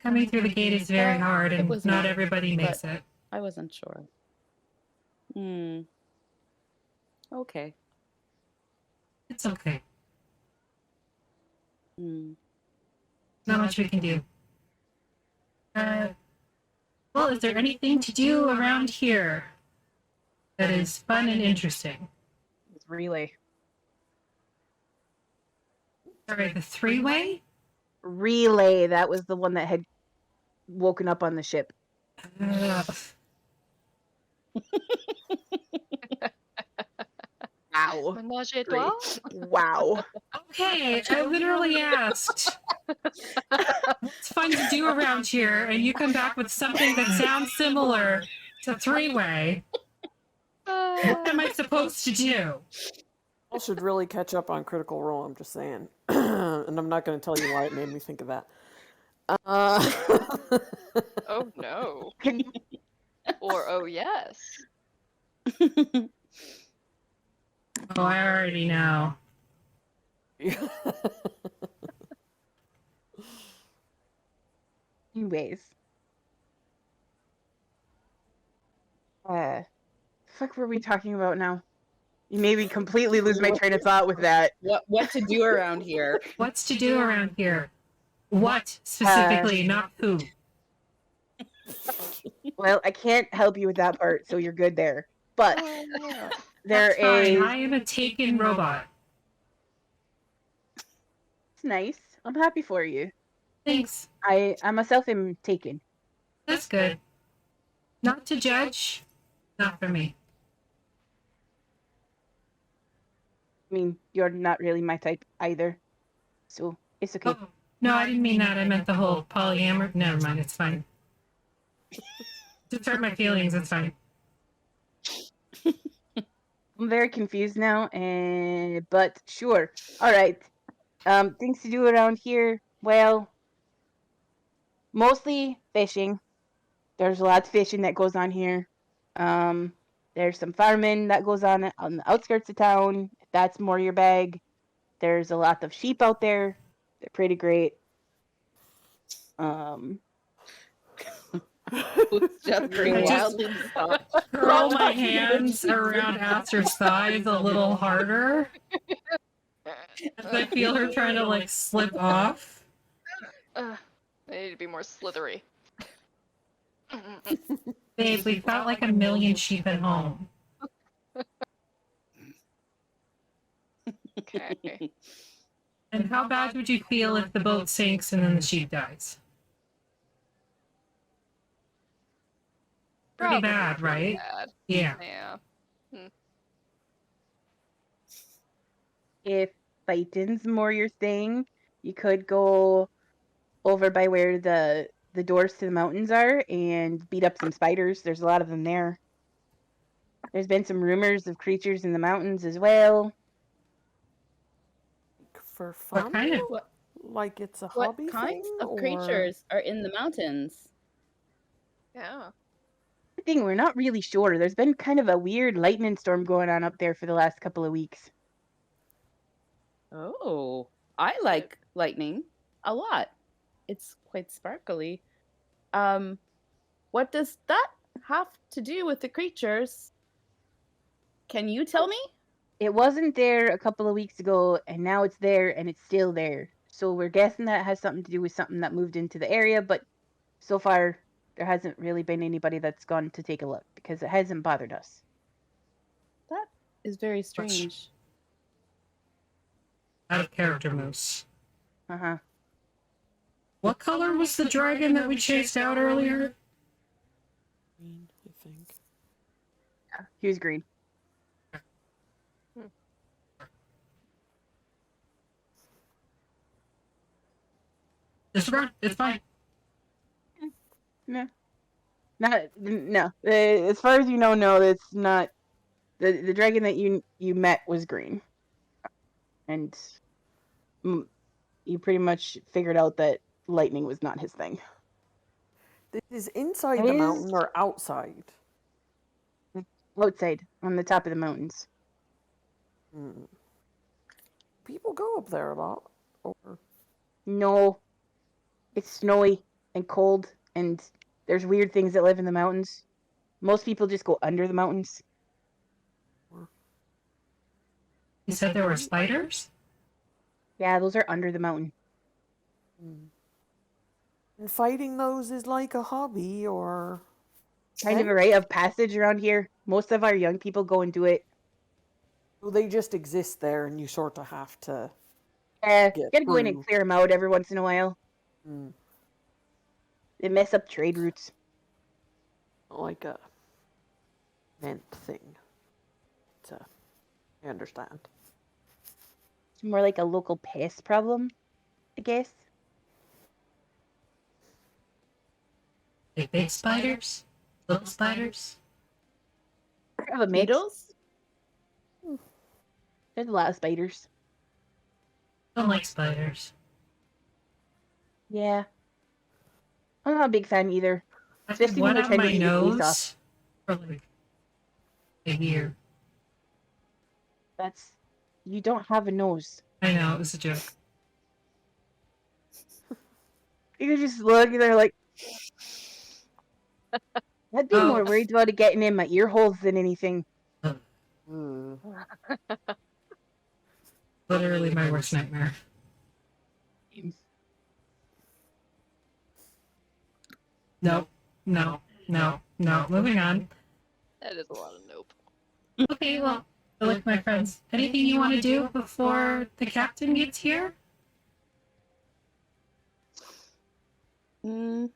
[SPEAKER 1] Coming through the gate is very hard,
[SPEAKER 5] It
[SPEAKER 1] and
[SPEAKER 5] was
[SPEAKER 1] not
[SPEAKER 5] not,
[SPEAKER 1] everybody makes it.
[SPEAKER 5] I wasn't sure. Okay.
[SPEAKER 1] It's okay.
[SPEAKER 5] Mm.
[SPEAKER 1] Not much we can do. Well, is there anything to do around here that is fun and interesting?
[SPEAKER 3] It's relay.
[SPEAKER 1] Sorry, the three-way?
[SPEAKER 3] Relay, that was the one that had woken up on the ship. Wow.
[SPEAKER 4] Menage a trois?
[SPEAKER 3] Wow.
[SPEAKER 1] Okay, I literally asked what's fun to do around here, and you come back with something that sounds similar to three-way. What am I supposed to do?
[SPEAKER 2] I should really catch up on Critical Role, I'm just saying. And I'm not going to tell you why it made me think of that.
[SPEAKER 4] Oh no. Or oh yes.
[SPEAKER 1] Oh, I already know.
[SPEAKER 3] Anyways. Fuck were we talking about now? You made me completely lose my train of thought with that.
[SPEAKER 5] What to do around here?
[SPEAKER 1] What's to do around here? What specifically, not who?
[SPEAKER 3] Well, I can't help you with that part, so you're good there. But there
[SPEAKER 1] That's fine.
[SPEAKER 3] is...
[SPEAKER 1] I am a taken robot.
[SPEAKER 3] It's nice. I'm happy for you.
[SPEAKER 1] Thanks.
[SPEAKER 3] I myself am taken.
[SPEAKER 1] That's good. Not to judge. Not for me.
[SPEAKER 3] I mean, you're not really my type either. So, it's okay.
[SPEAKER 1] Oh, no, I didn't mean that. I meant the whole polyamor. Never mind. It's fine. Just hurt my feelings. It's fine.
[SPEAKER 3] I'm very confused now, but sure. All right. Things to do around here. Well, mostly fishing. There's lots of fishing that goes on here. There's some farming that goes on the outskirts of town. If that's more your bag. There's a lot of sheep out there. They're pretty great.
[SPEAKER 5] Jeffrey
[SPEAKER 1] I just-
[SPEAKER 5] wildly stopped.
[SPEAKER 1] Curl my hands around Aster's thighs a little harder. As I feel her trying to like slip off.
[SPEAKER 4] They need to be more slithery.
[SPEAKER 1] Babe, we've got like 1,000,000 sheep at home.
[SPEAKER 4] Okay.
[SPEAKER 1] And how bad would you feel if the boat sinks and then the sheep dies? Pretty
[SPEAKER 4] Probably
[SPEAKER 1] bad, right?
[SPEAKER 4] bad.
[SPEAKER 1] Yeah.
[SPEAKER 4] Yeah.
[SPEAKER 3] If fighting's more your thing, you could go over by where the doors to the mountains are and beat up some spiders. There's a lot of them there. There's been some rumors of creatures in the mountains as well.
[SPEAKER 2] For
[SPEAKER 1] What
[SPEAKER 2] fun?
[SPEAKER 1] kind of?
[SPEAKER 2] Like it's a
[SPEAKER 5] What
[SPEAKER 2] hobby
[SPEAKER 5] kinds
[SPEAKER 2] thing?
[SPEAKER 5] of
[SPEAKER 2] or...
[SPEAKER 5] creatures are in the mountains?
[SPEAKER 4] Yeah.
[SPEAKER 3] The thing, we're not really sure. There's been kind of a weird lightning storm going on up there for the last couple of weeks.
[SPEAKER 5] Oh, I like lightning a lot. It's quite sparkly. What does that have to do with the creatures? Can you tell me?
[SPEAKER 3] It wasn't there a couple of weeks ago, and now it's there, and it's still there. So we're guessing that it has something to do with something that moved into the area, but so far there hasn't really been anybody that's gone to take a look because it hasn't bothered us.
[SPEAKER 5] That is very strange.
[SPEAKER 1] Out of character, Moose.
[SPEAKER 3] Uh-huh.
[SPEAKER 1] What color was the dragon that we chased out earlier?
[SPEAKER 2] Green, I think.
[SPEAKER 3] Yeah, he was green.
[SPEAKER 1] Disregard. It's fine.
[SPEAKER 3] No. No. As far as you know, no, it's not. The dragon that you met was green. And you pretty much figured out that lightning was not his thing.
[SPEAKER 2] This is inside
[SPEAKER 3] It
[SPEAKER 2] the
[SPEAKER 3] is-
[SPEAKER 2] mountain or outside?
[SPEAKER 3] Outside, on the top of the mountains.
[SPEAKER 2] Hmm. People go up there a lot. Or
[SPEAKER 3] No. It's snowy and cold, and there's weird things that live in the mountains. Most people just go under the mountains.
[SPEAKER 1] You said there were spiders?
[SPEAKER 3] Yeah, those are under the mountain.
[SPEAKER 2] And fighting those is like a hobby or
[SPEAKER 3] Kind of a rite of passage around here. Most of our young people go and do it.
[SPEAKER 2] well, they just exist there and you sort of have to
[SPEAKER 3] Gotta
[SPEAKER 2] Get
[SPEAKER 3] go in and
[SPEAKER 2] through.
[SPEAKER 3] clear them out every once in a while.
[SPEAKER 2] mm,
[SPEAKER 3] They mess up trade routes.
[SPEAKER 2] like a vent thing. So I understand.
[SPEAKER 3] It's more like a local pest problem, I guess.
[SPEAKER 1] Big spiders? Little spiders?
[SPEAKER 3] I have a mix.
[SPEAKER 5] Beetles?
[SPEAKER 3] There's a lot of spiders.
[SPEAKER 1] Don't like spiders.
[SPEAKER 3] Yeah. I'm not a big fan either.
[SPEAKER 1] I've had
[SPEAKER 3] Especially
[SPEAKER 1] one
[SPEAKER 3] when
[SPEAKER 1] on
[SPEAKER 3] they're
[SPEAKER 1] my
[SPEAKER 3] trying to eat your face
[SPEAKER 1] nose for like a year.
[SPEAKER 3] That's... You don't have a nose.
[SPEAKER 1] I know, it was a joke.
[SPEAKER 3] You can just look and they're like... I'd be
[SPEAKER 1] Oh.
[SPEAKER 3] more worried about it getting in my ear holes than anything.
[SPEAKER 2] Mm.
[SPEAKER 1] Literally my worst nightmare. No, no, no, no. Moving on.
[SPEAKER 4] That is a lot of nope.
[SPEAKER 1] Okay, well, look, my friends. Anything you want to do before the captain gets here?
[SPEAKER 5] Mm,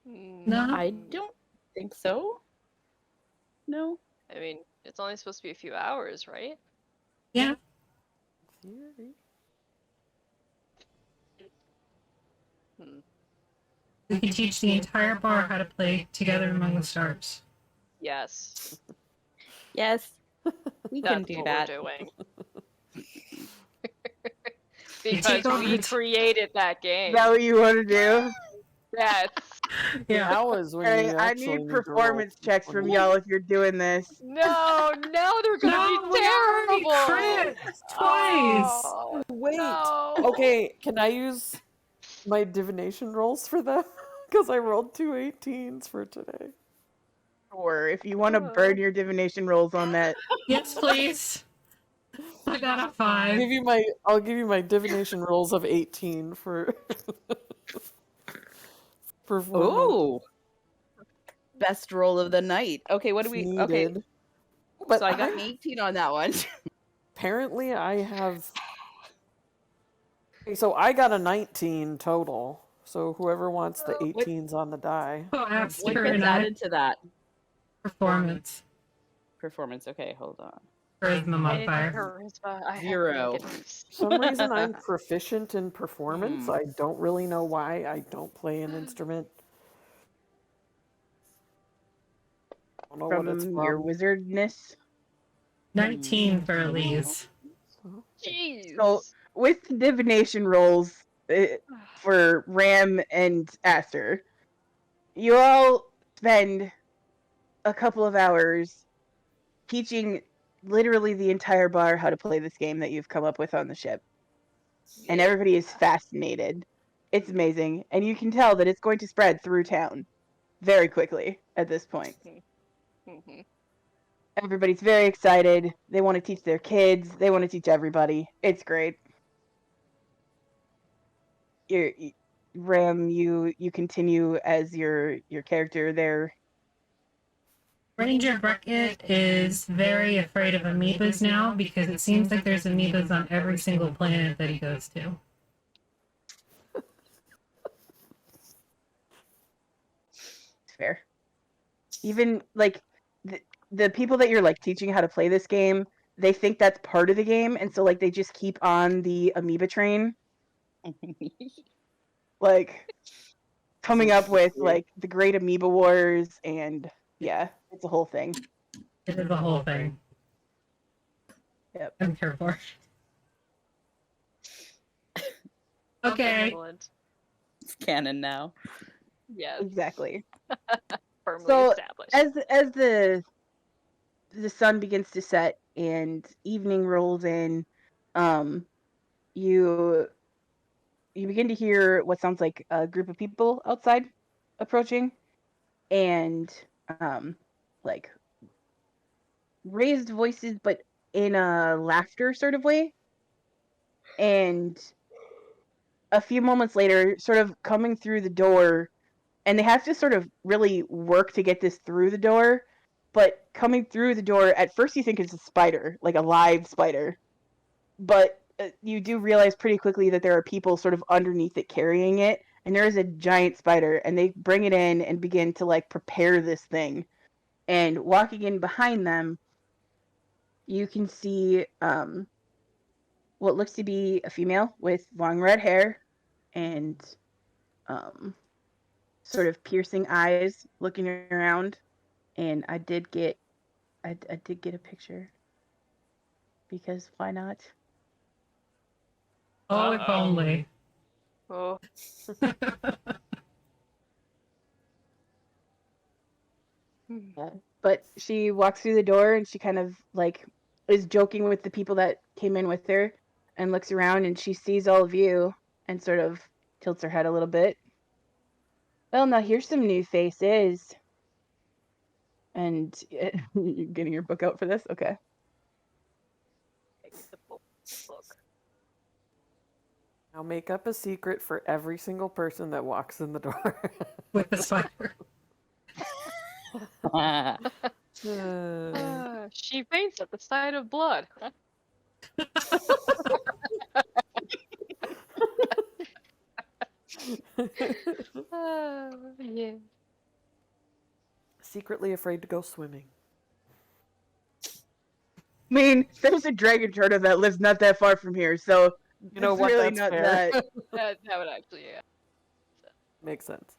[SPEAKER 1] No?
[SPEAKER 5] I don't think so. No.
[SPEAKER 4] I mean, it's only supposed to be a few hours, right?
[SPEAKER 1] Yeah.
[SPEAKER 2] Theory.
[SPEAKER 1] We can teach the entire bar how to play Together Among the Stars.
[SPEAKER 4] Yes.
[SPEAKER 5] Yes. We can
[SPEAKER 4] That's
[SPEAKER 5] do
[SPEAKER 4] what
[SPEAKER 5] that.
[SPEAKER 4] we're doing.
[SPEAKER 1] take
[SPEAKER 4] Because
[SPEAKER 1] over
[SPEAKER 4] we
[SPEAKER 1] the-
[SPEAKER 4] created that game.
[SPEAKER 3] Is that what you want to do?
[SPEAKER 4] Yes.
[SPEAKER 1] Yeah.
[SPEAKER 2] That was when
[SPEAKER 3] Alright,
[SPEAKER 2] you
[SPEAKER 3] I
[SPEAKER 2] actually
[SPEAKER 3] need
[SPEAKER 2] to roll
[SPEAKER 3] performance checks from
[SPEAKER 2] 20.
[SPEAKER 3] y'all if you're doing this.
[SPEAKER 4] No, now they're gonna
[SPEAKER 1] No,
[SPEAKER 4] be
[SPEAKER 1] we already
[SPEAKER 4] terrible.
[SPEAKER 1] crit twice.
[SPEAKER 4] Oh,
[SPEAKER 2] Wait.
[SPEAKER 4] no.
[SPEAKER 2] Okay, can I use my divination rolls for them? Because I rolled 2 18s for today.
[SPEAKER 3] Or if you want to burn your divination rolls on that.
[SPEAKER 1] Yes, please. I got a
[SPEAKER 2] I'll
[SPEAKER 1] 5.
[SPEAKER 2] give you my divination rolls of 18 for performance
[SPEAKER 5] Oh, best roll of the night. Okay, what do we? Okay,
[SPEAKER 2] needed. But
[SPEAKER 5] so I got an 18 on that one.
[SPEAKER 2] apparently I have. Okay, so I got a 19 total. So whoever wants the 18s on the die.
[SPEAKER 1] Oh,
[SPEAKER 5] What
[SPEAKER 1] after
[SPEAKER 5] gets
[SPEAKER 1] an
[SPEAKER 5] added to that?
[SPEAKER 1] performance.
[SPEAKER 5] Performance. Okay, hold on.
[SPEAKER 1] Charisma modifier.
[SPEAKER 4] Charisma. I have
[SPEAKER 5] 0.
[SPEAKER 4] negatives.
[SPEAKER 2] For some reason I'm proficient in performance.
[SPEAKER 5] Hmm.
[SPEAKER 2] I don't really know why. I don't play an instrument. I don't know what it's
[SPEAKER 3] From your
[SPEAKER 2] from.
[SPEAKER 3] wizardness.
[SPEAKER 1] 19 for Elise.
[SPEAKER 4] Jeez.
[SPEAKER 3] So with divination rolls for Ram and Aster, you all spend a couple of hours teaching literally the entire bar how to play this game that you've come up with on the ship. And everybody is fascinated. It's amazing. And you can tell that it's going to spread through town very quickly at this point.
[SPEAKER 4] Mhm.
[SPEAKER 3] Everybody's very excited. They want to teach their kids. They want to teach everybody. It's great. Ram, you continue as your character there.
[SPEAKER 1] Ranger Brackett is very afraid of amoebas now because it seems like there's amoebas on every single planet that he goes to.
[SPEAKER 3] It's fair. Even like the people that you're like teaching how to play this game, they think that's part of the game, and so like they just keep on the amoeba train, like coming up with like the Great Amoeba Wars, and yeah, it's a whole thing.
[SPEAKER 1] It is a whole thing.
[SPEAKER 3] Yep.
[SPEAKER 1] I'm here for. Okay.
[SPEAKER 4] Excellent.
[SPEAKER 5] It's canon now.
[SPEAKER 4] Yes.
[SPEAKER 3] Exactly.
[SPEAKER 4] Firmly
[SPEAKER 3] So,
[SPEAKER 4] established.
[SPEAKER 3] As the sun begins to set and evening rolls in, you begin to hear what sounds like a group of people outside approaching, and like raised voices, but in a laughter sort of way. And a few moments later, sort of coming through the door, and they have to sort of really work to get this through the door. But coming through the door, at first you think it's a spider, like a live spider. But you do realize pretty quickly that there are people sort of underneath it carrying it. And there is a giant spider, and they bring it in and begin to like prepare this thing. And walking in behind them, you can see what looks to be a female with long red hair and sort of piercing eyes looking around. And I did get a picture, because why not?
[SPEAKER 1] Oh, if only.
[SPEAKER 4] Oh.
[SPEAKER 3] But she walks through the door and she kind of like is joking with the people that came in with her, and looks around and she sees all of you and sort of tilts her head a little bit. Well, now here's some new faces. And you're getting your book out for this? Okay.
[SPEAKER 2] Now make up a secret for every single person that walks in the door.
[SPEAKER 1] With the spider.
[SPEAKER 4] She faints at the sight of blood. Yeah.
[SPEAKER 2] Secretly afraid to go swimming.
[SPEAKER 3] I mean, there's a dragon turtle that lives not that far from here, so
[SPEAKER 2] You know
[SPEAKER 3] it's
[SPEAKER 2] what?
[SPEAKER 3] really
[SPEAKER 2] That's
[SPEAKER 3] not
[SPEAKER 2] fair.
[SPEAKER 3] that.
[SPEAKER 4] That would actually, yeah.
[SPEAKER 2] Makes sense.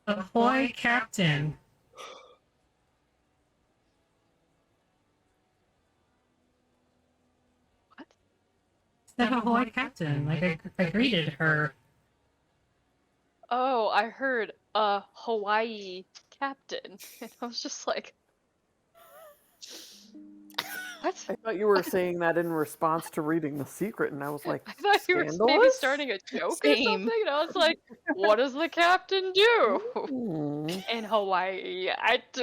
[SPEAKER 1] Ahoy, Captain.
[SPEAKER 4] What?
[SPEAKER 1] Said ahoy, Captain. Like I greeted her.
[SPEAKER 4] Oh, I heard Hawaii captain. And I was just like, What?
[SPEAKER 2] I thought you were saying that in response to reading The Secret, and I was like,
[SPEAKER 4] I thought you were maybe
[SPEAKER 2] scandalous?
[SPEAKER 4] starting a joke or
[SPEAKER 5] Same.
[SPEAKER 4] something, and I was like, what does the captain do
[SPEAKER 2] Hmm.
[SPEAKER 4] in Hawaii?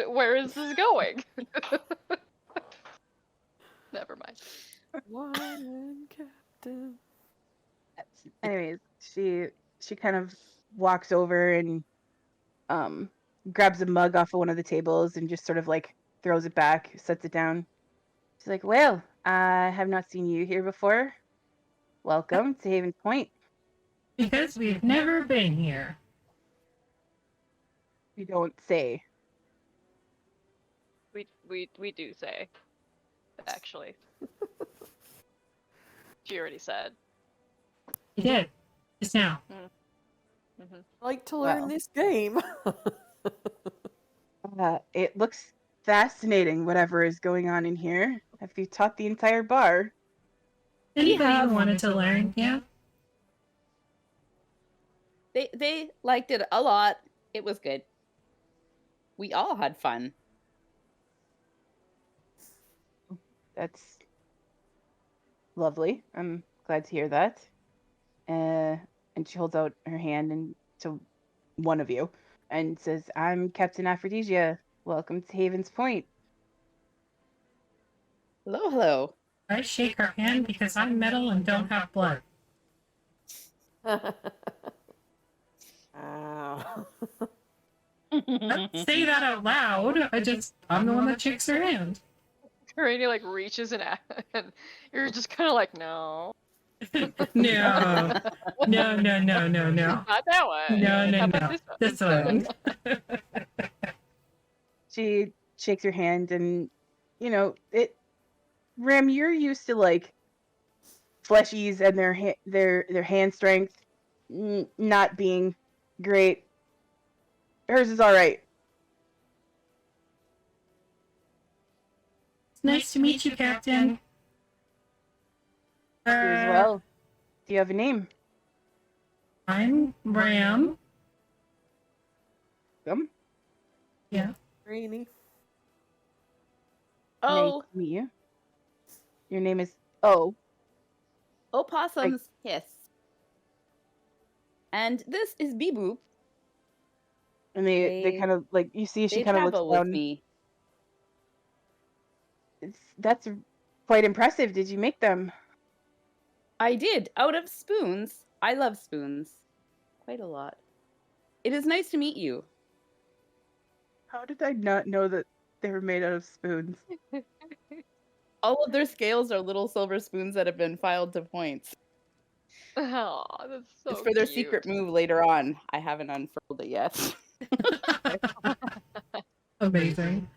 [SPEAKER 4] Where is this going? Never mind.
[SPEAKER 2] Wine Captain.
[SPEAKER 3] Anyways, she kind of walks over and grabs a mug off of one of the tables and just sort of like throws it back, sets it down. She's like, "Well, I have not seen you here before. Welcome to Haven Point."
[SPEAKER 1] Because we've never been here.
[SPEAKER 3] You don't say.
[SPEAKER 4] We do say, actually. She already said.
[SPEAKER 1] You did. Just now.
[SPEAKER 4] Mm-hmm.
[SPEAKER 2] I like to learn
[SPEAKER 3] Wow.
[SPEAKER 2] this game.
[SPEAKER 3] It looks fascinating, whatever is going on in here. Have you taught the entire bar?
[SPEAKER 1] Anybody who wanted to learn, yeah?
[SPEAKER 5] They liked it a lot. It was good. We all had fun.
[SPEAKER 3] That's lovely. I'm glad to hear that. And she holds out her hand and to one of you and says, "I'm Captain Aphrodisia. Welcome to Haven's Point."
[SPEAKER 5] Hello, hello.
[SPEAKER 1] I shake her hand because I'm metal and don't have blood.
[SPEAKER 2] Ow.
[SPEAKER 1] Don't say that out loud. I'm the one that shakes her hand.
[SPEAKER 4] Rainy like reaches and you're just kind of like, no.
[SPEAKER 1] No. No, no, no, no, no.
[SPEAKER 4] Not that one.
[SPEAKER 1] No, no,
[SPEAKER 4] How about
[SPEAKER 1] no.
[SPEAKER 4] this
[SPEAKER 1] This one.
[SPEAKER 3] She shakes your hand and, Ram, you're used to like fleshies and their hand strength not being great. Hers is all right.
[SPEAKER 1] It's nice to meet you, Captain.
[SPEAKER 3] You as well. Do you have a name?
[SPEAKER 1] I'm Ram.
[SPEAKER 3] Come.
[SPEAKER 1] Yeah.
[SPEAKER 2] Rainy.
[SPEAKER 5] Oh,
[SPEAKER 3] Nice to meet you. Your name is
[SPEAKER 5] opossums hiss. And this is Bee Boop.
[SPEAKER 3] and they kind of like you see she
[SPEAKER 5] They
[SPEAKER 3] kind of looks
[SPEAKER 5] travel with
[SPEAKER 3] down.
[SPEAKER 5] me.
[SPEAKER 3] That's quite impressive. Did you make them?
[SPEAKER 5] I did, out of spoons. I love spoons. Quite a lot. It is nice to meet you.
[SPEAKER 3] How did I not know that they were made out of spoons?
[SPEAKER 5] All of their scales are little silver spoons that have been filed to points.
[SPEAKER 4] Oh, that's so
[SPEAKER 5] It's for their
[SPEAKER 4] cute.
[SPEAKER 5] secret move later on. I haven't unfurled it yet.
[SPEAKER 1] Amazing.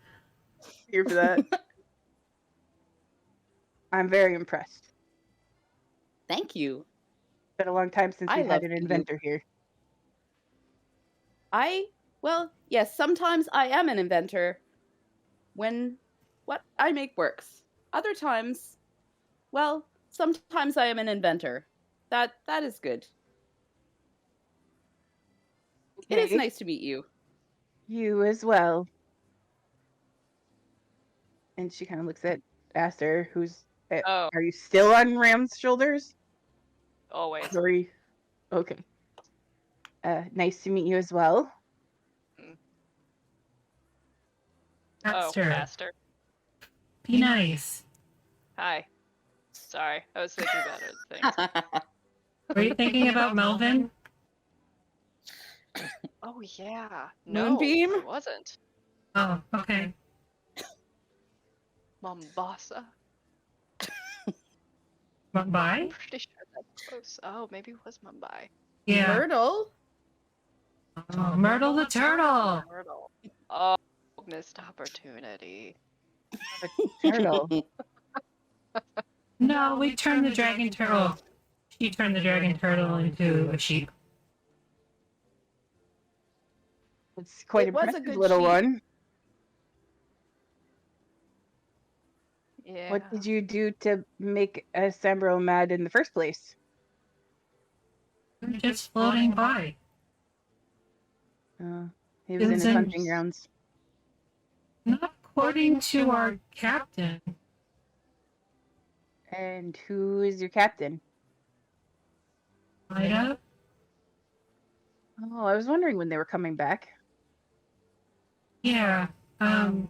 [SPEAKER 3] Here for that. I'm very impressed.
[SPEAKER 5] Thank you.
[SPEAKER 3] It's been a long time since
[SPEAKER 5] I
[SPEAKER 3] we've had
[SPEAKER 5] love
[SPEAKER 3] an
[SPEAKER 5] you.
[SPEAKER 3] inventor here.
[SPEAKER 5] Well, yes, sometimes I am an inventor when what I make works. Other times, well, sometimes I am an inventor. That is good. It is
[SPEAKER 3] Okay.
[SPEAKER 5] nice to meet you.
[SPEAKER 3] You as well. And she kind of looks at Aster, who's.
[SPEAKER 4] Oh,
[SPEAKER 3] Are you still on Ram's shoulders?
[SPEAKER 4] always.
[SPEAKER 3] Sorry. Okay. Nice to meet you as well.
[SPEAKER 1] Aster.
[SPEAKER 4] Aster.
[SPEAKER 1] Be nice.
[SPEAKER 4] Hi. Sorry, I was thinking about other things.
[SPEAKER 1] Were you thinking about Melvin?
[SPEAKER 4] Oh yeah. No,
[SPEAKER 5] Moonbeam?
[SPEAKER 4] I wasn't.
[SPEAKER 1] Oh, okay.
[SPEAKER 4] Mombasa.
[SPEAKER 1] Mumbai?
[SPEAKER 4] I'm pretty sure that's close. Oh, maybe it was Mumbai.
[SPEAKER 1] Yeah.
[SPEAKER 5] Myrtle?
[SPEAKER 1] Oh, Myrtle the turtle.
[SPEAKER 4] Myrtle. Oh, missed opportunity.
[SPEAKER 3] Turtle.
[SPEAKER 1] No, we turned the dragon turtle. She turned the dragon turtle into a sheep.
[SPEAKER 3] It's quite
[SPEAKER 5] It was a
[SPEAKER 3] impressive,
[SPEAKER 5] good
[SPEAKER 3] little
[SPEAKER 5] sheep.
[SPEAKER 3] one.
[SPEAKER 4] Yeah.
[SPEAKER 3] What did you do to make Sambro mad in the first place?
[SPEAKER 1] We were just floating by.
[SPEAKER 3] He was in his
[SPEAKER 1] Isn't-
[SPEAKER 3] hunting grounds.
[SPEAKER 1] Not according to our captain.
[SPEAKER 3] And who is your captain?
[SPEAKER 1] Ida?
[SPEAKER 3] Oh, I was wondering when they were coming back.
[SPEAKER 1] Yeah. The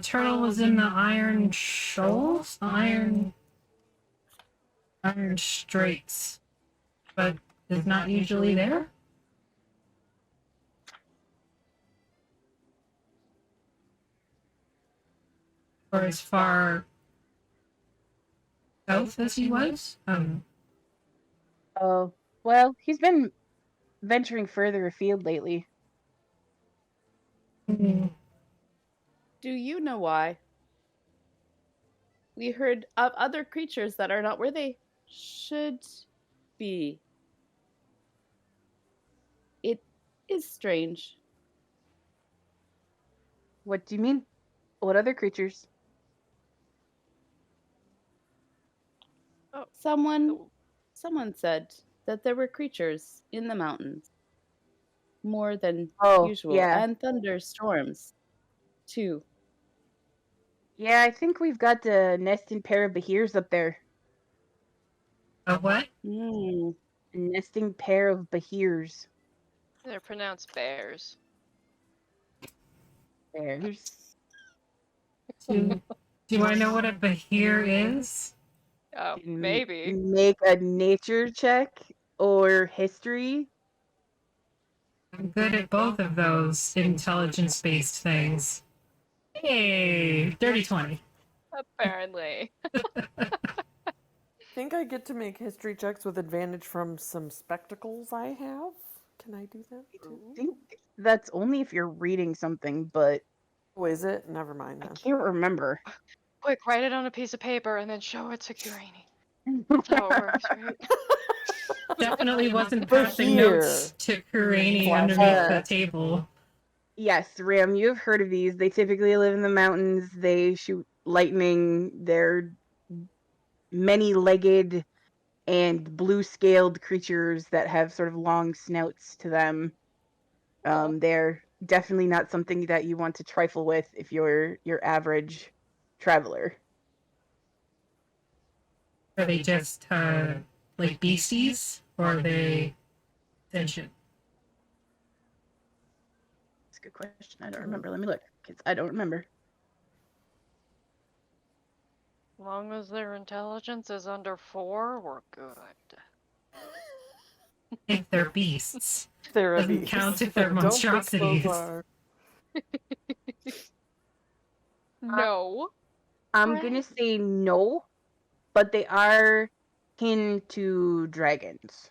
[SPEAKER 1] turtle was in the Iron Shoals? The Iron Straits. But is not usually there? Or as far south as he was?
[SPEAKER 3] Oh, well, he's been venturing further afield lately.
[SPEAKER 1] Hmm.
[SPEAKER 5] Do you know why? We heard of other creatures that are not where they should be. It is strange.
[SPEAKER 3] What do you mean? What other creatures?
[SPEAKER 5] Someone said that there were creatures in the mountains more than
[SPEAKER 3] Oh,
[SPEAKER 5] usual,
[SPEAKER 3] yeah.
[SPEAKER 5] and thunderstorms too.
[SPEAKER 3] Yeah, I think we've got a nesting pair of Behirs up there.
[SPEAKER 1] A what?
[SPEAKER 5] Mm.
[SPEAKER 3] A nesting pair of Behirs.
[SPEAKER 4] They're pronounced bears.
[SPEAKER 3] Bears.
[SPEAKER 1] Do I know what a Bahir is?
[SPEAKER 4] Oh,
[SPEAKER 3] Can
[SPEAKER 4] maybe.
[SPEAKER 3] Make a nature check or history.
[SPEAKER 1] I'm good at both of those intelligence-based things. Hey, dirty 20.
[SPEAKER 4] Apparently.
[SPEAKER 2] I think I get to make history checks with advantage from some spectacles I have. Can I do that
[SPEAKER 3] I
[SPEAKER 2] too?
[SPEAKER 3] think that's only if you're reading something, but
[SPEAKER 2] Oh, is it? Never mind
[SPEAKER 3] I
[SPEAKER 2] then.
[SPEAKER 3] can't remember.
[SPEAKER 4] Quick, write it on a piece of paper and then show it to Curini. That's how it works, right?
[SPEAKER 1] Definitely wasn't
[SPEAKER 2] But
[SPEAKER 1] passing
[SPEAKER 2] here.
[SPEAKER 1] notes to Kurani
[SPEAKER 2] Flash
[SPEAKER 1] underneath the
[SPEAKER 3] that.
[SPEAKER 1] table.
[SPEAKER 3] Yes, Ram, you've heard of these. They typically live in the mountains. They shoot lightning. They're many-legged and blue-scaled creatures that have sort of long snouts to them. They're definitely not something that you want to trifle with if you're your average traveler.
[SPEAKER 1] Are they just, like beasties? Or are they sentient?
[SPEAKER 3] That's a good question. I don't remember. Let me look, because I don't remember.
[SPEAKER 4] As long as their intelligence is under 4, we're good.
[SPEAKER 1] If they're beasts.
[SPEAKER 2] They're a
[SPEAKER 1] Doesn't
[SPEAKER 2] beast.
[SPEAKER 1] count if they're
[SPEAKER 2] Don't think
[SPEAKER 1] monstrosities.
[SPEAKER 2] those are.
[SPEAKER 4] No.
[SPEAKER 3] I'm
[SPEAKER 4] Right.
[SPEAKER 3] gonna say no, but they are kin to dragons.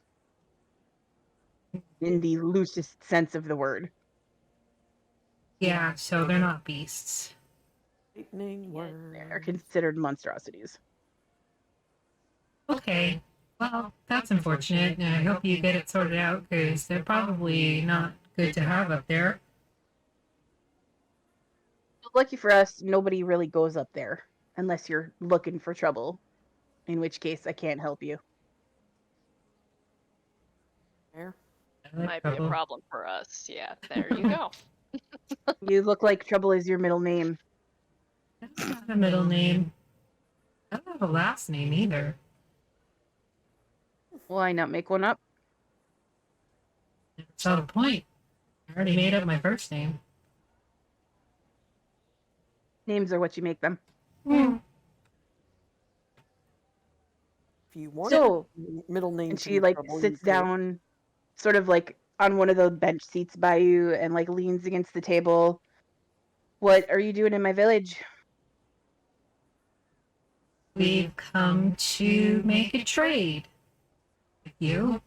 [SPEAKER 3] In the loosest sense of the word.
[SPEAKER 1] Yeah, so they're not beasts.
[SPEAKER 2] Lightning worm.
[SPEAKER 3] They're considered monstrosities.
[SPEAKER 1] Okay. Well, that's unfortunate, and I hope you get it sorted out, because they're probably not good to have up there.
[SPEAKER 3] Lucky for us, nobody really goes up there unless you're looking for trouble, in which case I can't help you.
[SPEAKER 2] There.
[SPEAKER 4] Might be a problem for us. Yeah, there you go.
[SPEAKER 3] You look like trouble is your middle name.
[SPEAKER 1] That's not a middle name. I don't have a last name either.
[SPEAKER 3] Why not make one up?
[SPEAKER 1] That's not the point. I already made up my first name.
[SPEAKER 3] Names are what you make them.
[SPEAKER 2] If you want
[SPEAKER 3] So,
[SPEAKER 2] middle name,
[SPEAKER 3] and
[SPEAKER 2] to
[SPEAKER 3] she
[SPEAKER 2] be
[SPEAKER 3] like
[SPEAKER 2] trouble, you
[SPEAKER 3] sits
[SPEAKER 2] could.
[SPEAKER 3] down, sort of like on one of the bench seats by you, and like leans against the table. What are you doing in my village?
[SPEAKER 1] We've come to make a trade. With you?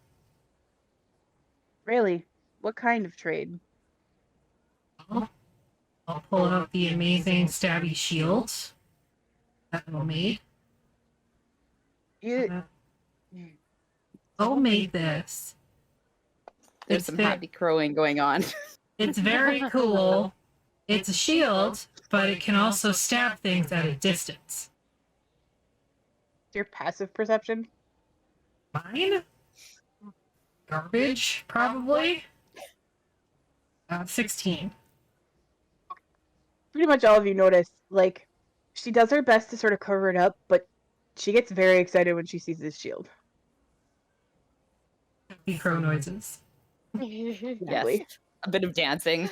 [SPEAKER 3] Really? What kind of trade?
[SPEAKER 1] I'll pull out the amazing stabby shield that I made.
[SPEAKER 3] You
[SPEAKER 1] I'll make this.
[SPEAKER 5] There's
[SPEAKER 1] It's
[SPEAKER 5] some
[SPEAKER 1] the-
[SPEAKER 5] happy crowing going on.
[SPEAKER 1] It's very cool. It's a shield, but it can also stab things at a distance.
[SPEAKER 3] your passive perception?
[SPEAKER 1] Mine? Garbage, probably. 16.
[SPEAKER 3] Pretty much all of you notice, like, she does her best to sort of cover it up, but she gets very excited when she sees this shield.
[SPEAKER 1] Happy crow noises.
[SPEAKER 3] Exactly.
[SPEAKER 5] Yes. A bit of dancing.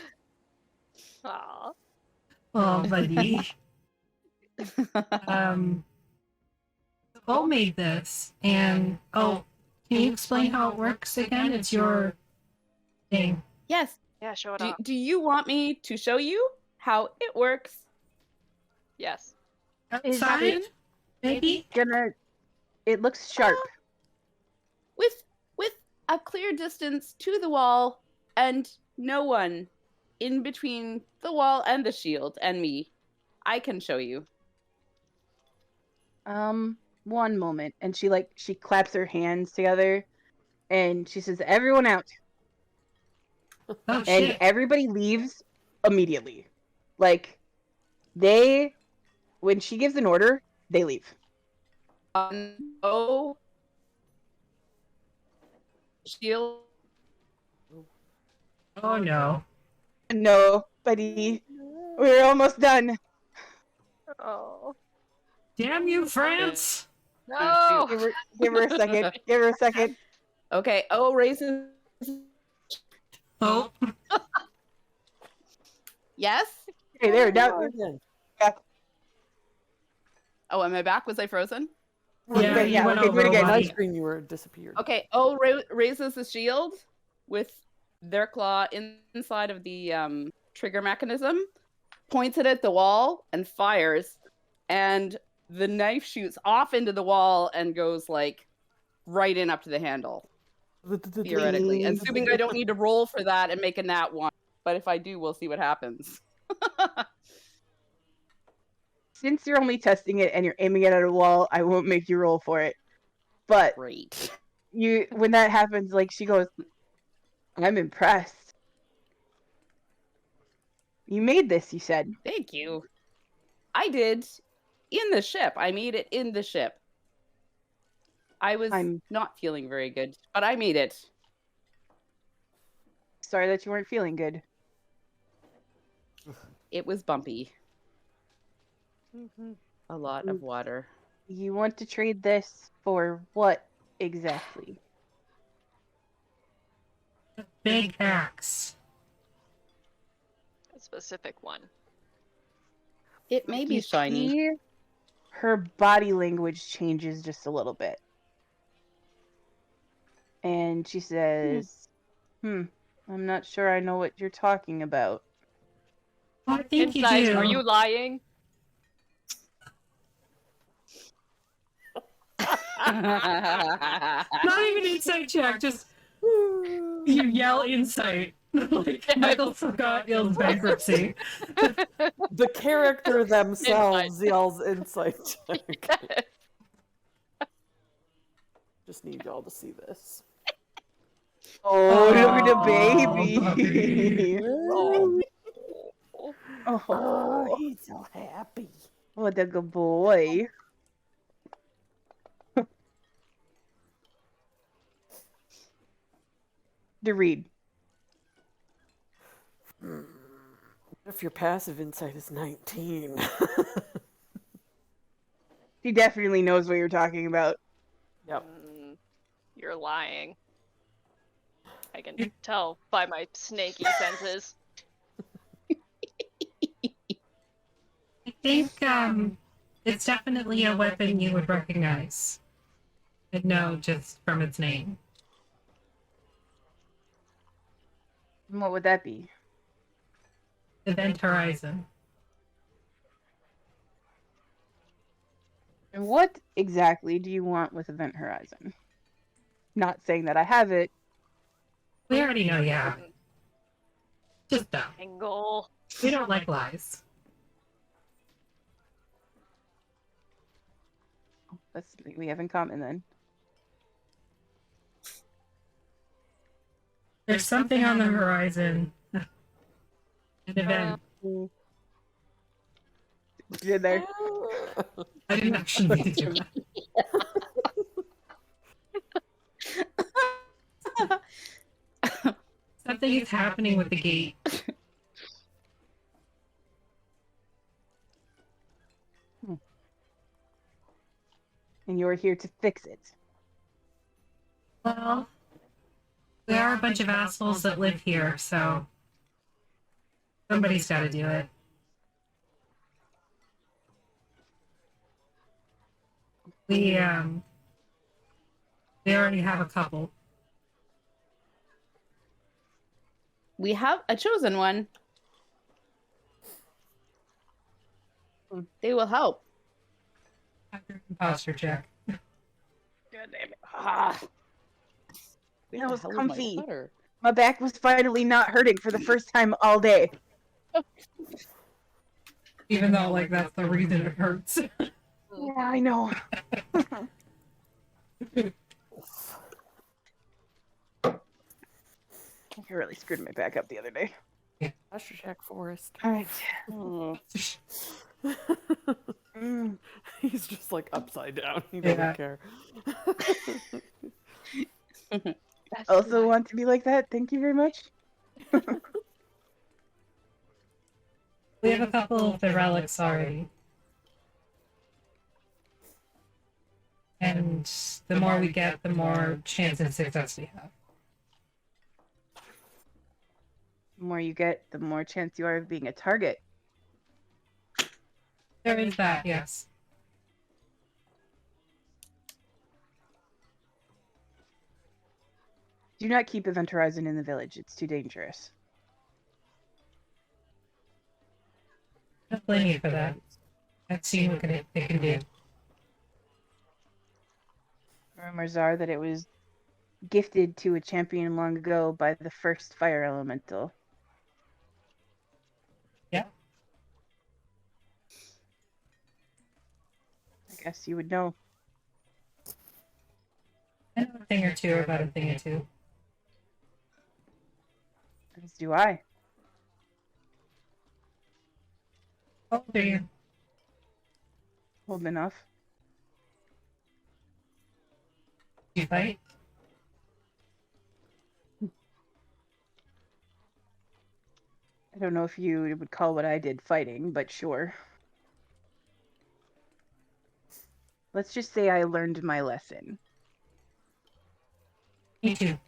[SPEAKER 4] Aw.
[SPEAKER 1] Oh, buddy. Cole made this, and can you explain how it works again? It's your thing.
[SPEAKER 5] Yes.
[SPEAKER 4] Yeah, show it off.
[SPEAKER 5] Do you want me to show you how it works?
[SPEAKER 4] Yes.
[SPEAKER 3] Is
[SPEAKER 1] Outside,
[SPEAKER 3] it
[SPEAKER 1] maybe?
[SPEAKER 3] It looks sharp.
[SPEAKER 5] With a clear distance to the wall and no one in between the wall and the shield and me, I can show you.
[SPEAKER 3] One moment. And she claps her hands together and she says, "Everyone out."
[SPEAKER 1] Oh,
[SPEAKER 3] And
[SPEAKER 1] shit.
[SPEAKER 3] everybody leaves immediately. Like, when she gives an order, they leave.
[SPEAKER 5] Oh, shield.
[SPEAKER 1] Oh, no.
[SPEAKER 3] No, buddy. We're almost done.
[SPEAKER 4] Oh.
[SPEAKER 1] Damn you, France!
[SPEAKER 4] No!
[SPEAKER 3] Give her a second. Give her a second.
[SPEAKER 5] Okay. Oh, raises.
[SPEAKER 1] Oh,
[SPEAKER 5] Yes.
[SPEAKER 3] Okay, there. Now,
[SPEAKER 2] Again.
[SPEAKER 5] Oh, am I back? Was I frozen?
[SPEAKER 1] yeah,
[SPEAKER 3] Okay,
[SPEAKER 1] you
[SPEAKER 3] yeah,
[SPEAKER 1] went
[SPEAKER 3] okay, do
[SPEAKER 1] over
[SPEAKER 3] it again.
[SPEAKER 1] a
[SPEAKER 2] My
[SPEAKER 1] lot.
[SPEAKER 2] screen, you were disappeared.
[SPEAKER 5] Okay. Oh, raises the shield with their claw inside of the trigger mechanism, points it at the wall, and fires. And the knife shoots off into the wall and goes like right in up to the handle, theoretically. And assuming I don't need to roll for that and make a nat 1. But if I do, we'll see what happens.
[SPEAKER 3] Since you're only testing it and you're aiming it at a wall, I won't make you roll for it. But
[SPEAKER 5] Great.
[SPEAKER 3] when that happens, like, she goes, "I'm impressed. You made this," you said.
[SPEAKER 5] Thank you. I did in the ship. I made it in the ship. I was not feeling very good, but I made it.
[SPEAKER 3] Sorry that you weren't feeling good.
[SPEAKER 5] It was bumpy. A lot of water.
[SPEAKER 3] You want to trade this for what exactly?
[SPEAKER 1] Big axe.
[SPEAKER 4] A specific one.
[SPEAKER 5] It may be
[SPEAKER 3] You
[SPEAKER 5] shiny.
[SPEAKER 3] see her body language changes just a little bit. And she says, I'm not sure I know what you're talking about.
[SPEAKER 1] I think
[SPEAKER 4] Inside,
[SPEAKER 1] you do.
[SPEAKER 4] are you lying?
[SPEAKER 1] Not even insight check, just you yell insight. Like Michael Scott yells bankruptcy.
[SPEAKER 2] The character themselves yells insight check. Just need y'all to see this.
[SPEAKER 3] Oh, look at the
[SPEAKER 1] Oh,
[SPEAKER 3] baby.
[SPEAKER 2] Oh,
[SPEAKER 3] Oh,
[SPEAKER 2] he's so happy.
[SPEAKER 3] what a good boy. To read.
[SPEAKER 2] What if your passive insight is 19?
[SPEAKER 3] She definitely knows what you're talking about.
[SPEAKER 2] Yep.
[SPEAKER 4] You're lying. I can tell by my snaky senses.
[SPEAKER 1] I think it's definitely a weapon you would recognize. And know just from its name.
[SPEAKER 3] And what would that be?
[SPEAKER 1] Event Horizon.
[SPEAKER 3] And what exactly do you want with Event Horizon? Not saying that I have it.
[SPEAKER 1] We already know you have it. Just dumb.
[SPEAKER 4] Angle.
[SPEAKER 1] We don't like lies.
[SPEAKER 3] That's something we have in common then.
[SPEAKER 1] There's something on the horizon. An event.
[SPEAKER 3] You're there.
[SPEAKER 1] I didn't actually mean to do that. Something is happening with the gate.
[SPEAKER 3] you're here to fix it.
[SPEAKER 1] Well, we are a bunch of assholes that live here, so somebody's got to do it. We already have a couple.
[SPEAKER 5] We have a chosen one. They will help.
[SPEAKER 1] Imposter check.
[SPEAKER 3] God damn it. Ah.
[SPEAKER 5] Where
[SPEAKER 3] That
[SPEAKER 5] the
[SPEAKER 3] was
[SPEAKER 5] hell is my
[SPEAKER 3] comfy.
[SPEAKER 5] cutter?
[SPEAKER 3] My back was finally not hurting for the first time all day.
[SPEAKER 1] Even though, like, that's the reason it hurts.
[SPEAKER 3] Yeah, I know. You really screwed my back up the other day.
[SPEAKER 2] Posture check, Forrest.
[SPEAKER 3] All right.
[SPEAKER 5] Oh.
[SPEAKER 2] He's just like upside down. He doesn't
[SPEAKER 1] Yeah.
[SPEAKER 2] care.
[SPEAKER 3] Also want to be like that. Thank you very much.
[SPEAKER 1] We have a couple of the relics already. And the more we get, the more chance of success we have.
[SPEAKER 3] The more you get, the more chance you are of being a target.
[SPEAKER 1] There is that, yes.
[SPEAKER 3] Do not keep Event Horizon in the village. It's too dangerous.
[SPEAKER 1] Don't blame you for that. I've seen what they can do.
[SPEAKER 3] Rumors are that it was gifted to a champion long ago by the first fire elemental.
[SPEAKER 1] Yeah.
[SPEAKER 3] I guess you would know.
[SPEAKER 1] I know a thing or two about a thing or two.
[SPEAKER 3] As do I.
[SPEAKER 1] How old are you?
[SPEAKER 3] Old enough.
[SPEAKER 1] Do you fight?
[SPEAKER 3] I don't know if you would call what I did fighting, but sure. Let's just say I learned my lesson.
[SPEAKER 1] Me too.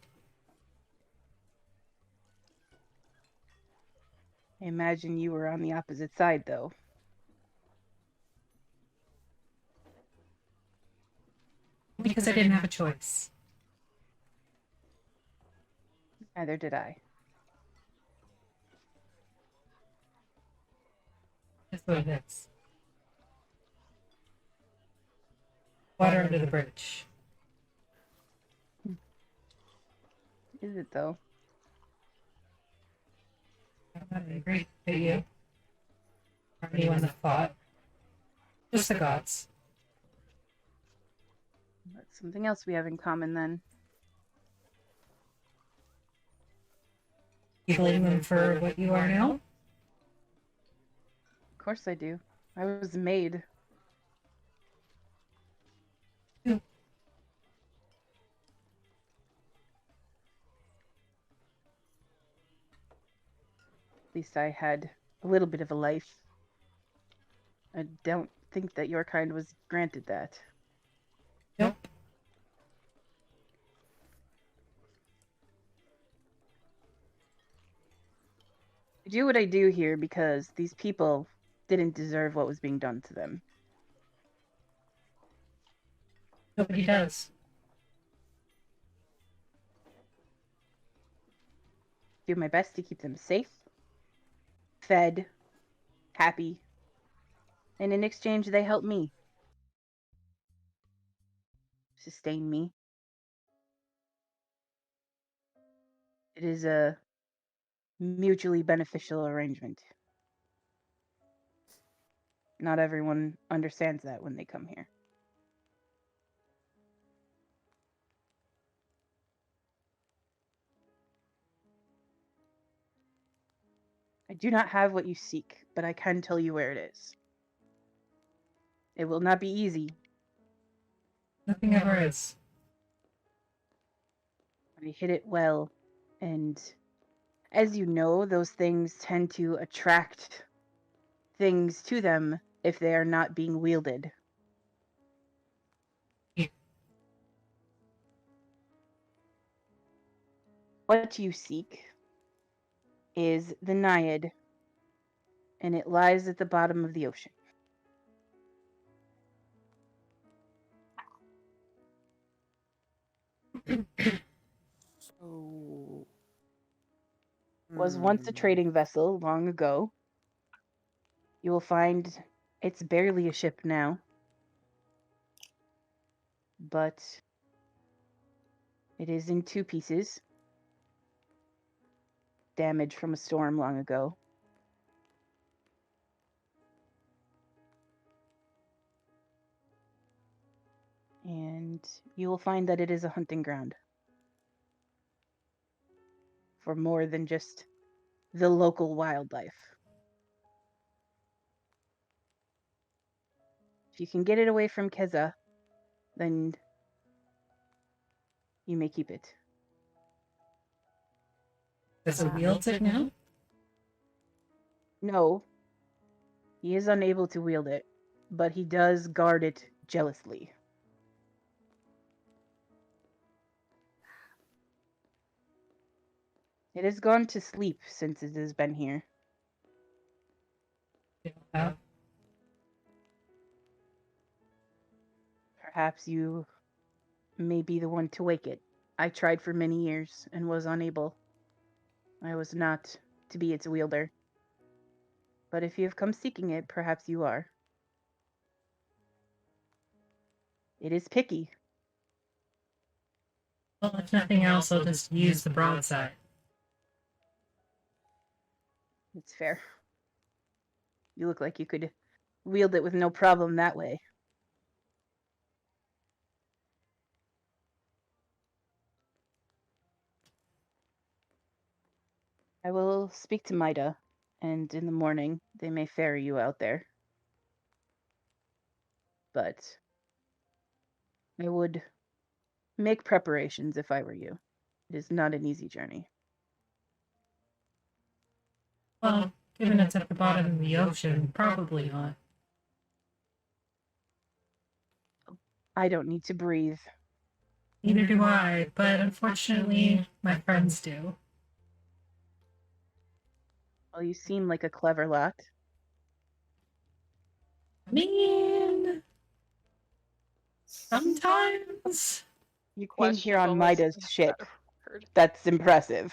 [SPEAKER 3] I imagine you were on the opposite side, though.
[SPEAKER 1] Because I didn't have a choice.
[SPEAKER 3] Neither did I.
[SPEAKER 1] That's what it is. Water under the bridge.
[SPEAKER 3] Is it, though?
[SPEAKER 1] I agree with you. Or anyone that fought. Just the gods.
[SPEAKER 3] That's something else we have in common, then.
[SPEAKER 1] You blame them for what you are now?
[SPEAKER 3] Of course I do. I was a maid.
[SPEAKER 1] Yeah.
[SPEAKER 3] At least I had a little bit of a life. I don't think that your kind was granted that.
[SPEAKER 1] Nope.
[SPEAKER 3] I do what I do here because these people didn't deserve what was being done to them.
[SPEAKER 1] Nobody does.
[SPEAKER 3] Do my best to keep them safe, fed, happy, and in exchange they help me. Sustain me. It is a mutually beneficial arrangement. Not everyone understands that when they come here. I do not have what you seek, but I can tell you where it is. It will not be easy.
[SPEAKER 1] Nothing ever is.
[SPEAKER 3] But I hit it well, and as you know, those things tend to attract things to them if they are not being wielded. What you seek is the Naiad, and it lies at the bottom of the ocean.
[SPEAKER 2] So.
[SPEAKER 3] Was once a trading vessel long ago. You will find it's barely a ship now, but it is in 2 pieces. Damage from a storm long ago. And you will find that it is a hunting ground for more than just the local wildlife. If you can get it away from Keza, then you may keep it.
[SPEAKER 1] Does he wield it now?
[SPEAKER 3] No, he is unable to wield it, but he does guard it jealously. It has gone to sleep since it has been here.
[SPEAKER 1] Yeah.
[SPEAKER 3] Perhaps you may be the one to wake it. I tried for many years and was unable. I was not to be its wielder. But if you have come seeking it, perhaps you are. It is picky.
[SPEAKER 1] Well, if nothing else, I'll just use the broadside.
[SPEAKER 3] It's fair. You look like you could wield it with no problem that way. I will speak to Maida, and in the morning they may ferry you out there. But I would make preparations if I were you. It is not an easy journey.
[SPEAKER 1] Well, given it's at the bottom of the ocean, probably not.
[SPEAKER 3] I don't need to breathe.
[SPEAKER 1] Neither do I, but unfortunately, my friends do.
[SPEAKER 3] Well, you seem like a clever lot.
[SPEAKER 1] I mean, sometimes
[SPEAKER 3] You came here on
[SPEAKER 4] Questionable is
[SPEAKER 3] Maida's
[SPEAKER 4] a
[SPEAKER 3] ship.
[SPEAKER 4] better word.
[SPEAKER 3] That's impressive.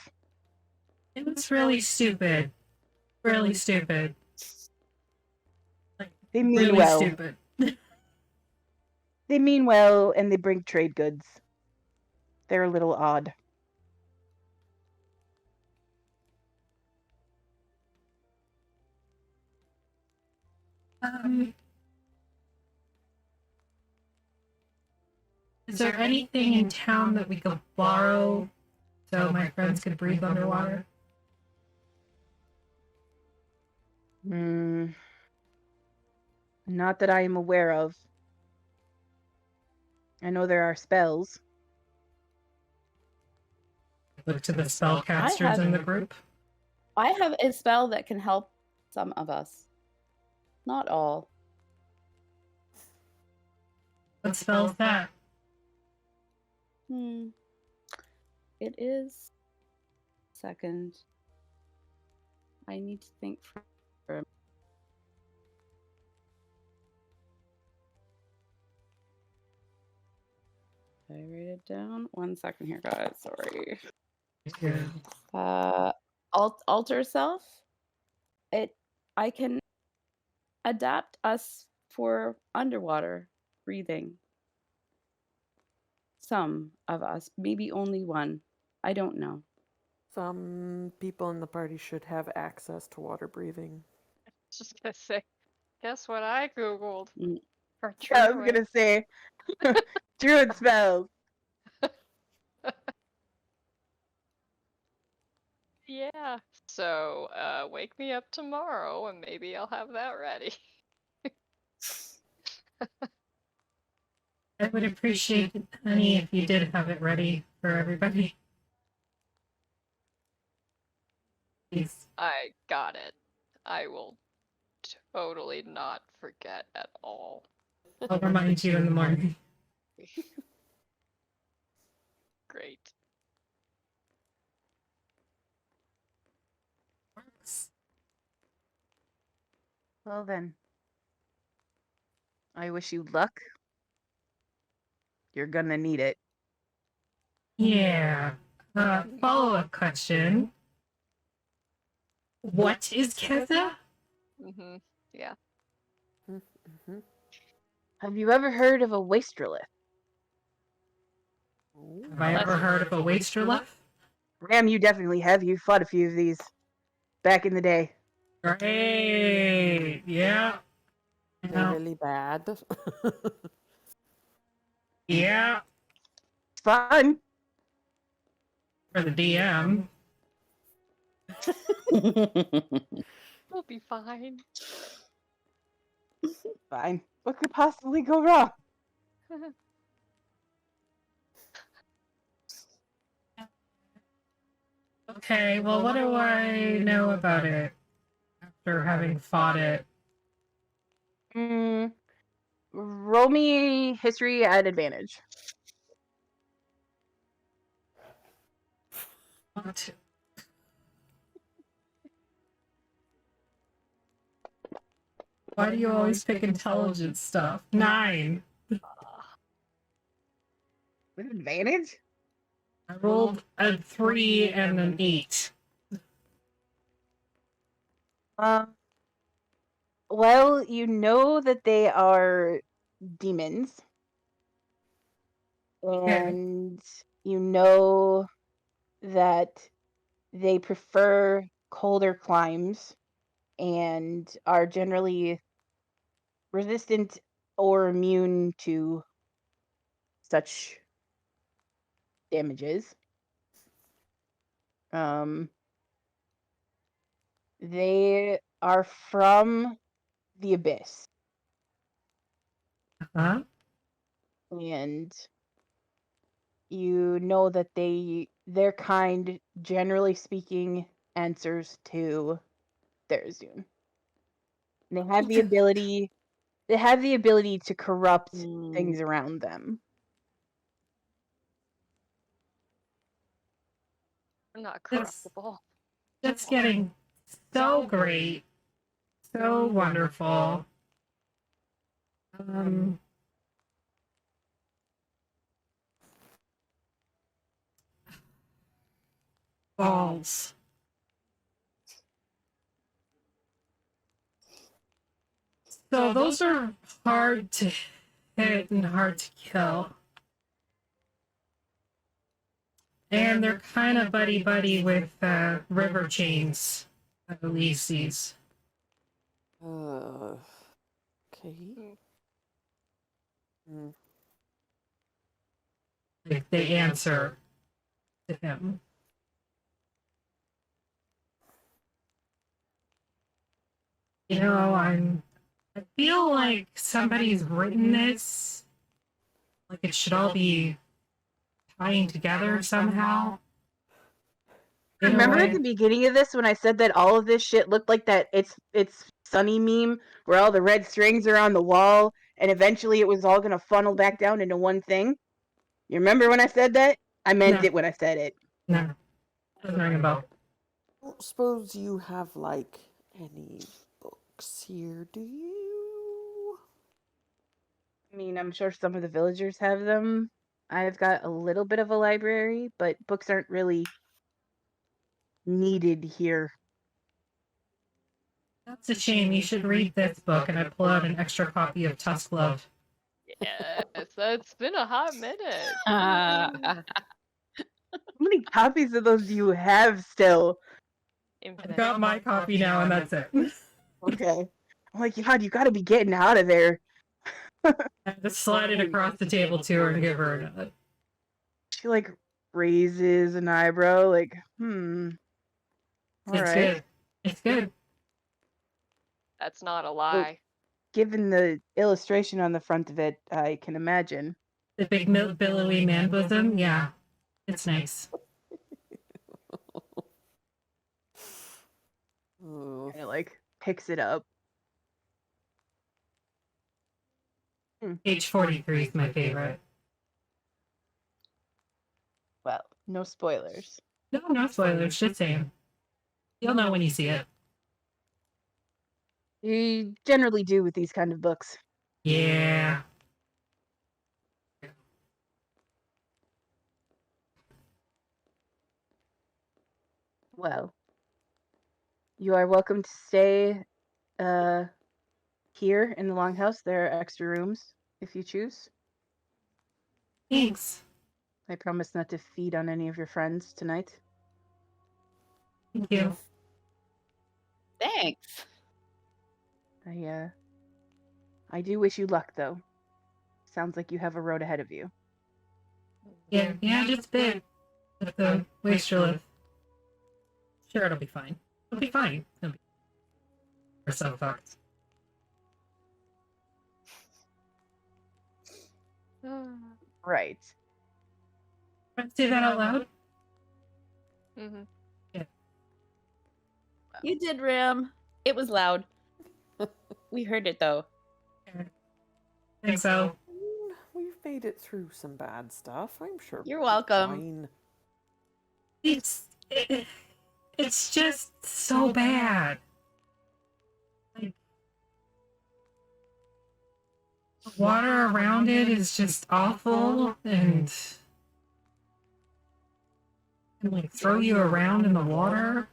[SPEAKER 1] it was really stupid. Really stupid.
[SPEAKER 3] They mean
[SPEAKER 1] Really
[SPEAKER 3] well.
[SPEAKER 1] stupid.
[SPEAKER 3] They mean well, and they bring trade goods. They're a little odd.
[SPEAKER 1] Is there anything in town that we could borrow so my friends could breathe underwater?
[SPEAKER 3] Not that I am aware of. I know there are spells.
[SPEAKER 1] Look to the spellcasters in the group.
[SPEAKER 5] I have a spell that can help some of us. Not all.
[SPEAKER 1] What spell is that?
[SPEAKER 5] It is. Second. I need to think for a Did I write it down? 1 second here, guys. Sorry. Alter self. I can adapt us for underwater breathing. Some of us, maybe only one. I don't know.
[SPEAKER 2] Some people in the party should have access to water breathing.
[SPEAKER 4] Just gonna say, guess what I googled for
[SPEAKER 3] Yeah, I was
[SPEAKER 4] druid.
[SPEAKER 3] gonna say druid spells.
[SPEAKER 4] Yeah. So, wake me up tomorrow and maybe I'll have that ready.
[SPEAKER 1] I would appreciate it, honey, if you did have it ready for everybody. Please.
[SPEAKER 4] I got it. I will totally not forget at all.
[SPEAKER 1] I'll remind you in the morning.
[SPEAKER 4] Great.
[SPEAKER 3] Well then, I wish you luck. You're gonna need it.
[SPEAKER 1] Yeah. Follow-up question. What is Keza?
[SPEAKER 4] Mm-hmm. Yeah.
[SPEAKER 2] Mm-hmm.
[SPEAKER 3] Have you ever heard of a wastrelith?
[SPEAKER 1] Have I ever heard of a wastrelith?
[SPEAKER 3] Ram, you definitely have. You fought a few of these back in the day.
[SPEAKER 1] Great. Yeah.
[SPEAKER 2] They're really bad.
[SPEAKER 1] Yeah.
[SPEAKER 3] It's fun.
[SPEAKER 1] For the DM.
[SPEAKER 4] We'll be fine.
[SPEAKER 3] Fine. What could possibly go wrong?
[SPEAKER 1] Okay, well, what do I know about it after having fought it?
[SPEAKER 3] Roll me history at advantage.
[SPEAKER 1] What? Why do you always pick intelligence stuff? 9.
[SPEAKER 3] With advantage?
[SPEAKER 1] I rolled a 3 and an 8.
[SPEAKER 3] Well, you know that they are demons. And you know that they prefer colder climes and are generally resistant or immune to such damages. They are from the abyss.
[SPEAKER 1] Huh?
[SPEAKER 3] And you know that their kind, generally speaking, answers to Therazun. They have the ability to corrupt things around them.
[SPEAKER 4] We're not corruptible.
[SPEAKER 1] That's getting so great. So wonderful. Balls. So those are hard to hit and hard to kill. And they're kind of buddy-buddy with river chains, Elyses.
[SPEAKER 2] Okay.
[SPEAKER 1] Like they answer to him. You know, I feel like somebody's written this. Like it should all be tying together somehow.
[SPEAKER 3] Remember at the beginning of this when I said that all of this shit looked like that it's Sunny meme where all the red strings are on the wall and eventually it was all gonna funnel back down into one thing? You remember when I said that? I meant it when I said it.
[SPEAKER 1] No. Doesn't ring a bell.
[SPEAKER 2] I don't suppose you have, like, any books here, do you?
[SPEAKER 3] I mean, I'm sure some of the villagers have them. I've got a little bit of a library, but books aren't really needed here.
[SPEAKER 1] That's a shame. You should read this book, and I pull out an extra copy of Tusk Love.
[SPEAKER 4] Yes, it's been a hot minute.
[SPEAKER 3] How many copies of those do you have still?
[SPEAKER 1] I've got my copy now, and that's it.
[SPEAKER 3] Okay. I'm like, God, you gotta be getting out of there.
[SPEAKER 1] I just slide it across the table to her and give her another.
[SPEAKER 3] She, like, raises an eyebrow, like, All
[SPEAKER 1] It's
[SPEAKER 3] right.
[SPEAKER 1] good. It's good.
[SPEAKER 4] That's not a lie.
[SPEAKER 3] Given the illustration on the front of it, I can imagine.
[SPEAKER 1] The big billowy man bosom, yeah. It's nice.
[SPEAKER 2] Oh.
[SPEAKER 3] And it, like, picks it up.
[SPEAKER 1] Page 43 is my favorite.
[SPEAKER 3] Well, no spoilers.
[SPEAKER 1] No spoilers, just saying. You'll know when you see it.
[SPEAKER 3] You generally do with these kind of books.
[SPEAKER 1] Yeah.
[SPEAKER 3] Well, you are welcome to stay here in the Longhouse. There are extra rooms if you choose.
[SPEAKER 1] Thanks.
[SPEAKER 3] I promise not to feed on any of your friends tonight.
[SPEAKER 1] Thank you.
[SPEAKER 5] Thanks.
[SPEAKER 3] I do wish you luck, though. Sounds like you have a road ahead of you.
[SPEAKER 1] Yeah, just a bit. With the waster lift. Sure, it'll be fine. It'll be fine. It'll be... Or so thoughts.
[SPEAKER 3] Right.
[SPEAKER 1] Say that out loud?
[SPEAKER 4] Mm-hmm.
[SPEAKER 5] You did, Ram. It was loud. We heard it though.
[SPEAKER 1] I think so.
[SPEAKER 2] We've made it through some bad stuff. I'm sure.
[SPEAKER 5] You're
[SPEAKER 2] we'll be
[SPEAKER 5] welcome.
[SPEAKER 2] fine.
[SPEAKER 1] It's just so bad. Like, the water around it is just awful and like throw you around in the water.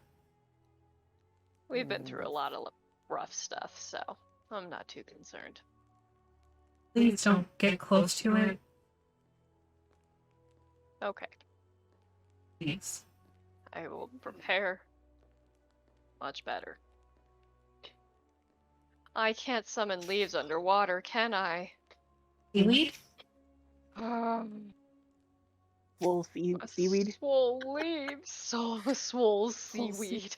[SPEAKER 4] We've been through a lot of rough stuff, so I'm not too concerned.
[SPEAKER 1] Please don't get close to it.
[SPEAKER 4] Okay,
[SPEAKER 1] Please.
[SPEAKER 4] I will prepare much better. I can't summon leaves underwater, can I?
[SPEAKER 1] Seaweed?
[SPEAKER 3] Wool seaweed.
[SPEAKER 4] Swole leaves. So swole seaweed.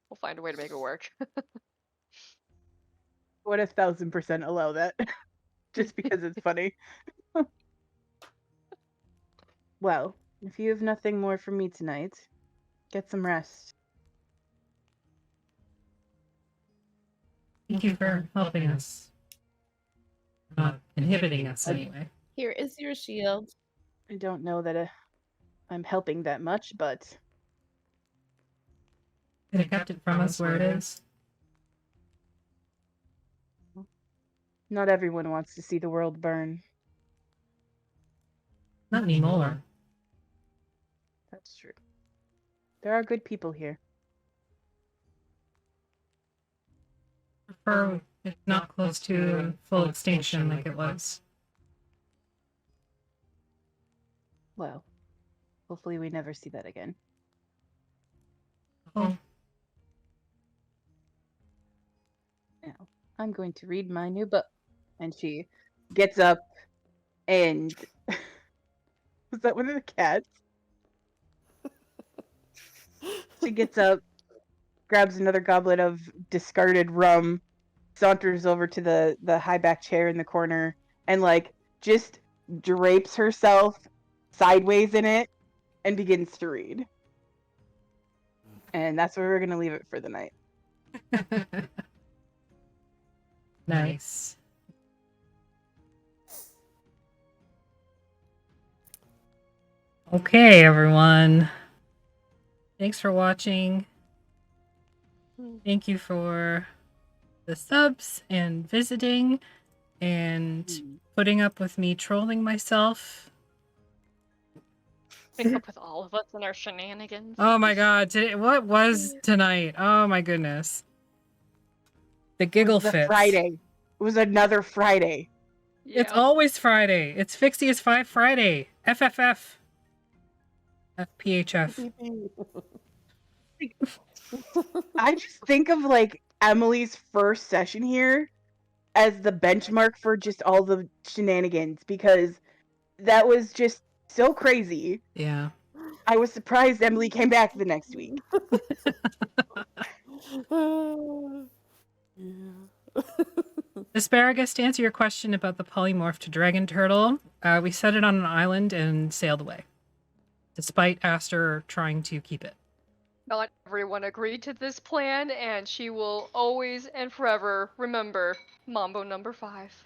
[SPEAKER 4] We'll find a way to make it work.
[SPEAKER 3] Would 1,000% allow that. Just because it's funny. Well, if you have nothing more for me tonight, get some rest.
[SPEAKER 1] Thank you for helping us. Not inhibiting us anyway.
[SPEAKER 5] Here is your shield.
[SPEAKER 3] I don't know that I'm helping that much, but
[SPEAKER 1] Could have kept it from us where it is.
[SPEAKER 3] not everyone wants to see the world burn.
[SPEAKER 1] Not anymore.
[SPEAKER 3] That's true. There are good people here.
[SPEAKER 1] Prefer it's not close to full extinction like it was.
[SPEAKER 3] Well, hopefully we never see that again.
[SPEAKER 1] Oh,
[SPEAKER 3] Now, I'm going to read my new book. And she gets up and... Was that one of the cats? She gets up, grabs another goblet of discarded rum, saunters over to the high back chair in the corner, and like just drapes herself sideways in it and begins to read. And that's where we're gonna leave it for the night.
[SPEAKER 1] nice. Okay, everyone. Thanks for watching. Thank you for the subs and visiting and putting up with me trolling myself.
[SPEAKER 4] Putting up with all of us and our shenanigans.
[SPEAKER 1] Oh my god, today, what was tonight? Oh my goodness. The giggle
[SPEAKER 3] It was a
[SPEAKER 1] fits.
[SPEAKER 3] Friday. It was another Friday.
[SPEAKER 1] It's
[SPEAKER 4] Yeah.
[SPEAKER 1] always Friday. It's Phixius 5 Friday. FFF. FPHF.
[SPEAKER 3] I just think of like Emily's first session here as the benchmark for just all the shenanigans because that was just so crazy.
[SPEAKER 1] Yeah.
[SPEAKER 3] I was surprised Emily came back the next week.
[SPEAKER 2] Yeah.
[SPEAKER 1] Asparagus, to answer your question about the polymorph to dragon turtle, we set it on an island and sailed away. Despite Aster trying to keep it.
[SPEAKER 4] Not everyone agreed to this plan, and she will always and forever remember Mambo number 5.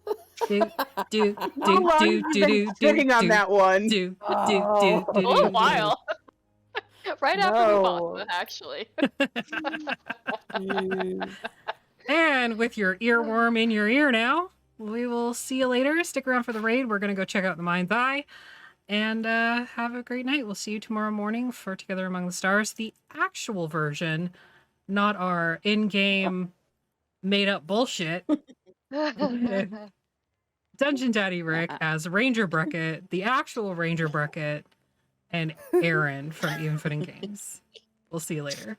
[SPEAKER 3] How long have you been sitting on that one?
[SPEAKER 1] Do.
[SPEAKER 4] A little while. right after
[SPEAKER 2] No.
[SPEAKER 4] Mufasa, actually.
[SPEAKER 2] Jeez.
[SPEAKER 1] And with your earworm in your ear now, we will see you later. Stick around for the raid. We're going to go check out the Mind's Eye. And have a great night. We'll see you tomorrow morning for Together Among the Stars, the actual version, not our in-game made-up bullshit. Dungeon Daddy Rick as Ranger Breckett, the actual Ranger Breckett, and Aaron from Even Footing Games. We'll see you later.